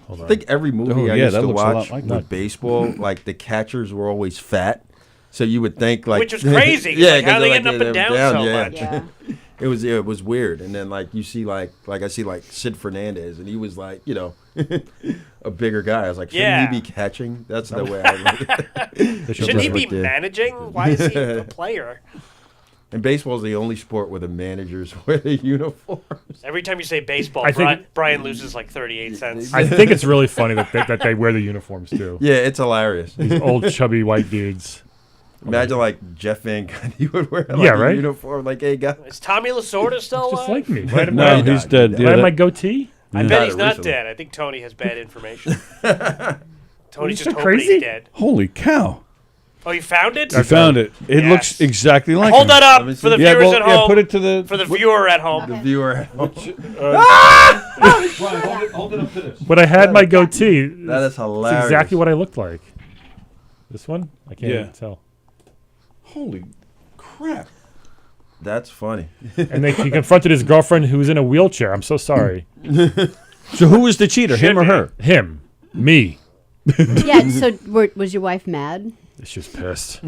[SPEAKER 13] I think every movie I used
[SPEAKER 1] that
[SPEAKER 13] to
[SPEAKER 1] looks a lot
[SPEAKER 13] watch
[SPEAKER 1] like
[SPEAKER 13] with
[SPEAKER 1] that.
[SPEAKER 13] baseball, the catchers were always fat. So you would think
[SPEAKER 15] Which was crazy.
[SPEAKER 13] yeah,
[SPEAKER 15] how are they getting up
[SPEAKER 13] they're
[SPEAKER 15] and down so much?
[SPEAKER 14] Yeah.
[SPEAKER 13] It was weird. And then you see I see Sid Fernandez, and he was a bigger guy. I was like, shouldn't he be catching? That's the way I look at it.
[SPEAKER 15] Shouldn't he be managing? Why is he a player?
[SPEAKER 13] And baseball is the only sport where the managers wear the uniforms.
[SPEAKER 15] Every time you say baseball,
[SPEAKER 12] I think
[SPEAKER 15] Brian loses 38 cents.
[SPEAKER 12] I think it's really funny that they wear the uniforms too.
[SPEAKER 13] Yeah, it's hilarious.
[SPEAKER 12] These old chubby white dudes.
[SPEAKER 13] Imagine Jeff Van Gundy would wear a
[SPEAKER 12] right?
[SPEAKER 13] uniform hey guy.
[SPEAKER 15] Is Tommy Lasorda still alive?
[SPEAKER 12] Just like me.
[SPEAKER 1] No, he's dead.
[SPEAKER 12] Do I have my goatee?
[SPEAKER 15] I bet he's not dead. I think Tony has bad information. Tony's just hoping
[SPEAKER 12] crazy?
[SPEAKER 15] he's dead.
[SPEAKER 1] Holy cow!
[SPEAKER 15] Oh, you found it?
[SPEAKER 1] I found it. It looks exactly like
[SPEAKER 15] Hold
[SPEAKER 1] him.
[SPEAKER 15] that up for the viewers at home.
[SPEAKER 1] Yeah, put it to the
[SPEAKER 15] for the viewer at home.
[SPEAKER 13] The viewer at home.
[SPEAKER 1] Hold it up to this.
[SPEAKER 12] But I had my goatee.
[SPEAKER 13] That is hilarious.
[SPEAKER 12] It's exactly what I looked like. This one? I can't
[SPEAKER 1] Yeah.
[SPEAKER 12] even tell.
[SPEAKER 1] Holy crap!
[SPEAKER 13] That's funny.
[SPEAKER 12] And he confronted his girlfriend who was in a wheelchair. I'm so sorry.
[SPEAKER 1] So who was the cheater, him or her?
[SPEAKER 12] Him. Me.
[SPEAKER 14] Yeah. So was your wife mad?
[SPEAKER 12] She was pissed.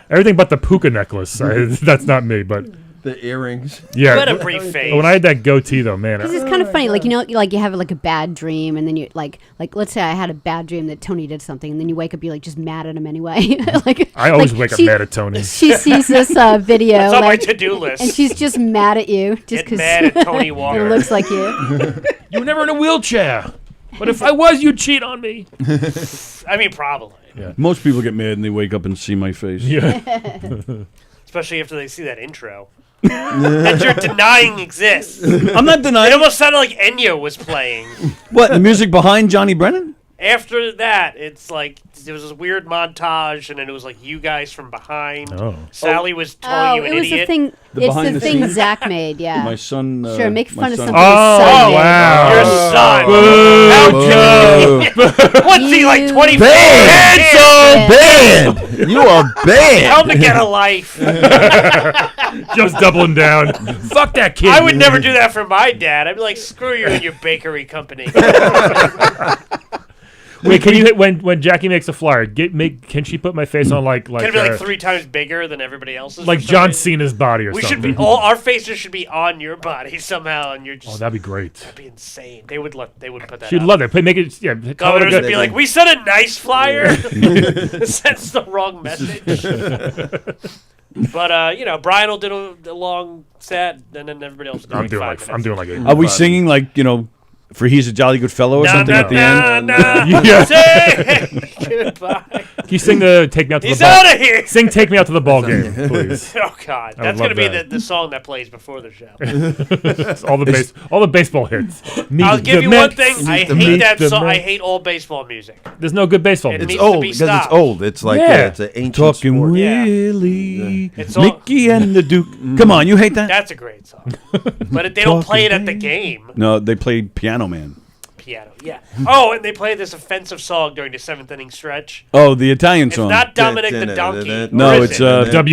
[SPEAKER 12] Everything but the puka necklace. That's not me, but
[SPEAKER 13] The earrings.
[SPEAKER 12] yeah.
[SPEAKER 15] What a brief face.
[SPEAKER 12] When I had that goatee, though, man.
[SPEAKER 14] Because it's kind of funny, you have a bad dream, and then you like let's say I had a bad dream that Tony did something, and then you wake up, you're just mad at him anyway.
[SPEAKER 12] I always wake up mad at Tony.
[SPEAKER 14] She sees this video,
[SPEAKER 15] That's on my to-do list.
[SPEAKER 14] and she's just mad at you just
[SPEAKER 15] Get
[SPEAKER 14] because
[SPEAKER 15] mad at Tony Walker.
[SPEAKER 14] it looks like you.
[SPEAKER 12] You were never in a wheelchair. But if I was, you'd cheat on me.
[SPEAKER 15] I mean, probably.
[SPEAKER 12] Yeah.
[SPEAKER 1] Most people get mad and they wake up and see my face.
[SPEAKER 12] Yeah.
[SPEAKER 15] Especially after they see that intro. That you're denying exists.
[SPEAKER 1] I'm not denying.
[SPEAKER 15] It almost sounded like Enya was playing.
[SPEAKER 1] What, the music behind Johnny Brennan?
[SPEAKER 15] After that, it's like there was this weird montage, and then it was like you guys from behind.
[SPEAKER 12] Oh.
[SPEAKER 15] Sally was calling you an idiot.
[SPEAKER 14] The thing. It's the thing Zach made. Yeah.
[SPEAKER 1] My son.
[SPEAKER 14] Sure, make fun of something.
[SPEAKER 12] Oh, wow.
[SPEAKER 15] Your son. How dare you? What's he like? 24?
[SPEAKER 13] Banned. You are banned.
[SPEAKER 15] Tell him to get a life.
[SPEAKER 12] Just doubling down. Fuck that kid.
[SPEAKER 15] I would never do that for my dad. I'd be like, screw you and your bakery company.
[SPEAKER 12] Wait, can you hit when Jackie makes a flyer? Can she put my face on like
[SPEAKER 15] Can it be like 3 times bigger than everybody else's?
[SPEAKER 12] like John Cena's body or
[SPEAKER 15] we
[SPEAKER 12] something?
[SPEAKER 15] should be our faces should be on your body somehow, and you're just.
[SPEAKER 12] Oh, that'd be great.
[SPEAKER 15] That'd be insane. They would put that.
[SPEAKER 12] She'd
[SPEAKER 15] out.
[SPEAKER 12] love it. Make it. Yeah.
[SPEAKER 15] Governors would be like, we sent a nice flyer. Sends the wrong message. But Brian will do a long set, and then everybody else.
[SPEAKER 12] I'm doing like 8.
[SPEAKER 1] Are we singing like for He's a Jolly Good Fellow or something at the end?
[SPEAKER 15] Say goodbye.
[SPEAKER 12] Can you sing the Take Me Out to
[SPEAKER 15] He's
[SPEAKER 12] the Ball?
[SPEAKER 15] out of here.
[SPEAKER 12] Sing Take Me Out to the Ball Game, please.
[SPEAKER 15] Oh God, that's gonna be the song that plays before the show.
[SPEAKER 12] all the baseball hits.
[SPEAKER 15] I'll give you one thing. I hate that song. I hate all baseball music.
[SPEAKER 12] There's no good baseball music.
[SPEAKER 13] It's old because it's old. It's like it's an ancient
[SPEAKER 1] Talking
[SPEAKER 13] sport.
[SPEAKER 1] Willie,
[SPEAKER 15] It's
[SPEAKER 1] Mickey and the Duke. Come on, you hate that?
[SPEAKER 15] That's a great song. But they don't play it at the game.
[SPEAKER 1] No, they play Piano Man.
[SPEAKER 15] Piano, yeah. Oh, and they play this offensive song during the 7th inning stretch.
[SPEAKER 1] Oh, the Italian
[SPEAKER 15] It's
[SPEAKER 1] song.
[SPEAKER 15] not Dominic the Donkey.
[SPEAKER 1] No, it's
[SPEAKER 12] WAP.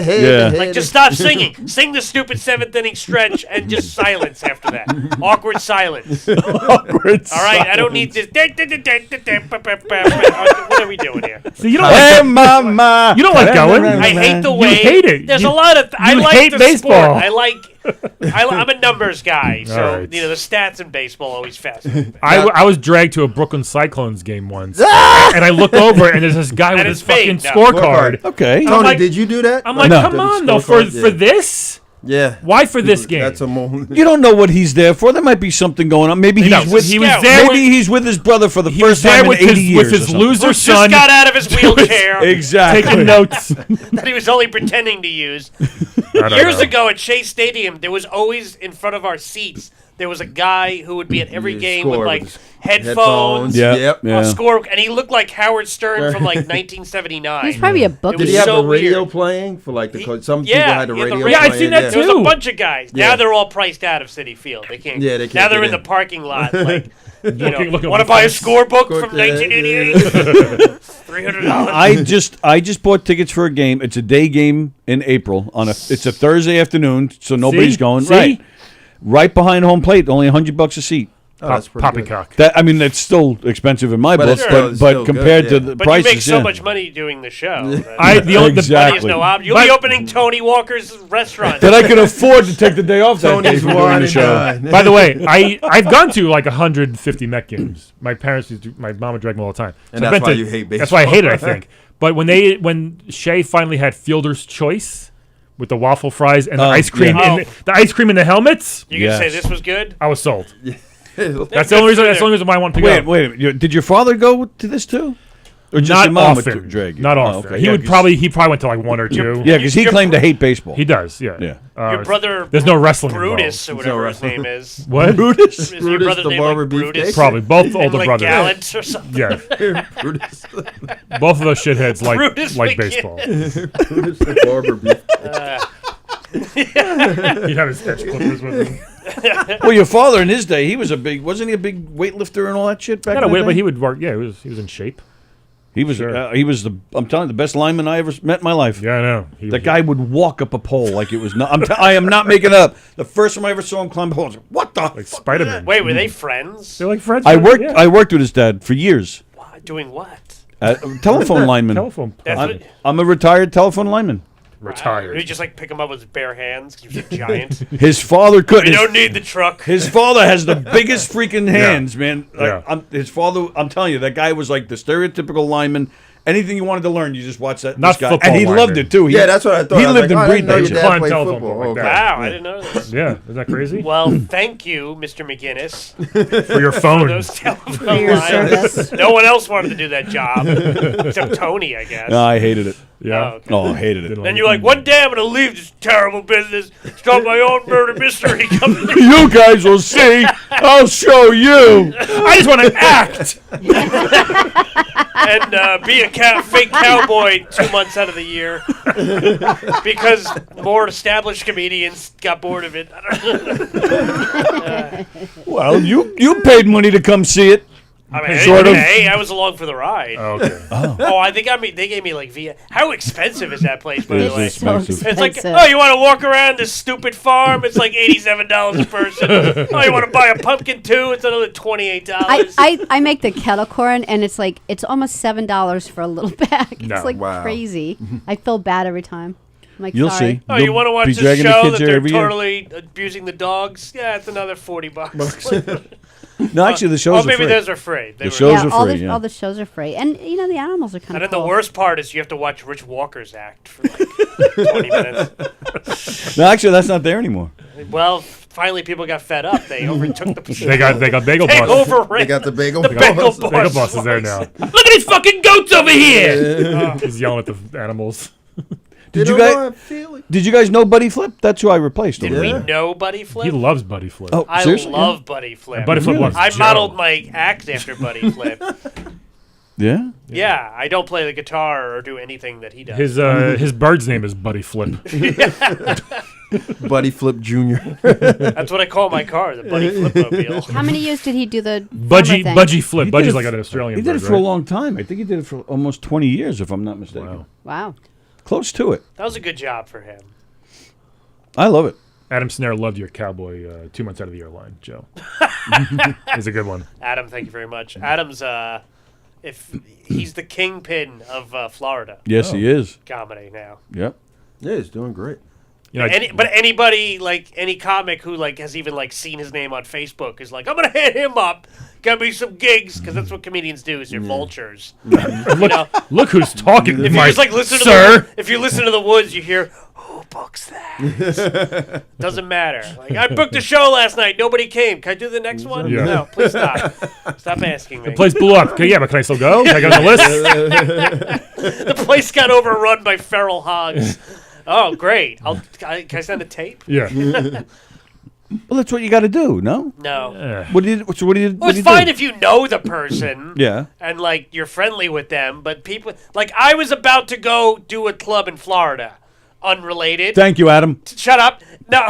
[SPEAKER 1] Yeah.
[SPEAKER 15] Like, just stop singing. Sing the stupid 7th inning stretch and just silence after that. Awkward silence.
[SPEAKER 1] Awkward.
[SPEAKER 15] All right, I don't need this. What are we doing here?
[SPEAKER 12] See, you don't like
[SPEAKER 1] mama.
[SPEAKER 12] You don't like going.
[SPEAKER 15] I hate the way.
[SPEAKER 12] You hate it.
[SPEAKER 15] There's a lot of. I like
[SPEAKER 12] hate
[SPEAKER 15] the
[SPEAKER 12] baseball.
[SPEAKER 15] sport. I'm a numbers guy, so
[SPEAKER 12] right.
[SPEAKER 15] the stats in baseball always fascinate me.
[SPEAKER 12] I was dragged to a Brooklyn Cyclones game once, and I look over and there's this guy with his fucking scorecard.
[SPEAKER 1] Okay,
[SPEAKER 13] Tony, did you do that?
[SPEAKER 12] I'm like, come on, though, for this.
[SPEAKER 13] Yeah.
[SPEAKER 12] Why for this game?
[SPEAKER 13] That's a moment.
[SPEAKER 1] You don't know what he's there for. There might be something going on. Maybe he's with.
[SPEAKER 12] He was there.
[SPEAKER 1] Maybe he's with his brother for the first time in 80 years.
[SPEAKER 12] With his loser son.
[SPEAKER 15] Just got out of his wheelchair.
[SPEAKER 1] Exactly.
[SPEAKER 12] Taking notes.
[SPEAKER 15] That he was only pretending to use. Years ago at Shea Stadium, there was always in front of our seats. There was a guy who would be at every game with like headphones, score, and he looked like Howard Stern from like 1979.
[SPEAKER 14] He's probably a book.
[SPEAKER 13] Did he have a radio playing for like some people had a radio?
[SPEAKER 12] Yeah, I've seen that too.
[SPEAKER 15] There was a bunch of guys. Yeah. Now they're all priced out of Citi Field. They can't.
[SPEAKER 13] Yeah, they can't.
[SPEAKER 15] Now they're in the parking lot. Like, want to buy a scorebook from 1988? $300.
[SPEAKER 1] I just bought tickets for a game. It's a day game in April it's a Thursday afternoon, so nobody's going.
[SPEAKER 12] See?
[SPEAKER 1] Right behind home plate, only $100 a seat.
[SPEAKER 13] Oh, that's pretty
[SPEAKER 12] Poppycock.
[SPEAKER 1] That's still expensive in my book, but compared to the prices,
[SPEAKER 15] you make so much money doing the show.
[SPEAKER 1] Exactly.
[SPEAKER 15] You'll be opening Tony Walker's restaurant.
[SPEAKER 1] That I can afford to take the day off that day
[SPEAKER 13] Tony's
[SPEAKER 1] from doing the show.
[SPEAKER 12] By the way, I've gone to like 150 Met games. My parents my mom would drag me all the time.
[SPEAKER 13] And that's why you hate baseball.
[SPEAKER 12] That's why I hate it, I think. But when Shea finally had Fielder's Choice with the waffle fries and the ice cream the ice cream in the helmets,
[SPEAKER 15] you can say this was good?
[SPEAKER 12] I was sold. That's the only reason why I want to go.
[SPEAKER 1] Wait a minute. Did your father go to this too? Or just
[SPEAKER 12] Not
[SPEAKER 1] your mom
[SPEAKER 12] often.
[SPEAKER 1] would drag you?
[SPEAKER 12] Not often.
[SPEAKER 1] Okay.
[SPEAKER 12] He probably went to like one or two.
[SPEAKER 1] Yeah, because he claimed to hate baseball.
[SPEAKER 12] He does. Yeah.
[SPEAKER 15] Your brother,
[SPEAKER 12] there's no wrestling
[SPEAKER 15] Brutus,
[SPEAKER 12] involved.
[SPEAKER 15] or whatever his name is.
[SPEAKER 12] What?
[SPEAKER 1] Brutus?
[SPEAKER 15] Is your
[SPEAKER 13] Brutus,
[SPEAKER 15] brother
[SPEAKER 13] the
[SPEAKER 15] named
[SPEAKER 13] barber
[SPEAKER 15] like Brutus?
[SPEAKER 13] beefcake?
[SPEAKER 12] Probably both older
[SPEAKER 15] like
[SPEAKER 12] brothers.
[SPEAKER 15] Gallants or something.
[SPEAKER 12] Yeah.
[SPEAKER 13] Brutus.
[SPEAKER 12] Both of those shitheads
[SPEAKER 15] Brutus
[SPEAKER 12] like
[SPEAKER 15] McGinnis.
[SPEAKER 12] baseball.
[SPEAKER 13] Brutus the barber beefcake.
[SPEAKER 12] He'd have his hedge clippers with him.
[SPEAKER 1] Well, your father in his day, wasn't he a big weightlifter and all that shit back then?
[SPEAKER 12] But he would work. Yeah, he was in shape.
[SPEAKER 1] He was I'm telling you, the best lineman I ever met in my life.
[SPEAKER 12] Yeah, I know.
[SPEAKER 1] That guy would walk up a pole like it was not. I am not making it up. The first time I ever saw him climb a pole, I was like, what the?
[SPEAKER 12] Like Spider-Man.
[SPEAKER 15] Wait, were they friends?
[SPEAKER 12] They're like friends.
[SPEAKER 1] I worked with his dad for years.
[SPEAKER 15] Doing what?
[SPEAKER 1] Telephone lineman. I'm a retired telephone lineman.
[SPEAKER 12] Retired.
[SPEAKER 15] Did he just like pick him up with his bare hands? 'Cause he was a giant.
[SPEAKER 1] His father could.
[SPEAKER 15] We don't need the truck.
[SPEAKER 1] His father has the biggest freaking hands, man.
[SPEAKER 12] Yeah.
[SPEAKER 1] His father. I'm telling you, that guy was like the stereotypical lineman, Anything you wanted to learn, you just watch that.
[SPEAKER 12] Not
[SPEAKER 1] this guy.
[SPEAKER 12] football
[SPEAKER 1] And he loved
[SPEAKER 12] winding.
[SPEAKER 1] it too. He,
[SPEAKER 13] Yeah, that's what I thought.
[SPEAKER 1] He
[SPEAKER 13] I was
[SPEAKER 1] lived
[SPEAKER 13] like,
[SPEAKER 1] and
[SPEAKER 13] I didn't
[SPEAKER 1] breathed
[SPEAKER 13] know
[SPEAKER 1] that
[SPEAKER 13] your
[SPEAKER 1] shit.
[SPEAKER 13] dad played
[SPEAKER 12] telephone
[SPEAKER 13] football.
[SPEAKER 12] book like
[SPEAKER 13] Okay.
[SPEAKER 12] that.
[SPEAKER 15] Wow, I didn't know this.
[SPEAKER 12] Yeah, isn't that crazy?
[SPEAKER 15] Well, thank you, Mr. McGinnis,
[SPEAKER 12] For your phone.
[SPEAKER 15] for those telephone
[SPEAKER 14] your
[SPEAKER 15] lines.
[SPEAKER 14] service.
[SPEAKER 15] No one else wanted to do that job except Tony, I guess.
[SPEAKER 1] No, I hated it.
[SPEAKER 12] Yeah.
[SPEAKER 15] okay.
[SPEAKER 1] Oh, I hated it.
[SPEAKER 15] Then you're like, one day I'm gonna leave this terrible business, start my own murder mystery company.
[SPEAKER 1] You guys will see. I'll show you.
[SPEAKER 12] I just want to act.
[SPEAKER 15] And be a fake cowboy 2 months out of the year because more established comedians got bored of it.
[SPEAKER 1] Well, you paid money to come see it.
[SPEAKER 15] I mean,
[SPEAKER 1] Sort of.
[SPEAKER 15] hey, I was along for the ride.
[SPEAKER 12] Oh, okay.
[SPEAKER 15] Oh, they gave me like via. How expensive is that place, by the way?
[SPEAKER 1] It's expensive.
[SPEAKER 15] It's like, oh, you want to walk around this stupid farm? It's like $87 a person. Oh, you want to buy a pumpkin too? It's another $28.
[SPEAKER 14] I make the kettle corn, and it's almost $7 for a little bag.
[SPEAKER 12] No.
[SPEAKER 14] It's like
[SPEAKER 13] Wow.
[SPEAKER 14] crazy. I feel bad every time. I'm like,
[SPEAKER 1] You'll
[SPEAKER 14] sorry.
[SPEAKER 1] see.
[SPEAKER 15] Oh, you
[SPEAKER 1] You'll
[SPEAKER 15] want to watch
[SPEAKER 1] be
[SPEAKER 15] this
[SPEAKER 1] dragging the
[SPEAKER 15] show
[SPEAKER 1] kids
[SPEAKER 15] that
[SPEAKER 1] there
[SPEAKER 15] they're
[SPEAKER 1] every year.
[SPEAKER 15] totally abusing the dogs? Yeah, it's another $40.
[SPEAKER 1] No, actually, the shows
[SPEAKER 15] Oh,
[SPEAKER 1] are
[SPEAKER 15] maybe
[SPEAKER 1] free.
[SPEAKER 15] those are free. They
[SPEAKER 1] The
[SPEAKER 15] were-
[SPEAKER 1] shows
[SPEAKER 14] Yeah,
[SPEAKER 1] are
[SPEAKER 14] all
[SPEAKER 1] free.
[SPEAKER 14] the
[SPEAKER 1] Yeah.
[SPEAKER 14] all the shows are free, and the animals are kind
[SPEAKER 15] And
[SPEAKER 14] of
[SPEAKER 15] then
[SPEAKER 14] cool.
[SPEAKER 15] the worst part is you have to watch Rich Walker's act for like 20 minutes.
[SPEAKER 1] No, actually, that's not there anymore.
[SPEAKER 15] Well, finally people got fed up. They overtook the position.
[SPEAKER 12] They got bagel
[SPEAKER 15] They
[SPEAKER 12] boss.
[SPEAKER 15] overran
[SPEAKER 13] They got the bagel
[SPEAKER 15] the
[SPEAKER 13] boss.
[SPEAKER 15] bagel
[SPEAKER 13] The
[SPEAKER 15] boss.
[SPEAKER 12] Bagel boss is there now.
[SPEAKER 15] Look at these fucking goats over here.
[SPEAKER 12] He's yelling at the animals.
[SPEAKER 1] Did you guys know Buddy Flip? That's who I replaced.
[SPEAKER 15] Did
[SPEAKER 1] over
[SPEAKER 15] we
[SPEAKER 1] there.
[SPEAKER 15] know Buddy Flip?
[SPEAKER 12] He loves Buddy Flip.
[SPEAKER 1] Oh,
[SPEAKER 15] I
[SPEAKER 1] seriously?
[SPEAKER 15] love Buddy Flip.
[SPEAKER 12] And Buddy Flip loves
[SPEAKER 15] I
[SPEAKER 12] Joe.
[SPEAKER 15] modeled my act after Buddy Flip.
[SPEAKER 1] Yeah.
[SPEAKER 15] Yeah, I don't play the guitar or do anything that he does.
[SPEAKER 12] His bird's name is Buddy Flip.
[SPEAKER 13] Buddy Flip Jr.
[SPEAKER 15] That's what I call my car, the Buddy Flipmobile.
[SPEAKER 14] How many years did he do the
[SPEAKER 12] Budgie Flip.
[SPEAKER 1] He
[SPEAKER 12] Budgie's
[SPEAKER 1] did it
[SPEAKER 12] like an
[SPEAKER 1] f-
[SPEAKER 12] Australian
[SPEAKER 1] He did
[SPEAKER 12] bird,
[SPEAKER 1] it for a
[SPEAKER 12] right?
[SPEAKER 1] long time. I think he did it for almost 20 years, if I'm not mistaken.
[SPEAKER 12] Wow.
[SPEAKER 14] Wow.
[SPEAKER 1] Close to it.
[SPEAKER 15] That was a good job for him.
[SPEAKER 1] I love it.
[SPEAKER 12] Adam Snare loved your cowboy 2 months out of the year line, Joe. It's a good one.
[SPEAKER 15] Adam, thank you very much. Adam's if he's the kingpin of Florida.
[SPEAKER 1] Yes, he is.
[SPEAKER 15] Comedy now.
[SPEAKER 1] Yep.
[SPEAKER 13] Yeah, he's doing great.
[SPEAKER 12] You know,
[SPEAKER 15] But anybody like any comic who like has even like seen his name on Facebook is like, I'm gonna hit him up, get me some gigs, because that's what comedians do. Is they're vultures. You know,
[SPEAKER 12] look who's talking.
[SPEAKER 15] if you
[SPEAKER 12] my
[SPEAKER 15] just like listen
[SPEAKER 12] sir.
[SPEAKER 15] if you listen to the Woods, you hear who books that. Doesn't matter. Like I booked a show last night, nobody came. Can I do the next one?
[SPEAKER 12] Yeah.
[SPEAKER 15] No, please stop. Stop asking me.
[SPEAKER 12] The place blew up. Okay, yeah, but can I still go? Can I go on the list?
[SPEAKER 15] The place got overrun by feral hogs. Oh, great! Can I send a tape?
[SPEAKER 12] Yeah.
[SPEAKER 1] Well, that's what you got to do, no?
[SPEAKER 15] No.
[SPEAKER 1] What do you? So what do you?
[SPEAKER 15] Well, it's fine if you know the person.
[SPEAKER 1] Yeah.
[SPEAKER 15] And like you're friendly with them, but people like I was about to go do a club in Florida, unrelated.
[SPEAKER 1] Thank you, Adam.
[SPEAKER 15] Shut up! No,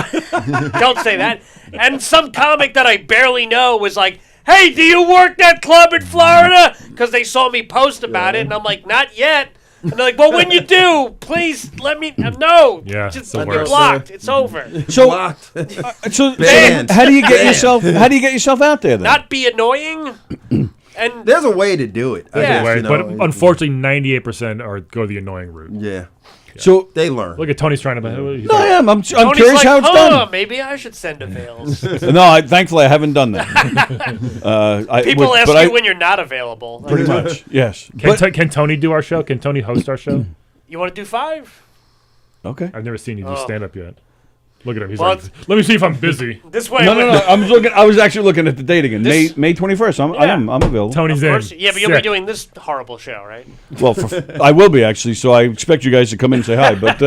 [SPEAKER 15] don't say that. And some comic that I barely know was like, "Hey, do you work that club in Florida?" Because they saw me post about it, and I'm like, "Not yet." And they're like, "Well, when you do, please let me know."
[SPEAKER 12] Yeah,
[SPEAKER 15] just
[SPEAKER 12] it's the
[SPEAKER 15] you're
[SPEAKER 12] worst.
[SPEAKER 15] blocked. It's over.
[SPEAKER 1] So,
[SPEAKER 13] Blocked.
[SPEAKER 1] so
[SPEAKER 13] Banned.
[SPEAKER 1] how do you get
[SPEAKER 13] Banned.
[SPEAKER 1] yourself? How do you get yourself out there then?
[SPEAKER 15] Not be annoying. And
[SPEAKER 13] There's a way to do it. I
[SPEAKER 15] Yeah.
[SPEAKER 13] guess, you know.
[SPEAKER 12] But unfortunately, 98% are go the annoying route.
[SPEAKER 13] Yeah.
[SPEAKER 1] So
[SPEAKER 13] they learn.
[SPEAKER 12] Look at Tony's trying to. He's
[SPEAKER 1] No, I am. I'm
[SPEAKER 15] Tony's
[SPEAKER 1] curious
[SPEAKER 15] like,
[SPEAKER 1] how it's done.
[SPEAKER 15] Maybe I should send a Vales.
[SPEAKER 1] No, thankfully I haven't done that.
[SPEAKER 15] People ask you when you're not available.
[SPEAKER 1] Pretty much, yes.
[SPEAKER 12] Can Tony do our show? Can Tony host our show?
[SPEAKER 15] You want to do 5?
[SPEAKER 1] Okay.
[SPEAKER 12] I've never seen you do
[SPEAKER 15] Oh.
[SPEAKER 12] stand up yet. Look at him. He's
[SPEAKER 15] Well,
[SPEAKER 12] like, let me see if I'm busy.
[SPEAKER 15] This way.
[SPEAKER 1] No. I was actually looking at the date again.
[SPEAKER 15] This-
[SPEAKER 1] May 21st. I'm available.
[SPEAKER 12] Tony's
[SPEAKER 15] Of
[SPEAKER 12] in.
[SPEAKER 15] course, yeah, but you'll be
[SPEAKER 12] Sick.
[SPEAKER 15] doing this horrible show, right?
[SPEAKER 1] Well, I will be actually. So I expect you guys to come in and say hi. But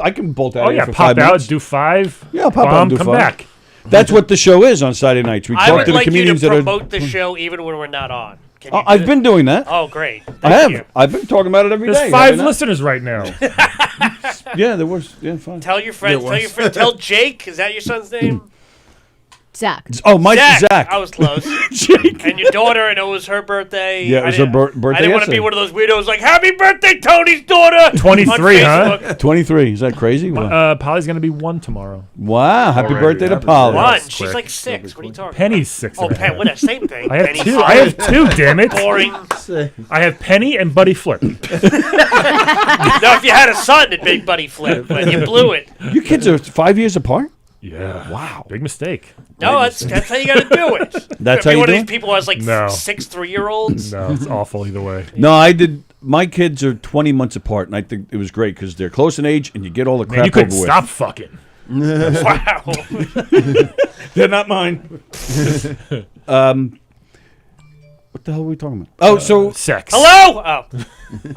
[SPEAKER 1] I can bolt out.
[SPEAKER 12] Oh
[SPEAKER 1] here
[SPEAKER 12] yeah,
[SPEAKER 1] for
[SPEAKER 12] pop
[SPEAKER 1] 5
[SPEAKER 12] out,
[SPEAKER 1] minutes.
[SPEAKER 12] do 5.
[SPEAKER 1] Yeah, I'll pop out
[SPEAKER 12] bomb,
[SPEAKER 1] and do
[SPEAKER 12] come
[SPEAKER 1] 5.
[SPEAKER 12] back.
[SPEAKER 1] That's what the show is on Saturday nights. We
[SPEAKER 15] I
[SPEAKER 1] talk
[SPEAKER 15] would
[SPEAKER 1] to the
[SPEAKER 15] like you to
[SPEAKER 1] comedians that
[SPEAKER 15] promote the show even when we're not on. Can you do
[SPEAKER 1] I've
[SPEAKER 15] that?
[SPEAKER 1] been doing that.
[SPEAKER 15] Oh, great.
[SPEAKER 1] I
[SPEAKER 15] Thank
[SPEAKER 1] have.
[SPEAKER 15] you.
[SPEAKER 1] I've been talking about it every day.
[SPEAKER 12] There's
[SPEAKER 1] have
[SPEAKER 12] 5
[SPEAKER 1] I not?
[SPEAKER 12] listeners right now.
[SPEAKER 1] Yeah, there was. Yeah, fine.
[SPEAKER 15] Tell your friends. Tell your friend. Tell Jake. Is that your son's name?
[SPEAKER 14] Zach.
[SPEAKER 1] Oh, Mike Zach.
[SPEAKER 15] I was close.
[SPEAKER 1] Jake.
[SPEAKER 15] And your daughter, and it was her birthday.
[SPEAKER 1] Yeah, it was
[SPEAKER 15] I
[SPEAKER 1] her
[SPEAKER 15] didn't-
[SPEAKER 1] birthday
[SPEAKER 15] I didn't want to be
[SPEAKER 1] yesterday.
[SPEAKER 15] one of those weirdos like, "Happy birthday, Tony's daughter."
[SPEAKER 12] 23,
[SPEAKER 15] on
[SPEAKER 12] huh?
[SPEAKER 15] Facebook.
[SPEAKER 1] 23. Is that crazy? Wow.
[SPEAKER 12] Polly's gonna be 1 tomorrow.
[SPEAKER 1] Wow. Happy
[SPEAKER 12] Already.
[SPEAKER 1] birthday to
[SPEAKER 12] Happy
[SPEAKER 1] Polly.
[SPEAKER 15] One.
[SPEAKER 12] That's
[SPEAKER 15] She's
[SPEAKER 12] quick.
[SPEAKER 15] like 6. What are you talking
[SPEAKER 12] Penny's 6.
[SPEAKER 15] about? Oh, Penny. What? Same thing.
[SPEAKER 12] I have
[SPEAKER 15] Penny's
[SPEAKER 12] 2.
[SPEAKER 15] five.
[SPEAKER 12] I have 2. Damn it.
[SPEAKER 15] Boring.
[SPEAKER 12] I have Penny and Buddy Flip.
[SPEAKER 15] No, if you had a son, it'd make Buddy flip, but you blew it.
[SPEAKER 1] Your kids are 5 years apart?
[SPEAKER 12] Yeah.
[SPEAKER 1] Wow.
[SPEAKER 12] Big mistake.
[SPEAKER 15] No, that's how you got to do it.
[SPEAKER 1] That's
[SPEAKER 15] Be
[SPEAKER 1] how you
[SPEAKER 15] one
[SPEAKER 1] do
[SPEAKER 15] of these
[SPEAKER 1] it?
[SPEAKER 15] people who has like
[SPEAKER 12] No.
[SPEAKER 15] 6 3-year-olds.
[SPEAKER 12] No, it's awful either way.
[SPEAKER 1] No, I did. my kids are 20 months apart, and I think it was great because they're close in age, and you get all the crap
[SPEAKER 12] Man, you couldn't
[SPEAKER 1] over with.
[SPEAKER 12] stop fucking.
[SPEAKER 15] Wow.
[SPEAKER 1] They're not mine. What the hell are we talking about? Oh, so
[SPEAKER 12] sex.
[SPEAKER 15] Hello? Oh.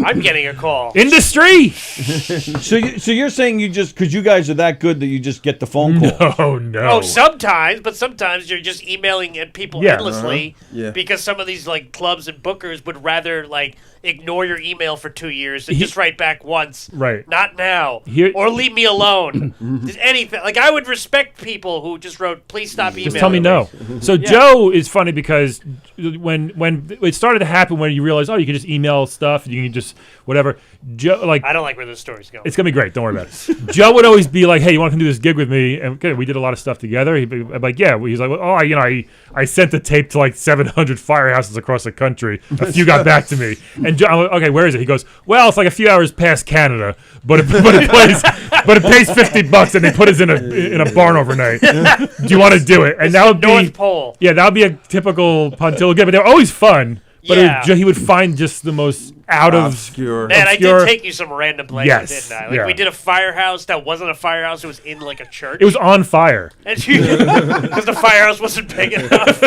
[SPEAKER 15] I'm getting a call.
[SPEAKER 12] Industry.
[SPEAKER 1] so you're saying you just because you guys are that good that you just get the phone call?
[SPEAKER 12] No.
[SPEAKER 15] Oh, sometimes, but sometimes you're just emailing at people endlessly
[SPEAKER 13] Yeah.
[SPEAKER 15] because some of these like clubs and bookers would rather like ignore your email for 2 years and just write back once.
[SPEAKER 12] Right.
[SPEAKER 15] Not now.
[SPEAKER 12] Here-
[SPEAKER 15] or leave me alone. Just anything. Like I would respect people who just wrote, please stop emailing.
[SPEAKER 12] Just tell me no. So Joe is funny because when it started to happen, when you realize, oh, you can just email stuff, you can just whatever. Joe, like,
[SPEAKER 15] I don't like where this story's going.
[SPEAKER 12] it's gonna be great. Don't worry about it. Joe would always be like, "Hey, you want to come do this gig with me?" And okay, we did a lot of stuff together. He'd be like, "Yeah." He's like, "Oh, I sent the tape to like 700 firehouses across the country. A few got back to me." And Joe, I'm like, "Okay, where is it?" He goes, "Well, it's like a few hours past Canada, but it pays $50, and they put us in a barn overnight. Do you want to do it?" And that would be
[SPEAKER 15] North Pole.
[SPEAKER 12] Yeah, that would be a typical Pontillo gig, but they're always fun. But he would find just the most
[SPEAKER 13] obscure.
[SPEAKER 15] Man, I did take you some random places,
[SPEAKER 12] Yes,
[SPEAKER 15] didn't I? Like
[SPEAKER 12] yeah.
[SPEAKER 15] we did a firehouse that wasn't a firehouse; it was in like a church.
[SPEAKER 12] It was on fire.
[SPEAKER 15] Because the firehouse wasn't big enough.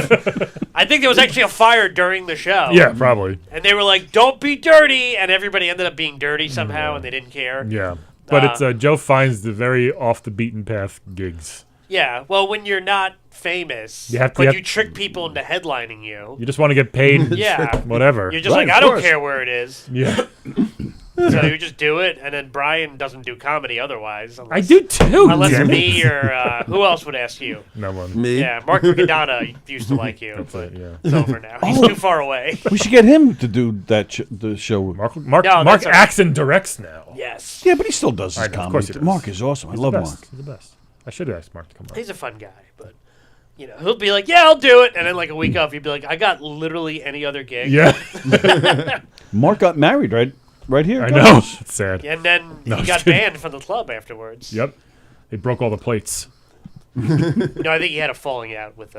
[SPEAKER 15] I think there was actually a fire during the show.
[SPEAKER 12] Yeah, probably.
[SPEAKER 15] And they were like, "Don't be dirty," and everybody ended up being dirty somehow, and they didn't care.
[SPEAKER 12] Yeah, but it's Joe finds the very off the beaten path gigs.
[SPEAKER 15] Yeah, well, when you're not famous,
[SPEAKER 12] You have to-
[SPEAKER 15] but
[SPEAKER 12] you
[SPEAKER 15] you
[SPEAKER 12] have-
[SPEAKER 15] trick people into headlining you.
[SPEAKER 12] You just want to get paid.
[SPEAKER 15] Yeah.
[SPEAKER 12] Whatever.
[SPEAKER 15] You're just like, I don't care where it is.
[SPEAKER 12] Yeah.
[SPEAKER 15] So you just do it, and then Brian doesn't do comedy otherwise.
[SPEAKER 12] I do too.
[SPEAKER 15] Unless
[SPEAKER 12] damn it.
[SPEAKER 15] me or who else would ask you?
[SPEAKER 12] No one.
[SPEAKER 13] Me?
[SPEAKER 15] Yeah, Mark Riccadonna used to like you.
[SPEAKER 12] That's it, yeah.
[SPEAKER 15] It's over now. He's too far away.
[SPEAKER 1] We should get him to do that the show.
[SPEAKER 12] Mark
[SPEAKER 15] No, that's all right.
[SPEAKER 12] acts and directs now.
[SPEAKER 15] Yes.
[SPEAKER 1] Yeah, but he still does his
[SPEAKER 12] I know, of
[SPEAKER 1] comedy.
[SPEAKER 12] course he does.
[SPEAKER 1] Mark is awesome.
[SPEAKER 12] He's
[SPEAKER 1] I love
[SPEAKER 12] the best.
[SPEAKER 1] Mark.
[SPEAKER 12] He's the best. I should have asked Mark to come on.
[SPEAKER 15] He's a fun guy, but he'll be like, "Yeah, I'll do it," and then like a week off, he'd be like, "I got literally any other gig."
[SPEAKER 12] Yeah.
[SPEAKER 1] Mark got married right here.
[SPEAKER 12] I know. It's sad.
[SPEAKER 15] And then
[SPEAKER 12] No,
[SPEAKER 15] he
[SPEAKER 12] I'm
[SPEAKER 15] got
[SPEAKER 12] kidding.
[SPEAKER 15] banned from the club afterwards.
[SPEAKER 12] Yep. They broke all the plates.
[SPEAKER 15] No, I think he had a falling out with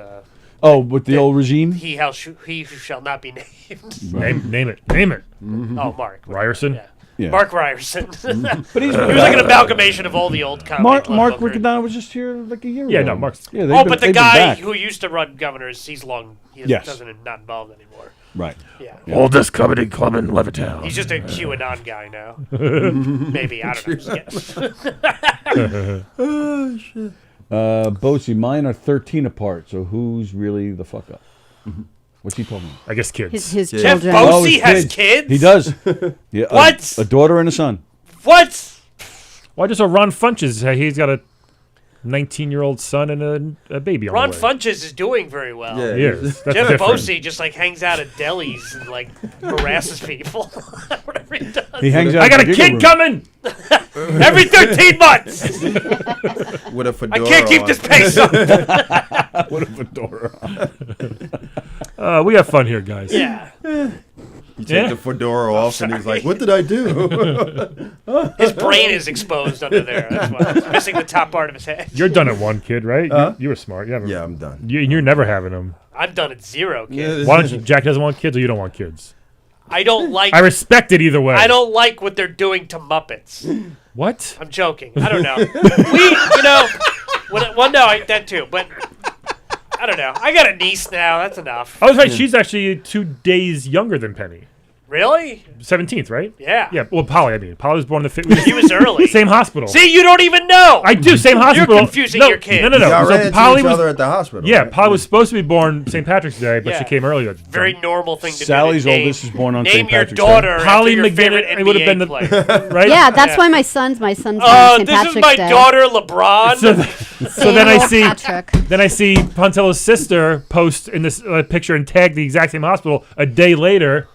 [SPEAKER 1] Oh, with the old regime.
[SPEAKER 15] he who shall not be named.
[SPEAKER 12] Name it. Name it.
[SPEAKER 15] Oh, Mark
[SPEAKER 12] Ryerson.
[SPEAKER 15] Yeah.
[SPEAKER 1] Yeah.
[SPEAKER 15] Mark Ryerson.
[SPEAKER 1] But he's
[SPEAKER 15] he was like an amalgamation of all the old comedy.
[SPEAKER 1] Mark
[SPEAKER 15] club bookers.
[SPEAKER 1] Riccadonna was just here like a year ago.
[SPEAKER 12] Yeah, no, Mark's.
[SPEAKER 1] Yeah,
[SPEAKER 15] But the guy who used to run Governors, he's
[SPEAKER 1] Yes.
[SPEAKER 15] doesn't not involved anymore.
[SPEAKER 1] Right.
[SPEAKER 15] Yeah.
[SPEAKER 12] Oldest comedy club in Levittown.
[SPEAKER 15] He's just a QAnon guy now. Maybe, I don't know.
[SPEAKER 13] Oh shit.
[SPEAKER 1] Bosie, mine are 13 apart. So who's really the fuck up? What's he talking about?
[SPEAKER 12] I guess kids.
[SPEAKER 14] His
[SPEAKER 15] Jeff
[SPEAKER 14] children.
[SPEAKER 15] Bosie
[SPEAKER 1] his
[SPEAKER 15] has kids?
[SPEAKER 1] He does. Yeah.
[SPEAKER 15] What?
[SPEAKER 1] A daughter and a son.
[SPEAKER 15] What?
[SPEAKER 12] Why just Ron Funches? He's got a 19-year-old son and a baby on
[SPEAKER 15] Ron
[SPEAKER 12] the way.
[SPEAKER 15] Funches is doing very well.
[SPEAKER 13] Yeah.
[SPEAKER 12] He is. That's
[SPEAKER 15] Jeff
[SPEAKER 12] different.
[SPEAKER 15] Bosie just like hangs out at delis and like harasses people. Whatever he does.
[SPEAKER 1] He hangs out.
[SPEAKER 12] I got
[SPEAKER 1] in
[SPEAKER 12] a
[SPEAKER 1] the
[SPEAKER 12] kid
[SPEAKER 1] room.
[SPEAKER 12] coming.
[SPEAKER 15] Every 13 months.
[SPEAKER 13] With a
[SPEAKER 15] I
[SPEAKER 13] fedora
[SPEAKER 15] can't keep
[SPEAKER 13] on.
[SPEAKER 15] this pace up.
[SPEAKER 1] What a fedora.
[SPEAKER 12] We have fun here, guys.
[SPEAKER 15] Yeah.
[SPEAKER 13] You take the fedora off, and he's like, "What did I do?"
[SPEAKER 15] His brain is exposed under there. That's why he's missing the top part of his head.
[SPEAKER 12] You're done at one kid, right? You were smart. You haven't-
[SPEAKER 13] Yeah, I'm done.
[SPEAKER 12] You're never having them.
[SPEAKER 15] I'm done at 0 kids.
[SPEAKER 12] Why don't you? Jack doesn't want kids, or you don't want kids?
[SPEAKER 15] I don't like.
[SPEAKER 12] I respect it either way.
[SPEAKER 15] I don't like what they're doing to Muppets.
[SPEAKER 12] What?
[SPEAKER 15] I'm joking. I don't know. That too. But I don't know. I got a niece now. That's enough.
[SPEAKER 12] I was right. She's actually 2 days younger than Penny.
[SPEAKER 15] Really?
[SPEAKER 12] 17th, right?
[SPEAKER 15] Yeah.
[SPEAKER 12] Yeah. Well, Polly. I mean, Polly was born in the.
[SPEAKER 15] He was early.
[SPEAKER 12] Same hospital.
[SPEAKER 15] See, you don't even know.
[SPEAKER 12] I do. Same hospital.
[SPEAKER 15] You're confusing your kid.
[SPEAKER 12] No.
[SPEAKER 13] Y'all
[SPEAKER 12] So
[SPEAKER 13] ran into
[SPEAKER 12] Polly
[SPEAKER 13] each
[SPEAKER 12] was
[SPEAKER 13] other at the hospital.
[SPEAKER 12] Yeah,
[SPEAKER 13] right?
[SPEAKER 12] Polly was supposed to be born St. Patrick's Day, but
[SPEAKER 15] Yeah.
[SPEAKER 12] she came earlier.
[SPEAKER 15] Very normal thing to
[SPEAKER 1] Sally's
[SPEAKER 15] do. to name-
[SPEAKER 1] oldest is born on
[SPEAKER 15] name
[SPEAKER 1] St.
[SPEAKER 15] your
[SPEAKER 1] Patrick's Day.
[SPEAKER 15] daughter
[SPEAKER 12] Polly
[SPEAKER 15] after your favorite
[SPEAKER 12] McGinnis. It would have been
[SPEAKER 15] NBA
[SPEAKER 12] the
[SPEAKER 15] player.
[SPEAKER 12] right.
[SPEAKER 14] Yeah, that's why my son's born St.
[SPEAKER 15] This
[SPEAKER 14] Patrick's
[SPEAKER 15] is my
[SPEAKER 14] Day.
[SPEAKER 15] daughter, LeBron.
[SPEAKER 12] So then I see
[SPEAKER 14] Patrick.
[SPEAKER 12] then I see Pontillo's sister post in this picture and tag the exact same hospital a day later.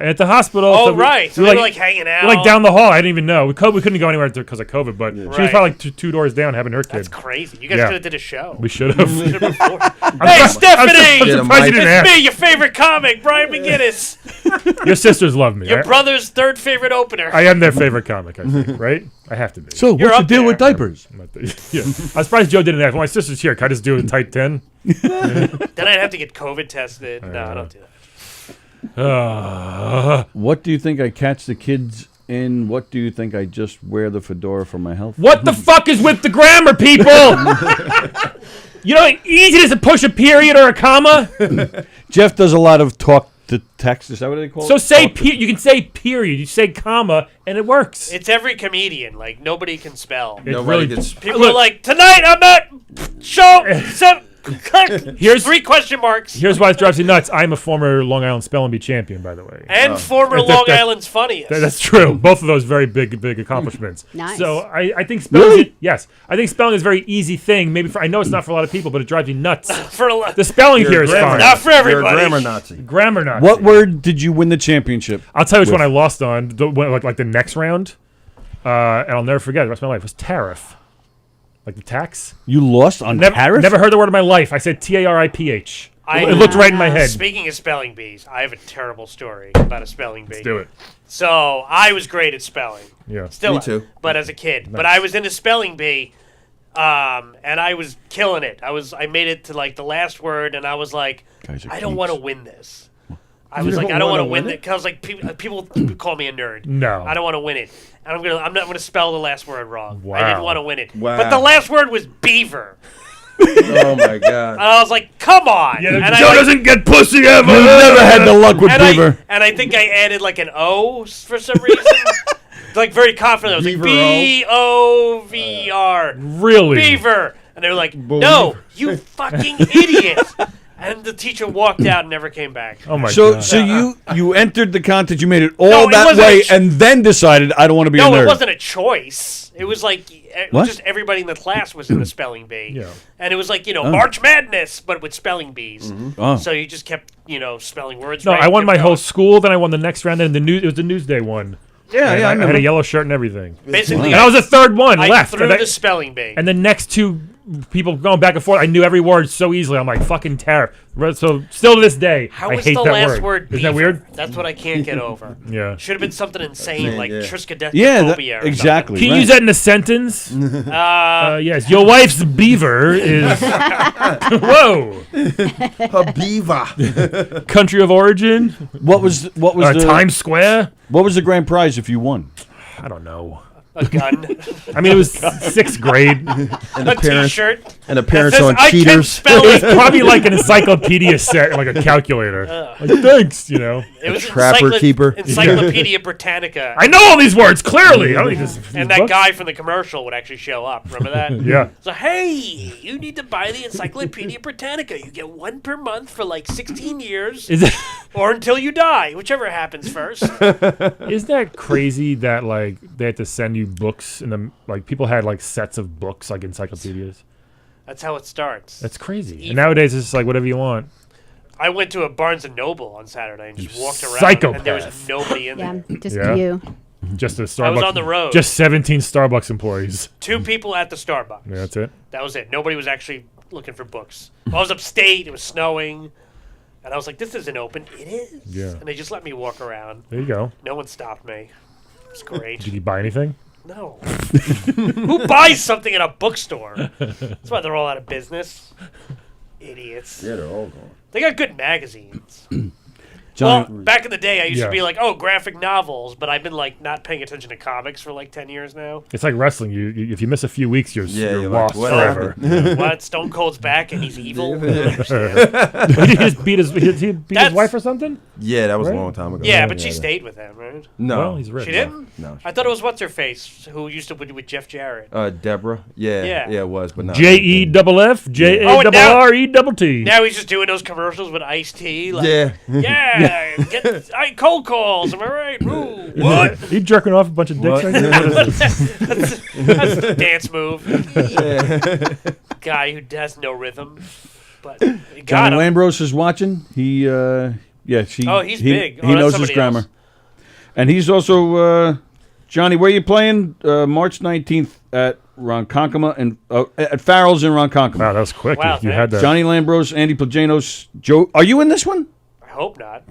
[SPEAKER 12] At the hospital.
[SPEAKER 15] Oh,
[SPEAKER 12] so
[SPEAKER 15] right. So they were like hanging out.
[SPEAKER 12] We're like down the hall. I didn't even know. We couldn't go anywhere because of COVID, but she was
[SPEAKER 15] Right.
[SPEAKER 12] probably like two doors down having her kid.
[SPEAKER 15] That's crazy. You guys
[SPEAKER 12] Yeah.
[SPEAKER 15] could have did a show.
[SPEAKER 12] We should have.
[SPEAKER 15] Hey, Stephanie!
[SPEAKER 12] I'm surprised you didn't
[SPEAKER 15] It's
[SPEAKER 12] ask.
[SPEAKER 15] me, your favorite comic, Brian McGinnis.
[SPEAKER 12] Your sisters love me.
[SPEAKER 15] Your brother's third favorite opener.
[SPEAKER 12] I am their favorite comic, I think, right? I have to be.
[SPEAKER 1] So,
[SPEAKER 15] You're
[SPEAKER 1] what's the
[SPEAKER 15] up
[SPEAKER 1] deal
[SPEAKER 15] there.
[SPEAKER 1] with diapers?
[SPEAKER 12] Yeah. I'm surprised Joe didn't ask. Well, my sister's here. Can I just do a tight 10?
[SPEAKER 15] Then I'd have to get COVID tested. No, I don't do that.
[SPEAKER 1] What do you think I catch the kids in? What do you think I just wear the fedora for my health?
[SPEAKER 12] What the fuck is with the grammar, people? You know how easy it is to push a period or a comma?
[SPEAKER 1] Jeff does a lot of talk to text. Is that what they call it?
[SPEAKER 12] So say you can say period. You say comma, and it works.
[SPEAKER 15] It's every comedian. Like, nobody can spell.
[SPEAKER 13] Nobody gets.
[SPEAKER 15] People are like, tonight I'm not
[SPEAKER 12] Here's
[SPEAKER 15] 3 question marks.
[SPEAKER 12] Here's why it drives you nuts. I'm a former Long Island Spelling Bee champion, by the way.
[SPEAKER 15] And former Long Island's funniest.
[SPEAKER 12] That's true. Both of those very big accomplishments.
[SPEAKER 14] Nice.
[SPEAKER 12] So I think spelling yes. I think spelling is a very easy thing. Maybe I know it's not for a lot of people, but it drives you nuts. The spelling here is fine.
[SPEAKER 15] Not for everybody.
[SPEAKER 13] You're a grammar Nazi.
[SPEAKER 12] Grammar Nazi.
[SPEAKER 1] What word did you win the championship?
[SPEAKER 12] I'll tell you which one I lost on. Like the next round, and I'll never forget the rest of my life. Was tariff. Like the tax?
[SPEAKER 1] You lost on tariff?
[SPEAKER 12] Never heard the word in my life. I said TARIPH. It looked right in my head.
[SPEAKER 15] Speaking of spelling bees, I have a terrible story about a spelling bee.
[SPEAKER 12] Let's do it.
[SPEAKER 15] So I was great at spelling.
[SPEAKER 12] Yeah.
[SPEAKER 15] Still
[SPEAKER 13] Me too.
[SPEAKER 15] But as a kid.
[SPEAKER 12] Nice.
[SPEAKER 15] But I was in a spelling bee, and I was killing it. I made it to like the last word, and I was like, I don't want to win this. I was like, I don't want to win it because like people call me a nerd.
[SPEAKER 12] No.
[SPEAKER 15] I don't want to win it, and I'm not going to spell the last word wrong.
[SPEAKER 12] Wow.
[SPEAKER 15] I didn't want to win it.
[SPEAKER 13] Wow.
[SPEAKER 15] But the last word was beaver.
[SPEAKER 13] Oh my god!
[SPEAKER 15] And I was like, come on.
[SPEAKER 12] Yeah,
[SPEAKER 15] and
[SPEAKER 12] Joe doesn't get pussy ever.
[SPEAKER 1] You never had the luck with beaver.
[SPEAKER 15] And I think I added like an O for some reason. Like very confident. I was
[SPEAKER 13] Beaver
[SPEAKER 15] like BOVR.
[SPEAKER 12] Really?
[SPEAKER 15] Beaver. And they were like, no, you fucking idiot. And the teacher walked out and never came back.
[SPEAKER 12] Oh my
[SPEAKER 1] So
[SPEAKER 12] god.
[SPEAKER 1] so you entered the contest, you made it all
[SPEAKER 15] No, it
[SPEAKER 1] that
[SPEAKER 15] wasn't
[SPEAKER 1] way,
[SPEAKER 15] a
[SPEAKER 1] and then decided I don't want to be a
[SPEAKER 15] No,
[SPEAKER 1] nerd.
[SPEAKER 15] it wasn't a choice. It was like
[SPEAKER 1] What?
[SPEAKER 15] just everybody in the class was in the spelling bee.
[SPEAKER 12] Yeah.
[SPEAKER 15] And it was like, March Madness, but with spelling bees.
[SPEAKER 1] Oh.
[SPEAKER 15] So you just kept, spelling words
[SPEAKER 12] No,
[SPEAKER 15] right.
[SPEAKER 12] I won
[SPEAKER 15] kept
[SPEAKER 12] my
[SPEAKER 15] going.
[SPEAKER 12] whole school. Then I won the next round, and it was the Newsday one.
[SPEAKER 1] Yeah,
[SPEAKER 12] And
[SPEAKER 1] yeah, I
[SPEAKER 12] I had
[SPEAKER 1] remember.
[SPEAKER 12] a yellow shirt and everything.
[SPEAKER 15] Basically,
[SPEAKER 12] And I was the third one
[SPEAKER 15] I
[SPEAKER 12] left.
[SPEAKER 15] threw
[SPEAKER 12] And
[SPEAKER 15] the spelling bee.
[SPEAKER 12] And the next two people going back and forth, I knew every word so easily. I'm like, fucking tariff. So still to this day,
[SPEAKER 15] How
[SPEAKER 12] I
[SPEAKER 15] was
[SPEAKER 12] hate
[SPEAKER 15] the
[SPEAKER 12] that
[SPEAKER 15] last
[SPEAKER 12] word.
[SPEAKER 15] word
[SPEAKER 12] Isn't that
[SPEAKER 15] beaver?
[SPEAKER 12] weird?
[SPEAKER 15] That's what I can't get over.
[SPEAKER 12] Yeah.
[SPEAKER 15] Should have been something insane like triskaidekaphobia
[SPEAKER 1] Yeah,
[SPEAKER 15] or
[SPEAKER 1] exactly.
[SPEAKER 12] Can you use that in a sentence? Yes. Your wife's beaver is. Whoa.
[SPEAKER 13] A beaver.
[SPEAKER 12] Country of origin?
[SPEAKER 1] What was the
[SPEAKER 12] Times Square?
[SPEAKER 1] What was the grand prize if you won?
[SPEAKER 12] I don't know.
[SPEAKER 15] A gun.
[SPEAKER 12] I mean, it was 6th grade.
[SPEAKER 13] And
[SPEAKER 15] A T-shirt.
[SPEAKER 13] And appearance
[SPEAKER 15] that says,
[SPEAKER 13] on
[SPEAKER 15] "I can
[SPEAKER 13] Cheaters.
[SPEAKER 15] spell
[SPEAKER 12] It was
[SPEAKER 15] it."
[SPEAKER 12] probably like an encyclopedia set, like a calculator. Like, thanks,
[SPEAKER 15] It was
[SPEAKER 13] Trapper Keeper.
[SPEAKER 15] Encyclopedia Britannica.
[SPEAKER 12] I know all these words clearly. I don't need this.
[SPEAKER 15] And that guy from the commercial would actually show up. Remember that?
[SPEAKER 12] Yeah.
[SPEAKER 15] So, hey, you need to buy the Encyclopedia Britannica. You get one per month for like 16 years.
[SPEAKER 12] Is it?
[SPEAKER 15] Or until you die, whichever happens first.
[SPEAKER 12] Isn't that crazy that like they had to send you books and then like people had like sets of books like encyclopedias?
[SPEAKER 15] That's how it starts.
[SPEAKER 12] That's crazy. And nowadays it's just like whatever you want.
[SPEAKER 15] I went to a Barnes & Noble on Saturday and just walked around.
[SPEAKER 12] Psychopath.
[SPEAKER 15] And there was nobody in there.
[SPEAKER 14] Just
[SPEAKER 12] Yeah.
[SPEAKER 14] you.
[SPEAKER 12] Just a Starbucks.
[SPEAKER 15] I was on the road.
[SPEAKER 12] Just 17 Starbucks employees.
[SPEAKER 15] 2 people at the Starbucks.
[SPEAKER 12] Yeah, that's it.
[SPEAKER 15] That was it. Nobody was actually looking for books. I was upstate. It was snowing. And I was like, this isn't open. It is.
[SPEAKER 12] Yeah.
[SPEAKER 15] And they just let me walk around.
[SPEAKER 12] There you go.
[SPEAKER 15] No one stopped me. It's great.
[SPEAKER 12] Did you buy anything?
[SPEAKER 15] No. Who buys something in a bookstore? That's why they're all out of business. Idiots.
[SPEAKER 13] Yeah, they're all gone.
[SPEAKER 15] They got good magazines.
[SPEAKER 1] Johnny,
[SPEAKER 15] Well, back in the day, I used
[SPEAKER 12] Yeah.
[SPEAKER 15] to be like, oh, graphic novels, but I've been like not paying attention to comics for like 10 years now.
[SPEAKER 12] It's like wrestling. You if you miss a few weeks, you're
[SPEAKER 13] you're
[SPEAKER 12] lost
[SPEAKER 13] like, what
[SPEAKER 12] forever.
[SPEAKER 13] happened?
[SPEAKER 15] What? Stone Cold's back and he's evil?
[SPEAKER 12] Did he just beat his
[SPEAKER 15] That's-
[SPEAKER 12] wife or something?
[SPEAKER 13] Yeah, that was
[SPEAKER 12] Right?
[SPEAKER 13] a long time ago.
[SPEAKER 15] Yeah, but she stayed with him, right?
[SPEAKER 13] No.
[SPEAKER 12] Well, he's rich.
[SPEAKER 15] She didn't?
[SPEAKER 13] No.
[SPEAKER 15] I thought it was what's-her-face who used to be with Jeff Jarrett.
[SPEAKER 13] Deborah. Yeah.
[SPEAKER 15] Yeah.
[SPEAKER 13] Yeah, it was, but not.
[SPEAKER 12] JEFF JARRET.
[SPEAKER 15] Now he's just doing those commercials with Ice-T. Like,
[SPEAKER 13] Yeah.
[SPEAKER 15] Yeah, get cold calls, am I right? Ooh, what?
[SPEAKER 12] You jerking off a bunch of dicks right there? What is this?
[SPEAKER 15] That's a dance move. Guy who has no rhythm. But he got
[SPEAKER 1] Johnny
[SPEAKER 15] him.
[SPEAKER 1] Lambros is watching. He
[SPEAKER 15] Oh, he's big. Oh,
[SPEAKER 1] He
[SPEAKER 15] that's
[SPEAKER 1] knows his
[SPEAKER 15] somebody
[SPEAKER 1] grammar.
[SPEAKER 15] else.
[SPEAKER 1] And he's also Johnny, where you playing? March 19th at Ronkonkoma and at Farrell's in Ronkonkoma.
[SPEAKER 12] Wow, that was quick.
[SPEAKER 15] Wow,
[SPEAKER 12] you had that.
[SPEAKER 1] Johnny Lambros, Andy Plajanos, Joe. Are you in this one?
[SPEAKER 15] I hope not.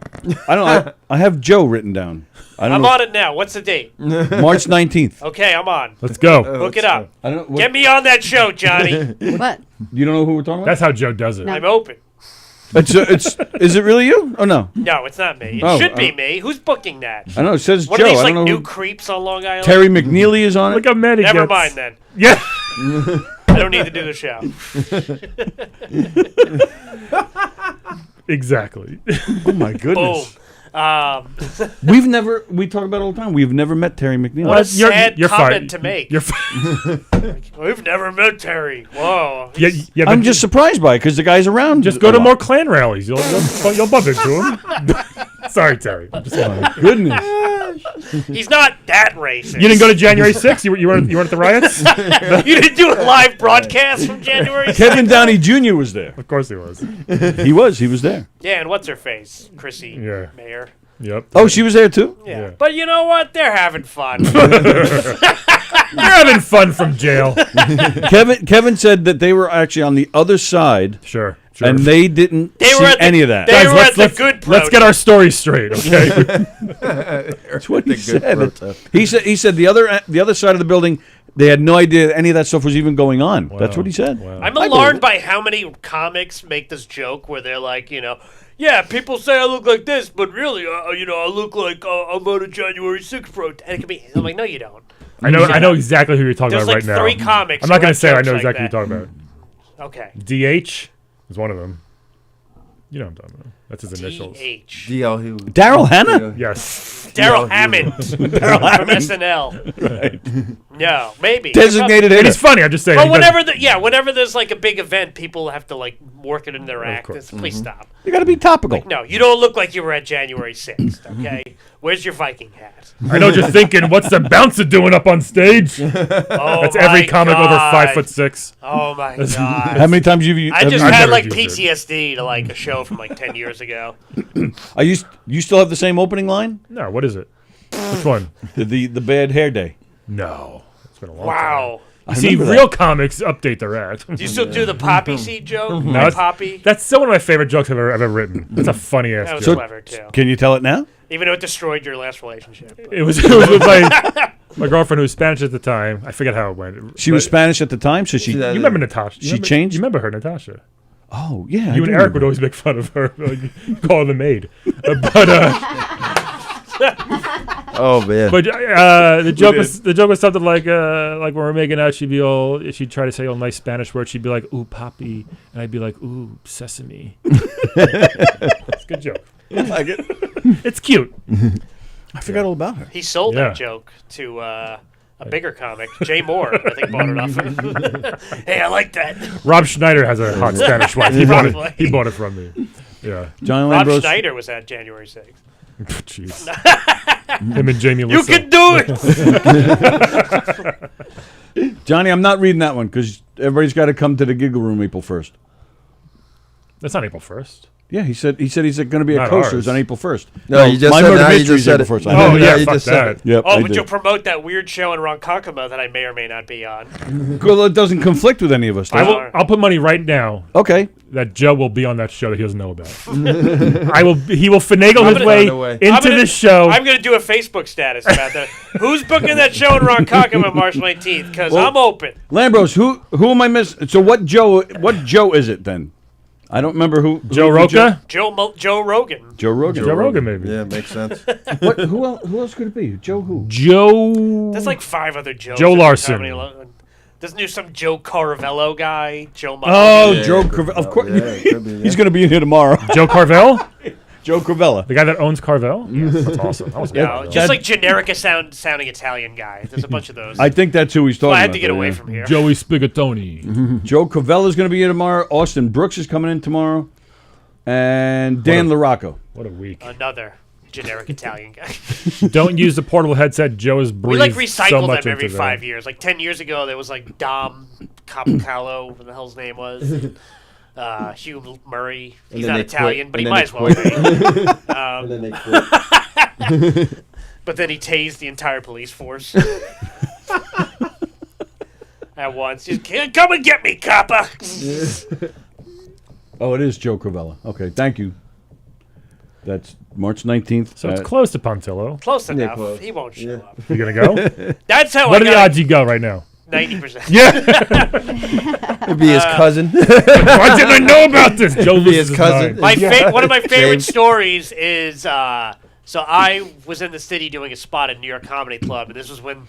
[SPEAKER 1] I don't. I have Joe written down. I don't
[SPEAKER 15] I'm
[SPEAKER 1] know.
[SPEAKER 15] on it now. What's the date?
[SPEAKER 1] March 19th.
[SPEAKER 15] Okay, I'm on.
[SPEAKER 12] Let's go.
[SPEAKER 15] Look it up.
[SPEAKER 1] I don't know.
[SPEAKER 15] Get me on that show, Johnny.
[SPEAKER 14] What?
[SPEAKER 1] You don't know who we're talking about?
[SPEAKER 12] That's how Joe does it.
[SPEAKER 14] No.
[SPEAKER 15] I'm open.
[SPEAKER 1] Is it really you? Oh no.
[SPEAKER 15] No, it's not me. It
[SPEAKER 1] Oh,
[SPEAKER 15] should be me. Who's booking that?
[SPEAKER 1] I know it says
[SPEAKER 15] One
[SPEAKER 1] Joe.
[SPEAKER 15] of these
[SPEAKER 1] I
[SPEAKER 15] like
[SPEAKER 1] don't know
[SPEAKER 15] new
[SPEAKER 1] who-
[SPEAKER 15] creeps on Long Island.
[SPEAKER 1] Terry McNeely is on it.
[SPEAKER 12] Look how mad he
[SPEAKER 15] Never
[SPEAKER 12] gets.
[SPEAKER 15] mind then.
[SPEAKER 12] Yeah.
[SPEAKER 15] I don't need to do the show.
[SPEAKER 12] Exactly.
[SPEAKER 1] Oh my goodness.
[SPEAKER 15] Boom.
[SPEAKER 1] We talk about it all the time. We've never met Terry McNeely.
[SPEAKER 15] What a sad
[SPEAKER 12] you're
[SPEAKER 15] comment
[SPEAKER 12] fine.
[SPEAKER 15] to make.
[SPEAKER 12] You're fine.
[SPEAKER 15] We've never met Terry. Whoa.
[SPEAKER 12] Yeah,
[SPEAKER 1] I'm
[SPEAKER 12] but
[SPEAKER 1] just surprised by it because the guy's around.
[SPEAKER 12] just go to more Klan rallies. You'll bump into him. Sorry, Terry. I'm just
[SPEAKER 1] Goodness.
[SPEAKER 15] He's not that racist.
[SPEAKER 12] You didn't go to January 6th? You weren't at the riots?
[SPEAKER 15] You didn't do a live broadcast from January 6th?
[SPEAKER 1] Kevin Downey Jr. was there.
[SPEAKER 12] Of course he was.
[SPEAKER 1] He was there.
[SPEAKER 15] Yeah, and what's her face? Chrissy Mayer.
[SPEAKER 12] Yep.
[SPEAKER 1] Oh, she was there too?
[SPEAKER 15] Yeah. But you know what? They're having fun.
[SPEAKER 12] They're having fun from jail.
[SPEAKER 1] Kevin said that they were actually on the other side.
[SPEAKER 12] Sure.
[SPEAKER 1] And they didn't see any of that.
[SPEAKER 15] They were at the good
[SPEAKER 12] Let's get our story straight, okay?
[SPEAKER 1] That's what he said. He said the other side of the building, they had no idea any of that stuff was even going on.
[SPEAKER 12] Wow.
[SPEAKER 1] That's what he said.
[SPEAKER 12] Wow.
[SPEAKER 15] I'm alarmed by how many comics make this joke where they're like, yeah, people say I look like this, but really, I look like I'm on a January 6th protest. And it could be, I'm like, no, you don't.
[SPEAKER 12] I know exactly who you're talking
[SPEAKER 15] There's
[SPEAKER 12] about
[SPEAKER 15] like
[SPEAKER 12] right now.
[SPEAKER 15] 3 comics
[SPEAKER 12] I'm not
[SPEAKER 15] who
[SPEAKER 12] going
[SPEAKER 15] have
[SPEAKER 12] to say I
[SPEAKER 15] jokes
[SPEAKER 12] know
[SPEAKER 15] like
[SPEAKER 12] exactly
[SPEAKER 15] that.
[SPEAKER 12] who you're talking about.
[SPEAKER 15] Okay.
[SPEAKER 12] DH is one of them. You know what I'm talking about. That's his initials.
[SPEAKER 15] DH.
[SPEAKER 1] Daryl Hannah?
[SPEAKER 12] Yes.
[SPEAKER 15] Daryl Hammond.
[SPEAKER 1] Daryl
[SPEAKER 15] From SNL.
[SPEAKER 1] Right.
[SPEAKER 15] No, maybe.
[SPEAKER 1] Designated
[SPEAKER 12] And he's funny, I'm just saying.
[SPEAKER 15] But
[SPEAKER 12] he
[SPEAKER 15] whenever there's like a big event, people have to like work it in their act. Please stop.
[SPEAKER 1] You got to be topical.
[SPEAKER 15] Like, no, you don't look like you were at January 6th, okay? Where's your Viking hat?
[SPEAKER 12] I know what you're thinking. What's the bouncer doing up on stage? That's every comic over 5'6".
[SPEAKER 15] Oh my god!
[SPEAKER 1] How many times have you?
[SPEAKER 15] I just
[SPEAKER 12] I've
[SPEAKER 15] had
[SPEAKER 12] never
[SPEAKER 15] like
[SPEAKER 12] used it.
[SPEAKER 15] PTSD to like a show from like 10 years ago.
[SPEAKER 1] You still have the same opening line?
[SPEAKER 12] No, what is it? Which one?
[SPEAKER 1] The bad hair day.
[SPEAKER 12] No. It's been a long
[SPEAKER 15] Wow.
[SPEAKER 12] time. You see, real comics update their act.
[SPEAKER 15] Do you still do the poppy seed joke?
[SPEAKER 12] No,
[SPEAKER 15] My poppy?
[SPEAKER 12] That's still one of my favorite jokes I've ever written. It's a funny ass
[SPEAKER 15] That was
[SPEAKER 12] joke.
[SPEAKER 15] clever too.
[SPEAKER 1] Can you tell it now?
[SPEAKER 15] Even though it destroyed your last relationship.
[SPEAKER 12] It was with my girlfriend who was Spanish at the time. I forget how it went.
[SPEAKER 1] She was Spanish at the time, so she.
[SPEAKER 12] You remember Natasha?
[SPEAKER 1] She changed?
[SPEAKER 12] You remember her, Natasha?
[SPEAKER 1] Oh yeah.
[SPEAKER 12] You and Eric would always make fun of her, like, call her the maid.
[SPEAKER 13] Oh man!
[SPEAKER 12] But the joke was something like when we're making out, she'd try to say all nice Spanish words. She'd be like, "Ooh, papi," and I'd be like, "Ooh, sesame." It's a good joke.
[SPEAKER 1] I like it.
[SPEAKER 12] It's cute.
[SPEAKER 1] I forgot all about her.
[SPEAKER 15] He sold that joke to a bigger comic, Jay Moore. I think bought it off him. Hey, I like that.
[SPEAKER 12] Rob Schneider has a hot Spanish wife. He bought it from me. Yeah.
[SPEAKER 1] John
[SPEAKER 15] Rob
[SPEAKER 1] Lambros.
[SPEAKER 15] Schneider was at January 6th.
[SPEAKER 12] Jeez. Him and Jamie
[SPEAKER 15] You
[SPEAKER 12] Lisson.
[SPEAKER 15] can do it.
[SPEAKER 1] Johnny, I'm not reading that one because everybody's got to come to the Giggle Room April 1st.
[SPEAKER 12] That's not April 1st.
[SPEAKER 1] Yeah, he said he's going to be at
[SPEAKER 12] Not
[SPEAKER 1] Coasters
[SPEAKER 12] ours.
[SPEAKER 1] on April 1st.
[SPEAKER 13] No, you just
[SPEAKER 1] my
[SPEAKER 13] said
[SPEAKER 1] murder
[SPEAKER 13] that. You
[SPEAKER 1] mystery
[SPEAKER 13] just
[SPEAKER 1] is
[SPEAKER 13] said
[SPEAKER 1] April
[SPEAKER 13] it.
[SPEAKER 1] 1st.
[SPEAKER 12] Oh, yeah,
[SPEAKER 13] you
[SPEAKER 12] fuck
[SPEAKER 13] just said
[SPEAKER 12] that.
[SPEAKER 1] Yep,
[SPEAKER 15] Oh,
[SPEAKER 1] I
[SPEAKER 15] but
[SPEAKER 1] did.
[SPEAKER 15] you'll promote that weird show in Ronkonkoma that I may or may not be on.
[SPEAKER 1] Well, it doesn't conflict with any of us. does it?
[SPEAKER 12] I'll put money right now
[SPEAKER 1] Okay.
[SPEAKER 12] that Joe will be on that show that he doesn't know about. He will finagle his way into this show.
[SPEAKER 15] I'm going to do a Facebook status about that. Who's booking that show in Ronkonkoma March 19th? Because I'm open.
[SPEAKER 1] Lambros, who am I missing? So what Joe is it then? I don't remember who.
[SPEAKER 12] Joe Roca?
[SPEAKER 15] Joe Rogan.
[SPEAKER 1] Joe Rogan.
[SPEAKER 12] Joe Rogan, maybe.
[SPEAKER 13] Yeah, makes sense.
[SPEAKER 1] Who else could it be? Joe who?
[SPEAKER 12] Joe.
[SPEAKER 15] There's like 5 other Joes.
[SPEAKER 12] Joe
[SPEAKER 15] in the
[SPEAKER 12] Larson.
[SPEAKER 15] comedy Doesn't there some Joe Caravello guy? Joe.
[SPEAKER 1] Oh,
[SPEAKER 13] Yeah,
[SPEAKER 1] Joe
[SPEAKER 13] it could
[SPEAKER 1] Carvel.
[SPEAKER 13] be.
[SPEAKER 1] Of course,
[SPEAKER 13] Yeah, it could be, yeah.
[SPEAKER 1] he's going to be in here tomorrow.
[SPEAKER 12] Joe Carvel?
[SPEAKER 1] Joe Cravella.
[SPEAKER 12] The guy that owns Carvel? That's awesome. That was
[SPEAKER 15] No,
[SPEAKER 12] good.
[SPEAKER 15] just like generic sounding Italian guy. There's a bunch of those.
[SPEAKER 1] I think that's who he's talking
[SPEAKER 15] So
[SPEAKER 1] about.
[SPEAKER 15] I had to get
[SPEAKER 1] there,
[SPEAKER 15] away
[SPEAKER 1] yeah.
[SPEAKER 15] from here.
[SPEAKER 12] Joey Spigatoni.
[SPEAKER 1] Joe Cravella is going to be here tomorrow. Austin Brooks is coming in tomorrow. And Dan LaRocco.
[SPEAKER 12] What a week.
[SPEAKER 15] Another generic Italian guy.
[SPEAKER 12] Don't use the portable headset. Joe has
[SPEAKER 15] We
[SPEAKER 12] breathed
[SPEAKER 15] like
[SPEAKER 12] so
[SPEAKER 15] recycle
[SPEAKER 12] much
[SPEAKER 15] them every
[SPEAKER 12] into
[SPEAKER 15] 5
[SPEAKER 12] that.
[SPEAKER 15] years. Like 10 years ago, there was like Dom Capicalo, what the hell's name was. Hugh Murray. He's
[SPEAKER 13] then
[SPEAKER 15] not
[SPEAKER 13] they
[SPEAKER 15] Italian,
[SPEAKER 13] quit,
[SPEAKER 15] but he
[SPEAKER 13] and
[SPEAKER 15] might
[SPEAKER 13] then
[SPEAKER 15] as
[SPEAKER 13] they
[SPEAKER 15] well be.
[SPEAKER 13] And then they quit.
[SPEAKER 15] But then he tased the entire police force. At once. He's, come and get me, copper!
[SPEAKER 1] Oh, it is Joe Cravella. Okay, thank you. That's March 19th.
[SPEAKER 12] So it's close to Pontillo.
[SPEAKER 15] Close
[SPEAKER 13] Yeah,
[SPEAKER 15] enough.
[SPEAKER 13] close.
[SPEAKER 15] He won't show up.
[SPEAKER 12] You gonna go?
[SPEAKER 15] That's how
[SPEAKER 12] What
[SPEAKER 15] I
[SPEAKER 12] are the
[SPEAKER 15] got
[SPEAKER 12] odds you go right now?
[SPEAKER 15] 90%.
[SPEAKER 12] Yeah.
[SPEAKER 13] It'd be his cousin.
[SPEAKER 12] Why didn't I know about this? Joe
[SPEAKER 13] It'd be
[SPEAKER 12] loses
[SPEAKER 13] his cousin.
[SPEAKER 15] One of my favorite
[SPEAKER 13] James.
[SPEAKER 15] stories is so I was in the city doing a spot at New York Comedy Club, and this was when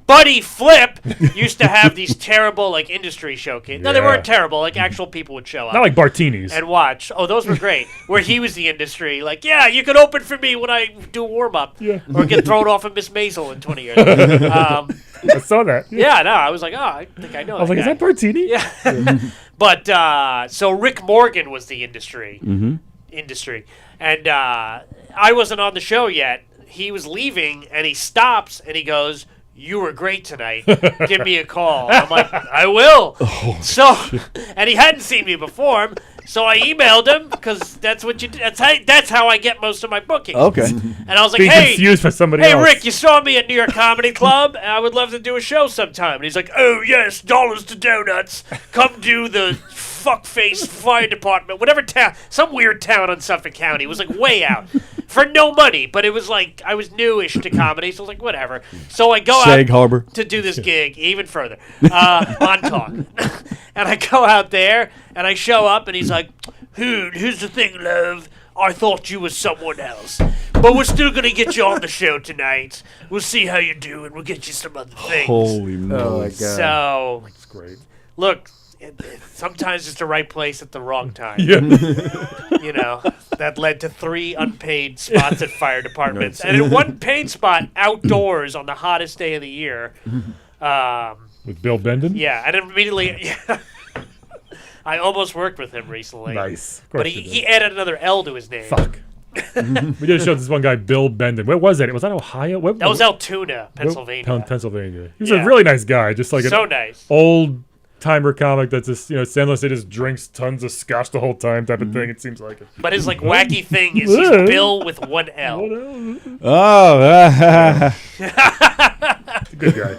[SPEAKER 15] Buddy Flip used to have these terrible like industry showcases. No, they
[SPEAKER 12] Yeah.
[SPEAKER 15] weren't terrible. Like actual people would show up.
[SPEAKER 12] Not like Bartinis.
[SPEAKER 15] And watch. Oh, those were great. Where he was the industry. Like, yeah, you can open for me when I do warm up.
[SPEAKER 12] Yeah.
[SPEAKER 15] Or get thrown off of Miss Maisel in 20 years.
[SPEAKER 12] I saw that.
[SPEAKER 15] Yeah, no, I was like, oh, I think I know.
[SPEAKER 12] I was like, is
[SPEAKER 15] guy.
[SPEAKER 12] that Bartini?
[SPEAKER 15] Yeah. But so Rick Morgan was the industry. And I wasn't on the show yet. He was leaving, and he stops, and he goes, "You were great tonight. Give me a call." I'm like, "I will." And he hadn't seen me perform, so I emailed him because that's what you do. That's how I get most of my bookings.
[SPEAKER 1] Okay.
[SPEAKER 15] And I was like,
[SPEAKER 12] Being
[SPEAKER 15] "Hey,
[SPEAKER 12] confused for somebody
[SPEAKER 15] hey,
[SPEAKER 12] else.
[SPEAKER 15] Rick, you saw me at New York Comedy Club. And I would love to do a show sometime." And he's like, "Oh yes, dollars to donuts. Come do the fuckface fire department, whatever town, some weird town in Suffolk County. It was like way out for no money, but it was like I was newish to comedy, so I was like, whatever. So I go
[SPEAKER 1] Sag
[SPEAKER 15] out
[SPEAKER 1] Harbor.
[SPEAKER 15] to do this gig even further on talk, and I go out there and I show up, and he's like, here's the thing, love. I thought you was someone else, but we're still gonna get you on the show tonight. We'll see how you do, and we'll get you some other things.
[SPEAKER 1] Holy
[SPEAKER 13] Oh my
[SPEAKER 1] moly.
[SPEAKER 13] god.
[SPEAKER 15] So
[SPEAKER 12] That's great.
[SPEAKER 15] look, sometimes it's the right place at the wrong time.
[SPEAKER 12] Yeah.
[SPEAKER 15] You know, that led to 3 unpaid spots at fire departments. And in one paid spot outdoors on the hottest day of the year.
[SPEAKER 12] With Bill Bendon?
[SPEAKER 15] Yeah, and immediately, I almost worked with him recently.
[SPEAKER 12] Nice. Of
[SPEAKER 15] But
[SPEAKER 12] course you
[SPEAKER 15] he
[SPEAKER 12] did.
[SPEAKER 15] added another L to his name.
[SPEAKER 12] Fuck. We did a show with this one guy, Bill Bendon. Where was that? Was that Ohio?
[SPEAKER 15] That was Altoona, Pennsylvania.
[SPEAKER 12] Pennsylvania. He was
[SPEAKER 15] Yeah.
[SPEAKER 12] a really nice guy. Just like
[SPEAKER 15] So
[SPEAKER 12] an
[SPEAKER 15] nice.
[SPEAKER 12] old timer comic that's just, Sandler just drinks tons of scotch the whole time type of thing, it seems like.
[SPEAKER 15] But his like wacky thing is he's Bill with 1 L.
[SPEAKER 1] Oh.
[SPEAKER 12] Good guy.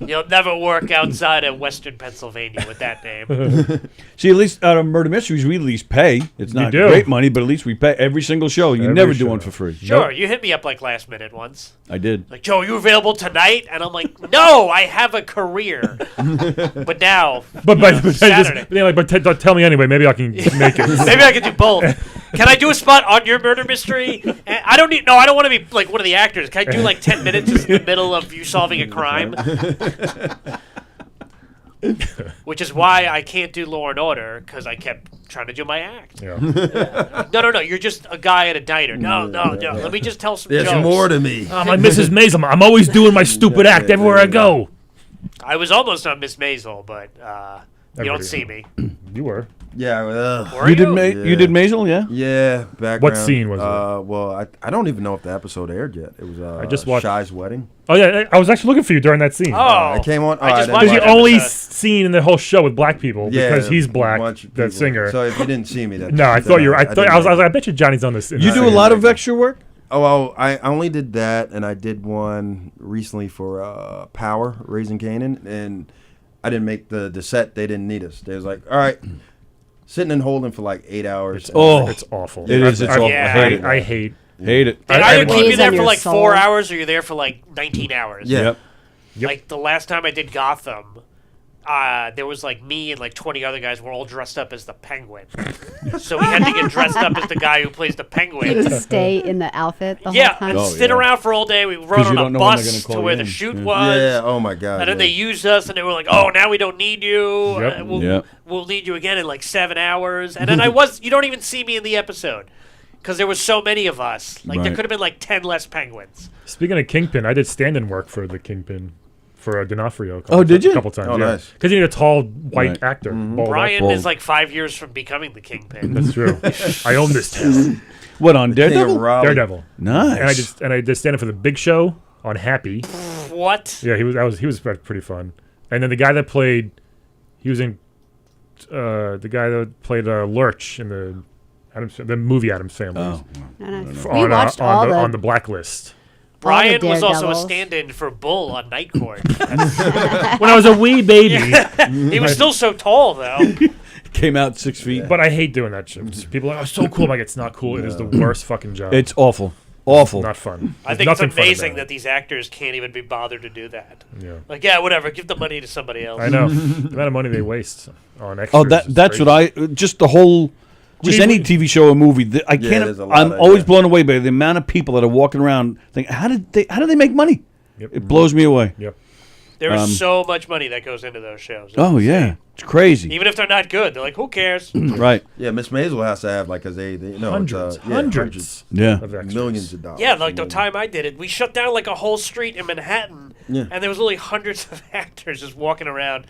[SPEAKER 15] You'll never work outside of Western Pennsylvania with that name.
[SPEAKER 1] See, at least out of Murder Mysteries, we at least pay. It's not
[SPEAKER 12] do.
[SPEAKER 1] great money, but at least we pay every single show. You
[SPEAKER 12] Every
[SPEAKER 1] never do
[SPEAKER 12] show.
[SPEAKER 1] one for free.
[SPEAKER 15] Sure, you hit me up like last minute once.
[SPEAKER 1] I did.
[SPEAKER 15] Like, Joe, are you available tonight? And I'm like, no, I have a career. But now, Saturday.
[SPEAKER 12] Tell me anyway. Maybe I can make it.
[SPEAKER 15] Maybe I could do both. Can I do a spot on your murder mystery? I don't want to be like one of the actors. Can I do like 10 minutes in the middle of you solving a crime? Which is why I can't do Law and Order, because I kept trying to do my act.
[SPEAKER 12] Yeah.
[SPEAKER 15] No, you're just a guy at a diner. No. Let me just tell some
[SPEAKER 13] There's
[SPEAKER 15] jokes.
[SPEAKER 13] more to me.
[SPEAKER 12] I'm like Mrs. Maisel. I'm always doing my stupid act everywhere I go.
[SPEAKER 15] I was almost on Miss Maisel, but you don't see me.
[SPEAKER 12] You were.
[SPEAKER 13] Yeah.
[SPEAKER 15] Were
[SPEAKER 1] You did you did Maisel, yeah?
[SPEAKER 13] Yeah. Background.
[SPEAKER 12] What scene was it?
[SPEAKER 13] Well, I don't even know if the episode aired yet. It was
[SPEAKER 12] I just watched
[SPEAKER 13] Shy's wedding.
[SPEAKER 12] Oh yeah, I was actually looking for you during that scene.
[SPEAKER 15] Oh,
[SPEAKER 13] it came on.
[SPEAKER 15] I just
[SPEAKER 13] didn't
[SPEAKER 15] watched
[SPEAKER 12] It was
[SPEAKER 13] watch
[SPEAKER 12] the
[SPEAKER 15] it.
[SPEAKER 12] only
[SPEAKER 15] episode.
[SPEAKER 12] scene in the whole show with black people because he's black.
[SPEAKER 13] bunch of
[SPEAKER 12] That
[SPEAKER 13] people.
[SPEAKER 12] singer.
[SPEAKER 13] So if you didn't see me, that
[SPEAKER 12] No, I thought you were. I
[SPEAKER 13] didn't
[SPEAKER 12] was
[SPEAKER 13] like
[SPEAKER 12] like, I bet you Johnny's on this.
[SPEAKER 1] You do a lot of extra work?
[SPEAKER 13] Oh, well, I only did that, and I did one recently for Power, Raising Canaan, and I didn't make the set. They didn't need us. They was like, all right, sitting and holding for like 8 hours.
[SPEAKER 12] It's awful.
[SPEAKER 1] It is. It's awful.
[SPEAKER 15] Yeah.
[SPEAKER 12] I hate.
[SPEAKER 1] Hate it.
[SPEAKER 15] They
[SPEAKER 12] I
[SPEAKER 15] either keep you
[SPEAKER 14] Weighs
[SPEAKER 15] there
[SPEAKER 14] on
[SPEAKER 15] for
[SPEAKER 14] your
[SPEAKER 15] like
[SPEAKER 14] soul.
[SPEAKER 15] 4 hours or you're there for like 19 hours.
[SPEAKER 13] Yeah.
[SPEAKER 12] Yep.
[SPEAKER 15] Like the last time I did Gotham, there was like me and like 20 other guys were all dressed up as the Penguin. So we had to get dressed up as the guy who plays the Penguin.
[SPEAKER 14] You just stay in the outfit the
[SPEAKER 15] Yeah,
[SPEAKER 14] whole time.
[SPEAKER 15] and sit around for all day. We rode
[SPEAKER 1] 'Cause you
[SPEAKER 15] on
[SPEAKER 1] don't
[SPEAKER 15] a
[SPEAKER 1] know when they're
[SPEAKER 15] bus
[SPEAKER 1] gonna call
[SPEAKER 15] to
[SPEAKER 1] you
[SPEAKER 15] where the
[SPEAKER 1] in.
[SPEAKER 15] shoot
[SPEAKER 1] Yeah.
[SPEAKER 15] was.
[SPEAKER 13] Yeah. Oh my God.
[SPEAKER 15] And then
[SPEAKER 13] yeah.
[SPEAKER 15] they used us, and they were like, "Oh, now we don't need you.
[SPEAKER 12] Yep.
[SPEAKER 15] We'll need you again in like 7 hours." And then you don't even see me in the episode because there was so many of us. Like there
[SPEAKER 1] Right.
[SPEAKER 15] could have been like 10 less Penguins.
[SPEAKER 12] Speaking of Kingpin, I did stand-in work for the Kingpin for D'Onofrio.
[SPEAKER 1] Did you?
[SPEAKER 12] A couple times.
[SPEAKER 13] Oh,
[SPEAKER 12] yeah.
[SPEAKER 13] nice.
[SPEAKER 12] Because you need a tall white
[SPEAKER 1] Right.
[SPEAKER 12] actor. Bald
[SPEAKER 15] Brian
[SPEAKER 12] actor.
[SPEAKER 15] is like 5 years from becoming the Kingpin.
[SPEAKER 12] That's true. I own this town.
[SPEAKER 1] What, on
[SPEAKER 13] King of
[SPEAKER 1] Daredevil?
[SPEAKER 13] Raleigh.
[SPEAKER 12] Daredevil.
[SPEAKER 1] Nice.
[SPEAKER 12] And I did stand-in for the Big Show on Happy.
[SPEAKER 15] What?
[SPEAKER 12] Yeah, he was pretty fun. And then the guy that played, he was in the guy that played Lurch in the movie Addams Family.
[SPEAKER 1] Oh.
[SPEAKER 14] We watched all
[SPEAKER 12] on the Blacklist.
[SPEAKER 15] Brian was also a
[SPEAKER 14] Daredevils.
[SPEAKER 15] stand-in for Bull on Night Court.
[SPEAKER 12] When I was a wee baby.
[SPEAKER 15] He was still so tall, though.
[SPEAKER 1] Came out 6 feet.
[SPEAKER 12] But I hate doing that shit. People are like, "Oh, so cool." I'm like, it's not cool. It is the worst fucking job.
[SPEAKER 1] It's awful. Awful.
[SPEAKER 12] Not fun.
[SPEAKER 15] I think it's amazing that these actors can't even be bothered to do that.
[SPEAKER 12] Yeah.
[SPEAKER 15] Like, yeah, whatever. Give the money to somebody else.
[SPEAKER 12] I know. The amount of money they waste on extras.
[SPEAKER 1] Oh, that's
[SPEAKER 12] crazy.
[SPEAKER 1] what just the whole, just any TV show or movie. I can't. I'm always blown away by the amount of people that are walking around thinking, how do they make money?
[SPEAKER 12] Yep.
[SPEAKER 1] It blows me away.
[SPEAKER 12] Yep.
[SPEAKER 15] There is so much money that goes into those shows.
[SPEAKER 1] Oh yeah, it's crazy.
[SPEAKER 15] Even if they're not good, they're like, who cares?
[SPEAKER 1] Right.
[SPEAKER 13] Yeah, Miss Maisel has to have because they
[SPEAKER 12] hundreds.
[SPEAKER 1] Yeah.
[SPEAKER 13] of millions of dollars.
[SPEAKER 15] Yeah, like the time I did it, we shut down like a whole street in Manhattan, and there was literally hundreds of actors just walking around,